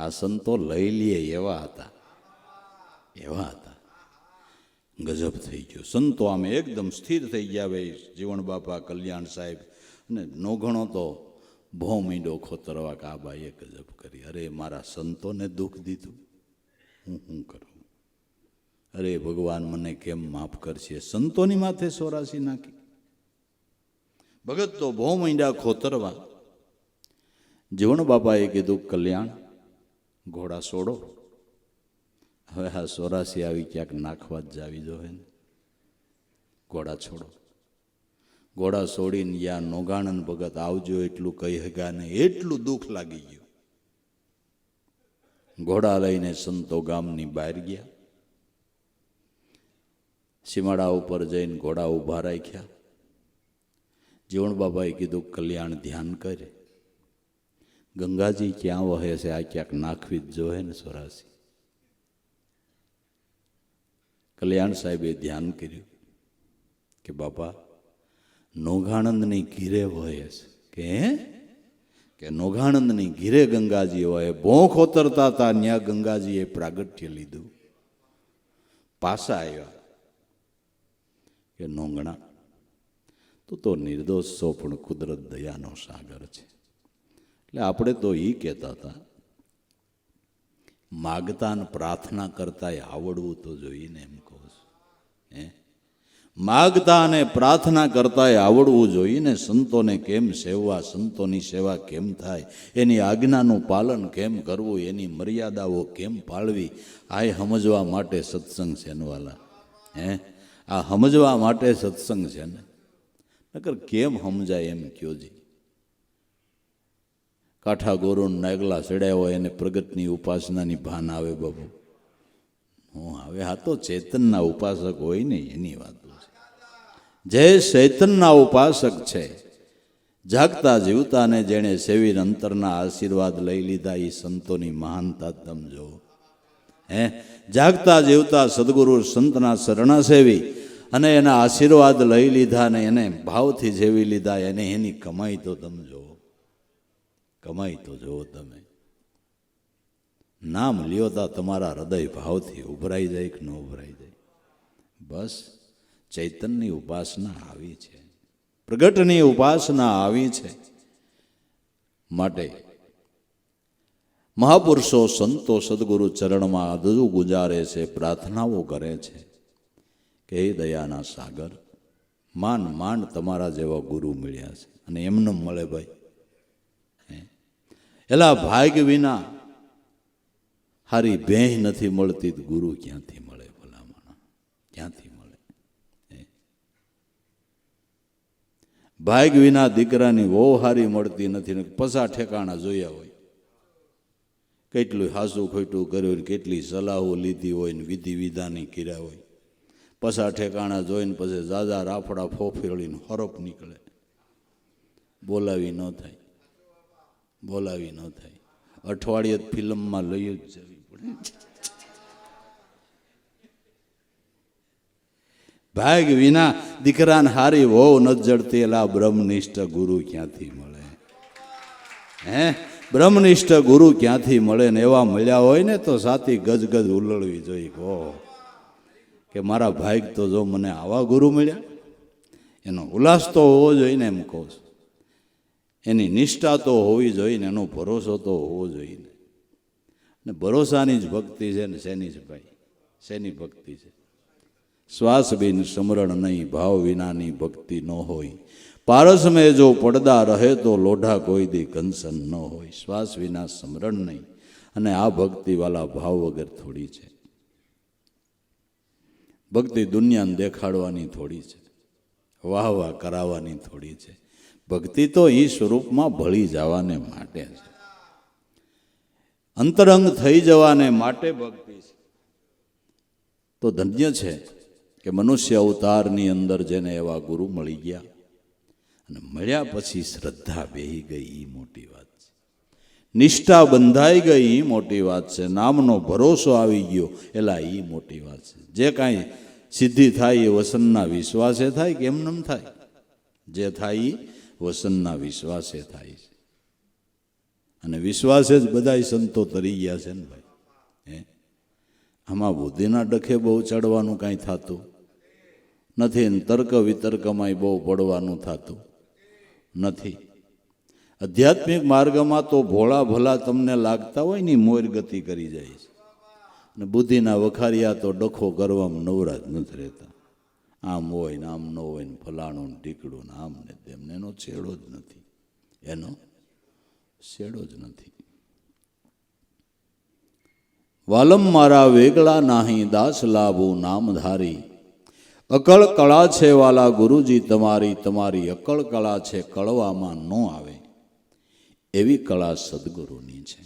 આ સંતો લઈ લે એવા હતા, એવા હતા, ગજબ થઈ ગયો. સંતો આમે એકદમ સ્થિર થઈ ગયા. ભાઈ જીવણ બાપા, કલ્યાણ સાહેબ અને નોઘણો તો ભો મીંડો ખોતરવા કે આ બાઈએ ગજબ કરી. અરે મારા સંતોને દુઃખ દીધું, હું શું કરું? અરે ભગવાન મને કેમ માફ કરશે? સંતોની માથે 84 નાખી. ભગત તો ભો મીંડા ખોતરવા. જીવણ બાપાએ કીધું કલ્યાણ ઘોડા છોડો, હવે આ 84 આવી ક્યાંક નાખવા જ જાવી જોઈએ ને. ઘોડા છોડો. ઘોડા છોડીને યા નોગાણન ભગત આવજો એટલું કહી હગા ને એટલું દુઃખ લાગી ગયું. ઘોડા લઈને સંતો ગામની બહાર ગયા. સીમાડા ઉપર જઈને ઘોડા ઊભા રાખ્યા. જીવણ બાબાએ કીધું કલ્યાણ ધ્યાન કરે, ગંગાજી ક્યાં વહે છે, આ ક્યાંક નાખવી જ જોઈએ ને 84. કલ્યાણ સાહેબે ધ્યાન કર્યું કે બાપા નોઘાણંદની ઘીરે વહે છે કે નોઘાણંદની ઘીરે ગંગાજી વહે. ભોંખ ઉતરતા હતા ત્યાં ગંગાજીએ પ્રાગટ્ય લીધું. પાછા આવ્યા કે નોંગણા તું તો નિર્દોષ છો, પણ કુદરત દયાનો સાગર છે. એટલે આપણે તો એ કહેતા હતા માગતા ને પ્રાર્થના કરતા આવડવું તો જોઈએ ને, એમ કહું છું. માગતા અને પ્રાર્થના કરતા આવડવું જોઈએ ને. સંતોને કેમ સેવવા, સંતોની સેવા કેમ થાય, એની આજ્ઞાનું પાલન કેમ કરવું, એની મર્યાદાઓ કેમ પાળવી, આ સમજવા માટે સત્સંગ છે ને વાલા. આ સમજવા માટે સત્સંગ છે ને. નકર કેમ સમજાય એમ કયો જી. કાંઠા ગોરુન નાગલા ચડ્યા હોય એને પ્રગટની ઉપાસનાની ભાન આવે બાબુ? હું આવે. આ તો ચેતનના ઉપાસક હોય ને એની વાત છે. જે ચૈતનના ઉપાસક છે, જાગતા જીવતાને જેણે સેવી અંતરના આશીર્વાદ લઈ લીધા, એ સંતોની મહાનતા તમે જો. જાગતા જીવતા સદગુરુ સંતના શરણા સેવી અને એના આશીર્વાદ લઈ લીધા ને એને ભાવથી જેવી લીધા, એને એની કમાઈ તો તમે જુઓ. કમાઈ તો જુઓ તમે. નામ લ્યો તા તમારા હૃદય ભાવથી ઉભરાઈ જાય કે ન ઉભરાઈ જાય? બસ ચૈતનની ઉપાસના આવી છે, પ્રગટની ઉપાસના આવી છે. માટે મહાપુરુષો સંતો સદગુરુ ચરણમાં અધૂ ગુજારે છે, પ્રાર્થનાઓ કરે છે કે હે દયાના સાગર, માંડ માંડ તમારા જેવા ગુરુ મળ્યા છે. અને એમને મળે ભાઈ? એલા ભાગ્ય વિના હારી ભેંસ નથી મળતી, ગુરુ ક્યાંથી મળે ભલામણા? ક્યાંથી મળે? ભાગ્ય વિના દીકરાની વહુ હારી મળતી નથી. 50 ઠેકાણા જોયા હોય, કેટલું હાસું ખોટું કર્યું, કેટલી સલાહો લીધી હોય ને વિધિ વિધાની કર્યા હોય. 50 ઠેકાણા જોઈને પછી ઝાઝા રાફડા ફોફેળીને હરફ નીકળે. બોલાવી ન થાય, બોલાવી ન થાય. અઠવાડિયે ફિલ્મમાં લઈ જ જવી પડે. ભાગ વિના દીકરાને હારી વહુ ન જડતી. એલા બ્રહ્મનિષ્ઠ ગુરુ ક્યાંથી મળે? બ્રહ્મનિષ્ઠ ગુરુ ક્યાંથી મળે? ને એવા મળ્યા હોય ને તો સાથી ગજગજ ઉલળવી જોઈએ. કે મારા ભાગ તો જો મને આવા ગુરુ મળ્યા. એનો ઉલ્લાસ તો હોવો જોઈએ ને, એમ કહું છું. એની નિષ્ઠા તો હોવી જોઈએ ને, એનો ભરોસો તો હોવો જોઈએ ને. ને ભરોસાની જ ભક્તિ છે ને. શેની છે ભાઈ? શેની ભક્તિ છે? શ્વાસ બિન સમરણ નહીં, ભાવ વિનાની ભક્તિ ન હોય. પારસ મેં જો પડદા રહે તો લોઢા કોઈ દી કંસન ન હોય. શ્વાસ વિના સમરણ નહીં, અને આ ભક્તિવાલા ભાવ વગર થોડી છે. ભક્તિ દુનિયાને દેખાડવાની થોડી છે. વાહ વાહ કરાવવાની થોડી છે. ભક્તિ તો એ સ્વરૂપમાં ભળી જવાને માટે છે, અંતરંગ થઈ જવાને માટે ભક્તિ છે. તો ધન્ય છે કે મનુષ્ય અવતારની અંદર જેને એવા ગુરુ મળી ગયા, અને મળ્યા પછી શ્રદ્ધા બેહી ગઈ, એ મોટી વાત છે. નિષ્ઠા બંધાઈ ગઈ, એ મોટી વાત છે. નામનો ભરોસો આવી ગયો, એલા એ મોટી વાત છે. જે કાંઈ સિદ્ધિ થાય એ વસનના વિશ્વાસે થાય કે એમ થાય? જે થાય એ વસનના વિશ્વાસે થાય છે. અને વિશ્વાસે જ બધાય સંતો તરી ગયા છે ને ભાઈ. આમાં બુદ્ધિના ડખે બહુ ચડવાનું કાંઈ થતું નથી, ને તર્ક વિતર્કમાંય બહુ પડવાનું થતું નથી. આધ્યાત્મિક માર્ગમાં તો ભોળા ભલા તમને લાગતા હોય ને મોર ગતિ કરી જાય છે, અને બુદ્ધિના વખારિયા તો ડખો કરવામાં નવરા જ નથી રહેતા. આમ હોય ને આમ ન હોય ને ફલાણું ને ઢીકડું ને આમ ને તેમને એનો છેડો જ નથી, એનો છેડો જ નથી. વાલમ મારા વેગળા નાહી દાસ લાભું નામધારી, અકળ કળા છે વાલા ગુરુજી તમારી, તમારી અકળ કળા છે કળવામાં ન આવે એવી કળા સદગુરુની છે.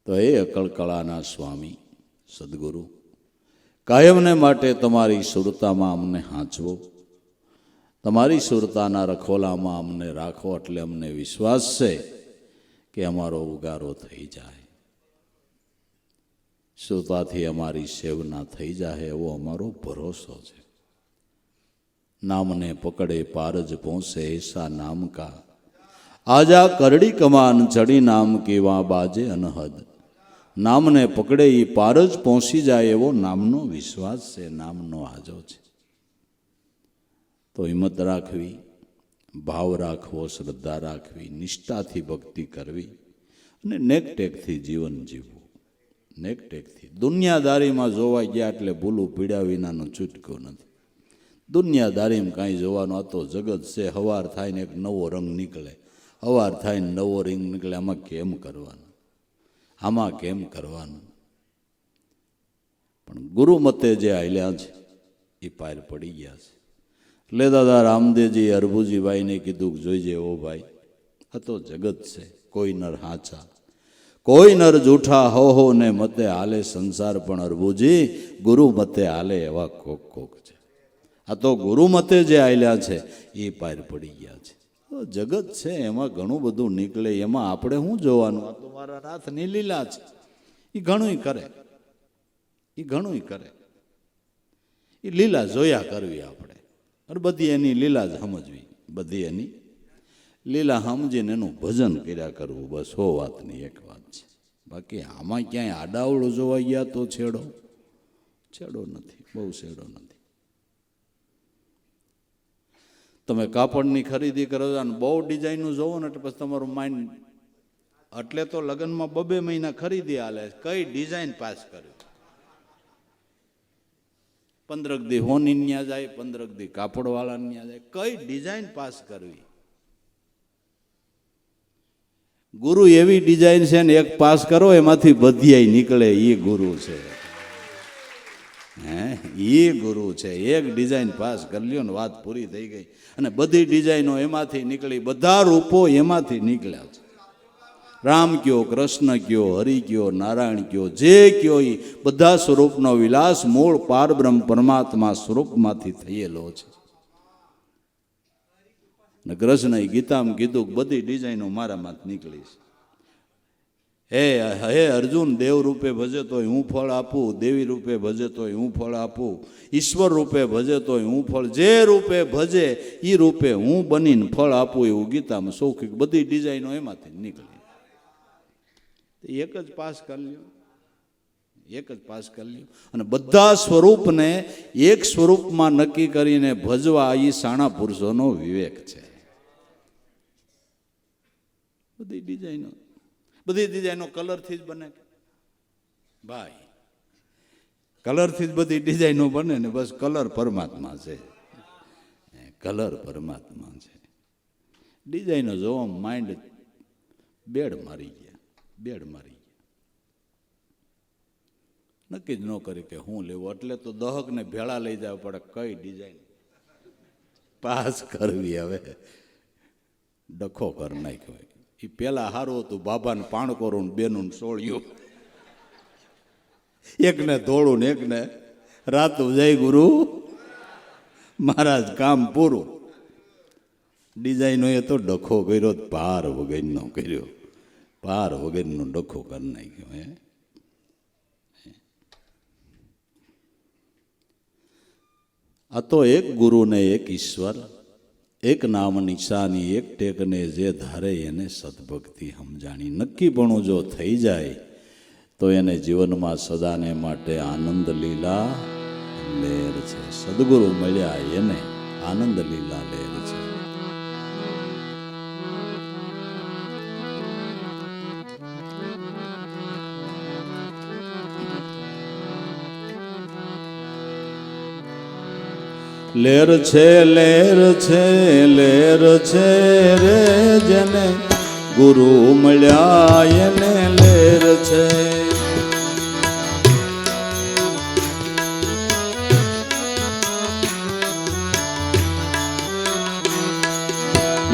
તો એ અકળ કળાના સ્વામી સદગુરુ, કાયમને માટે તમારી સુરતામાં અમને હાંચવો, તમારી સુરતાના રખોલામાં અમને રાખો, એટલે અમને વિશ્વાસ છે કે અમારો ઉગારો થઈ જાય, સુરતાથી અમારી સેવના થઈ જાય એવો અમારો ભરોસો છે. નામને પકડે પારજ પહોંચે એસા નામ કા, આજા કરડી કમાન ચડી નામ કેવા બાજે અનહદ. નામને પકડે એ પાર જ પહોંચી જાય એવો નામનો વિશ્વાસ છે, નામનો આજો છે. તો હિંમત રાખવી, ભાવ રાખવો, શ્રદ્ધા રાખવી, નિષ્ઠાથી ભક્તિ કરવી, અને નેકટેકથી જીવન જીવવું. નેકટેકથી દુનિયાદારીમાં જોવા ગયા એટલે ભૂલું પીડ્યા વિનાનો છૂટકો નથી. દુનિયાદારીમાં કાંઈ જોવાનું, આ તો જગત છે. હવાર થાય ને એક નવો રંગ નીકળે, હવાર થાય ને નવો રંગ નીકળે. આમાં કેમ કરવાનું, આમાં કેમ કરવાનું? પણ ગુરુ મતે જે હાલ્યા છે એ પાર પડી ગયા છે. એટલે દાદા રામદેવજી અરભુજીભાઈને કીધું કે જોઈજે ઓ ભાઈ, આ તો જગત છે. કોઈ નર હાચા, કોઈ નર જૂઠા, હો ને મતે હાલે સંસાર, પણ અરભુજી ગુરુ મતે હાલે એવા કોક કોક છે. આ તો ગુરુ મતે જે હાલ્યા છે એ પાર પડી ગયા છે. તો જગત છે, એમાં ઘણું બધું નીકળે, એમાં આપણે શું જોવાનું? આ તો મારા નાથની લીલા છે. એ ઘણું કરે, એ ઘણું કરે, એ લીલા જોયા કરવી આપણે, અને બધી એની લીલા જ સમજવી, બધી એની લીલા સમજીને એનું ભજન કર્યા કરવું. બસ હો વાતની એક વાત છે. બાકી આમાં ક્યાંય આડાવડું જોવા ગયા તો છેડો નથી, બહુ છેડો નથી. તમે કાપડની ખરીદી કરો છો અને બહુ ડિઝાઇનનું જોવો ને એટલે પછી તમારું માઇન્ડ, એટલે તો લગ્નમાં 2 મહિના ખરીદી હાલે, કઈ ડિઝાઇન પાસ કર્યું. 15 દી હોની ન્યા જાય, 15 દી કાપડવાળા ન્યા જાય, કઈ ડિઝાઇન પાસ કરવી. ગુરુ એવી ડિઝાઇન છે ને, એક પાસ કરો એમાંથી બધીય નીકળે, એ ગુરુ છે. એ ગુરુ છે. એક ડિઝાઇન પાસ કરી લ્યો ને વાત પૂરી થઈ ગઈ. અને બધી ડિઝાઇનો એમાંથી નીકળી, બધા રૂપો એમાંથી નીકળ્યા છે. રામ કયો, કૃષ્ણ કયો, હરિ કયો, નારાયણ કયો, જે કયો એ બધા સ્વરૂપનો વિલાસ મૂળ પારબ્રહ્મ પરમાત્મા સ્વરૂપમાંથી થયેલો છે. ને કૃષ્ણએ ગીતામાં કીધું કે બધી ડિઝાઇનો મારામાંથી નીકળી છે. હે અર્જુન, દેવ રૂપે ભજે તોય હું ફળ આપું, દેવી રૂપે ભજે તોય હું ફળ આપું, ઈશ્વર રૂપે ભજે તોય હું ફળ, જે રૂપે ભજે એ રૂપે હું બનીને ફળ આપું, એવું ગીતામાં સૌખી બધી ડિઝાઇનો એમાંથી નીકળી. એક જ પાસ કરી લ્યો, એક જ પાસ કરી લ્યો, અને બધા સ્વરૂપને એક સ્વરૂપમાં નક્કી કરીને ભજવા, એ સાણા પુરુષોનો વિવેક છે. બધી ડિઝાઇનો કલરથી જ બને ભાઈ, કલરથી જ બધી ડિઝાઇનો બને ને. બસ કલર પરમાત્મા છે, કલર પરમાત્મા છે. ડિઝાઇનો જોવા માઇન્ડ બેડ મારી ગયા. નક્કી જ ન કરી કે હું લેવું, એટલે તો દહક ને ભેળા લઈ જવા પડે. કઈ ડિઝાઇન પાસ કરવી હવે ડખો કર નાખ્યો. એ પેલા સારું હતું, બાબાને પાણકોરું ને બેનું સોળ્યું, એકને ધોળું ને એકને રાતું. જય ગુરુ મહારાજ, કામ પૂરું. ડિઝાઇનો એ તો ડખો કર્યો, પાર વગરનો કર્યો, પાર વગરનો ડખો કરી નાખ્યો. આ તો એક ગુરુ ને એક ઈશ્વર, એક નામ નિશાની, એક ટેકને જે ધારે એને સદભક્તિ સમજાણી. નક્કીપણું જો થઈ જાય તો એને જીવનમાં સદાને માટે આનંદ લીલા લહેર છે. સદગુરુ મળ્યા એને આનંદ લીલા લહેર છે. લહેર છે, લહેર છે, લહેર છે રે જેને ગુરુ મળ્યા એને લહેર છે.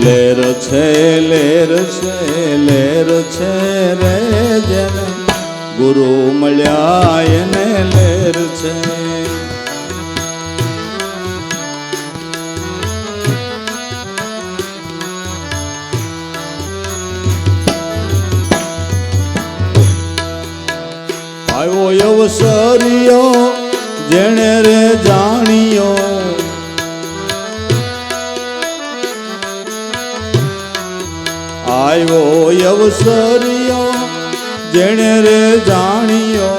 લહેર છે, લહેર છે, લહેર છે રે જેને ગુરુ મળ્યા એને લહેર છે. આવ્યો અવસરિયો જેણે રે જાણ્યો, આવ્યો અવસરિયો જેણે રે જાણ્યો.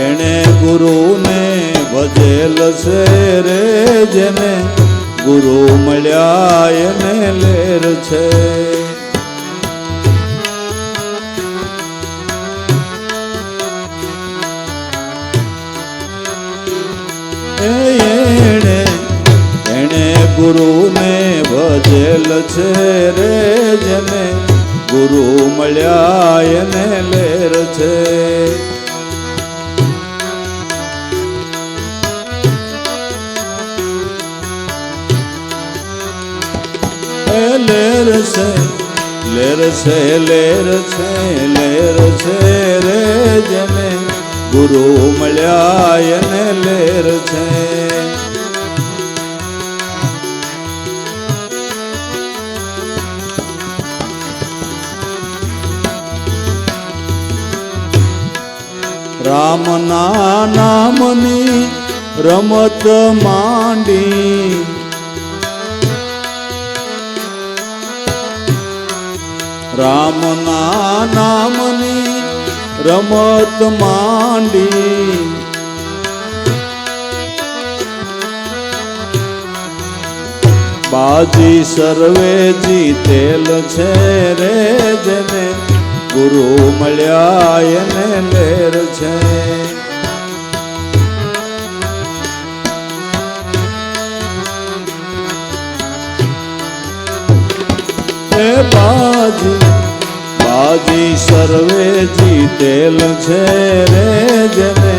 એણે ગુરુને ભજેલ છે રે જેને ગુરુ મળ્યા એને લહેર છે. એણે ગુરુને ભજેલ છે રે જેને ગુરુ મળ્યા એને લહેર છે. લહેર છે, લહેર છે, લહેર છે, લહેર છે રે જેને ગુરુ મળ્યા એને લહેર છે. રામના નામની રમત માંડી, રામના નામની રમત માંડી. બાજી સર્વે જીતેલ છે રે જેને ગુરુ મળ્યા એને લહેર છે. બાજી બાજી સર્વે જીતેલ છે રે જેને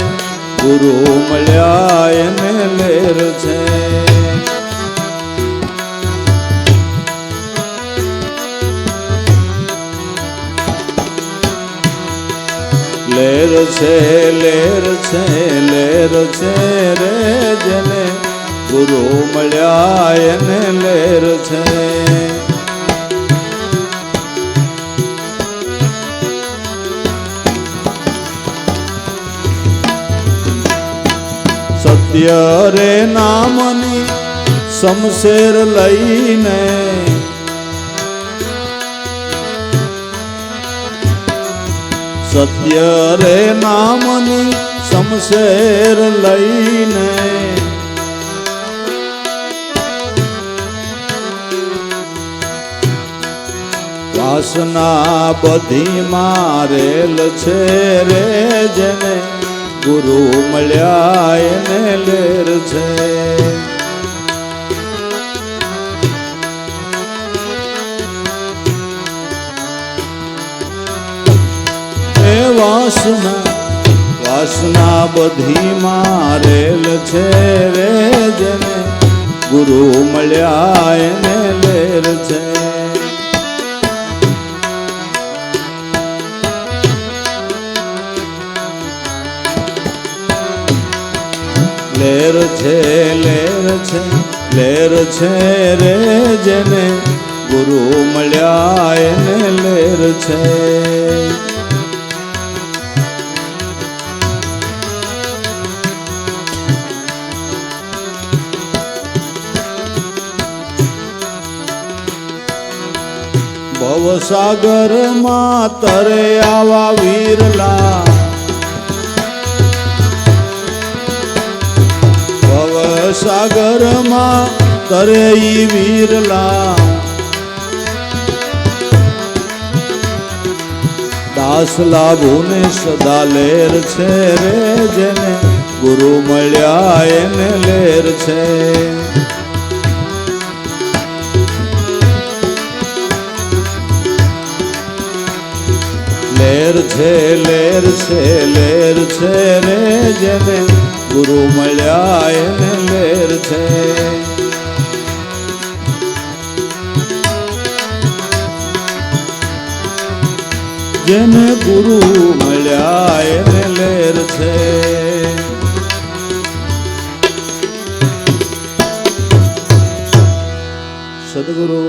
ગુરુ મળ્યા એને લહેર છે. લહેર છે, લહેર છે, લહેર છે રે જેને ગુરુ મળ્યા એને લહેર છે. સત્ય રે નામની શમશેર લઈને, સત્ય રે નામની શમશેર લઈને. વાસના બધી મારેલ છે રે જેને ગુરુ મળ્યા એને લહેર છે. વાસના વાસના બધી મારેલ છે રે જેને ગુરુ મળ્યા એને લેર છે. લેર છે લેર છે લેર છે રે જેને ગુરુ મળ્યા એને લેર છે. ભવસાગર માં તરે આવા વીરલા, ભવસાગર માં તરે ઈ વીરલા, દાસ લાભો ને સદા લેર છે રે જેને ગુરુ મળ્યા એને લેર છે. લેર છે લેર છે લેર છે રે જેને ગુરુ મળ્યા એને લેર છે. જેને ગુરુ મળ્યા એને લેર છે. સદગુરુ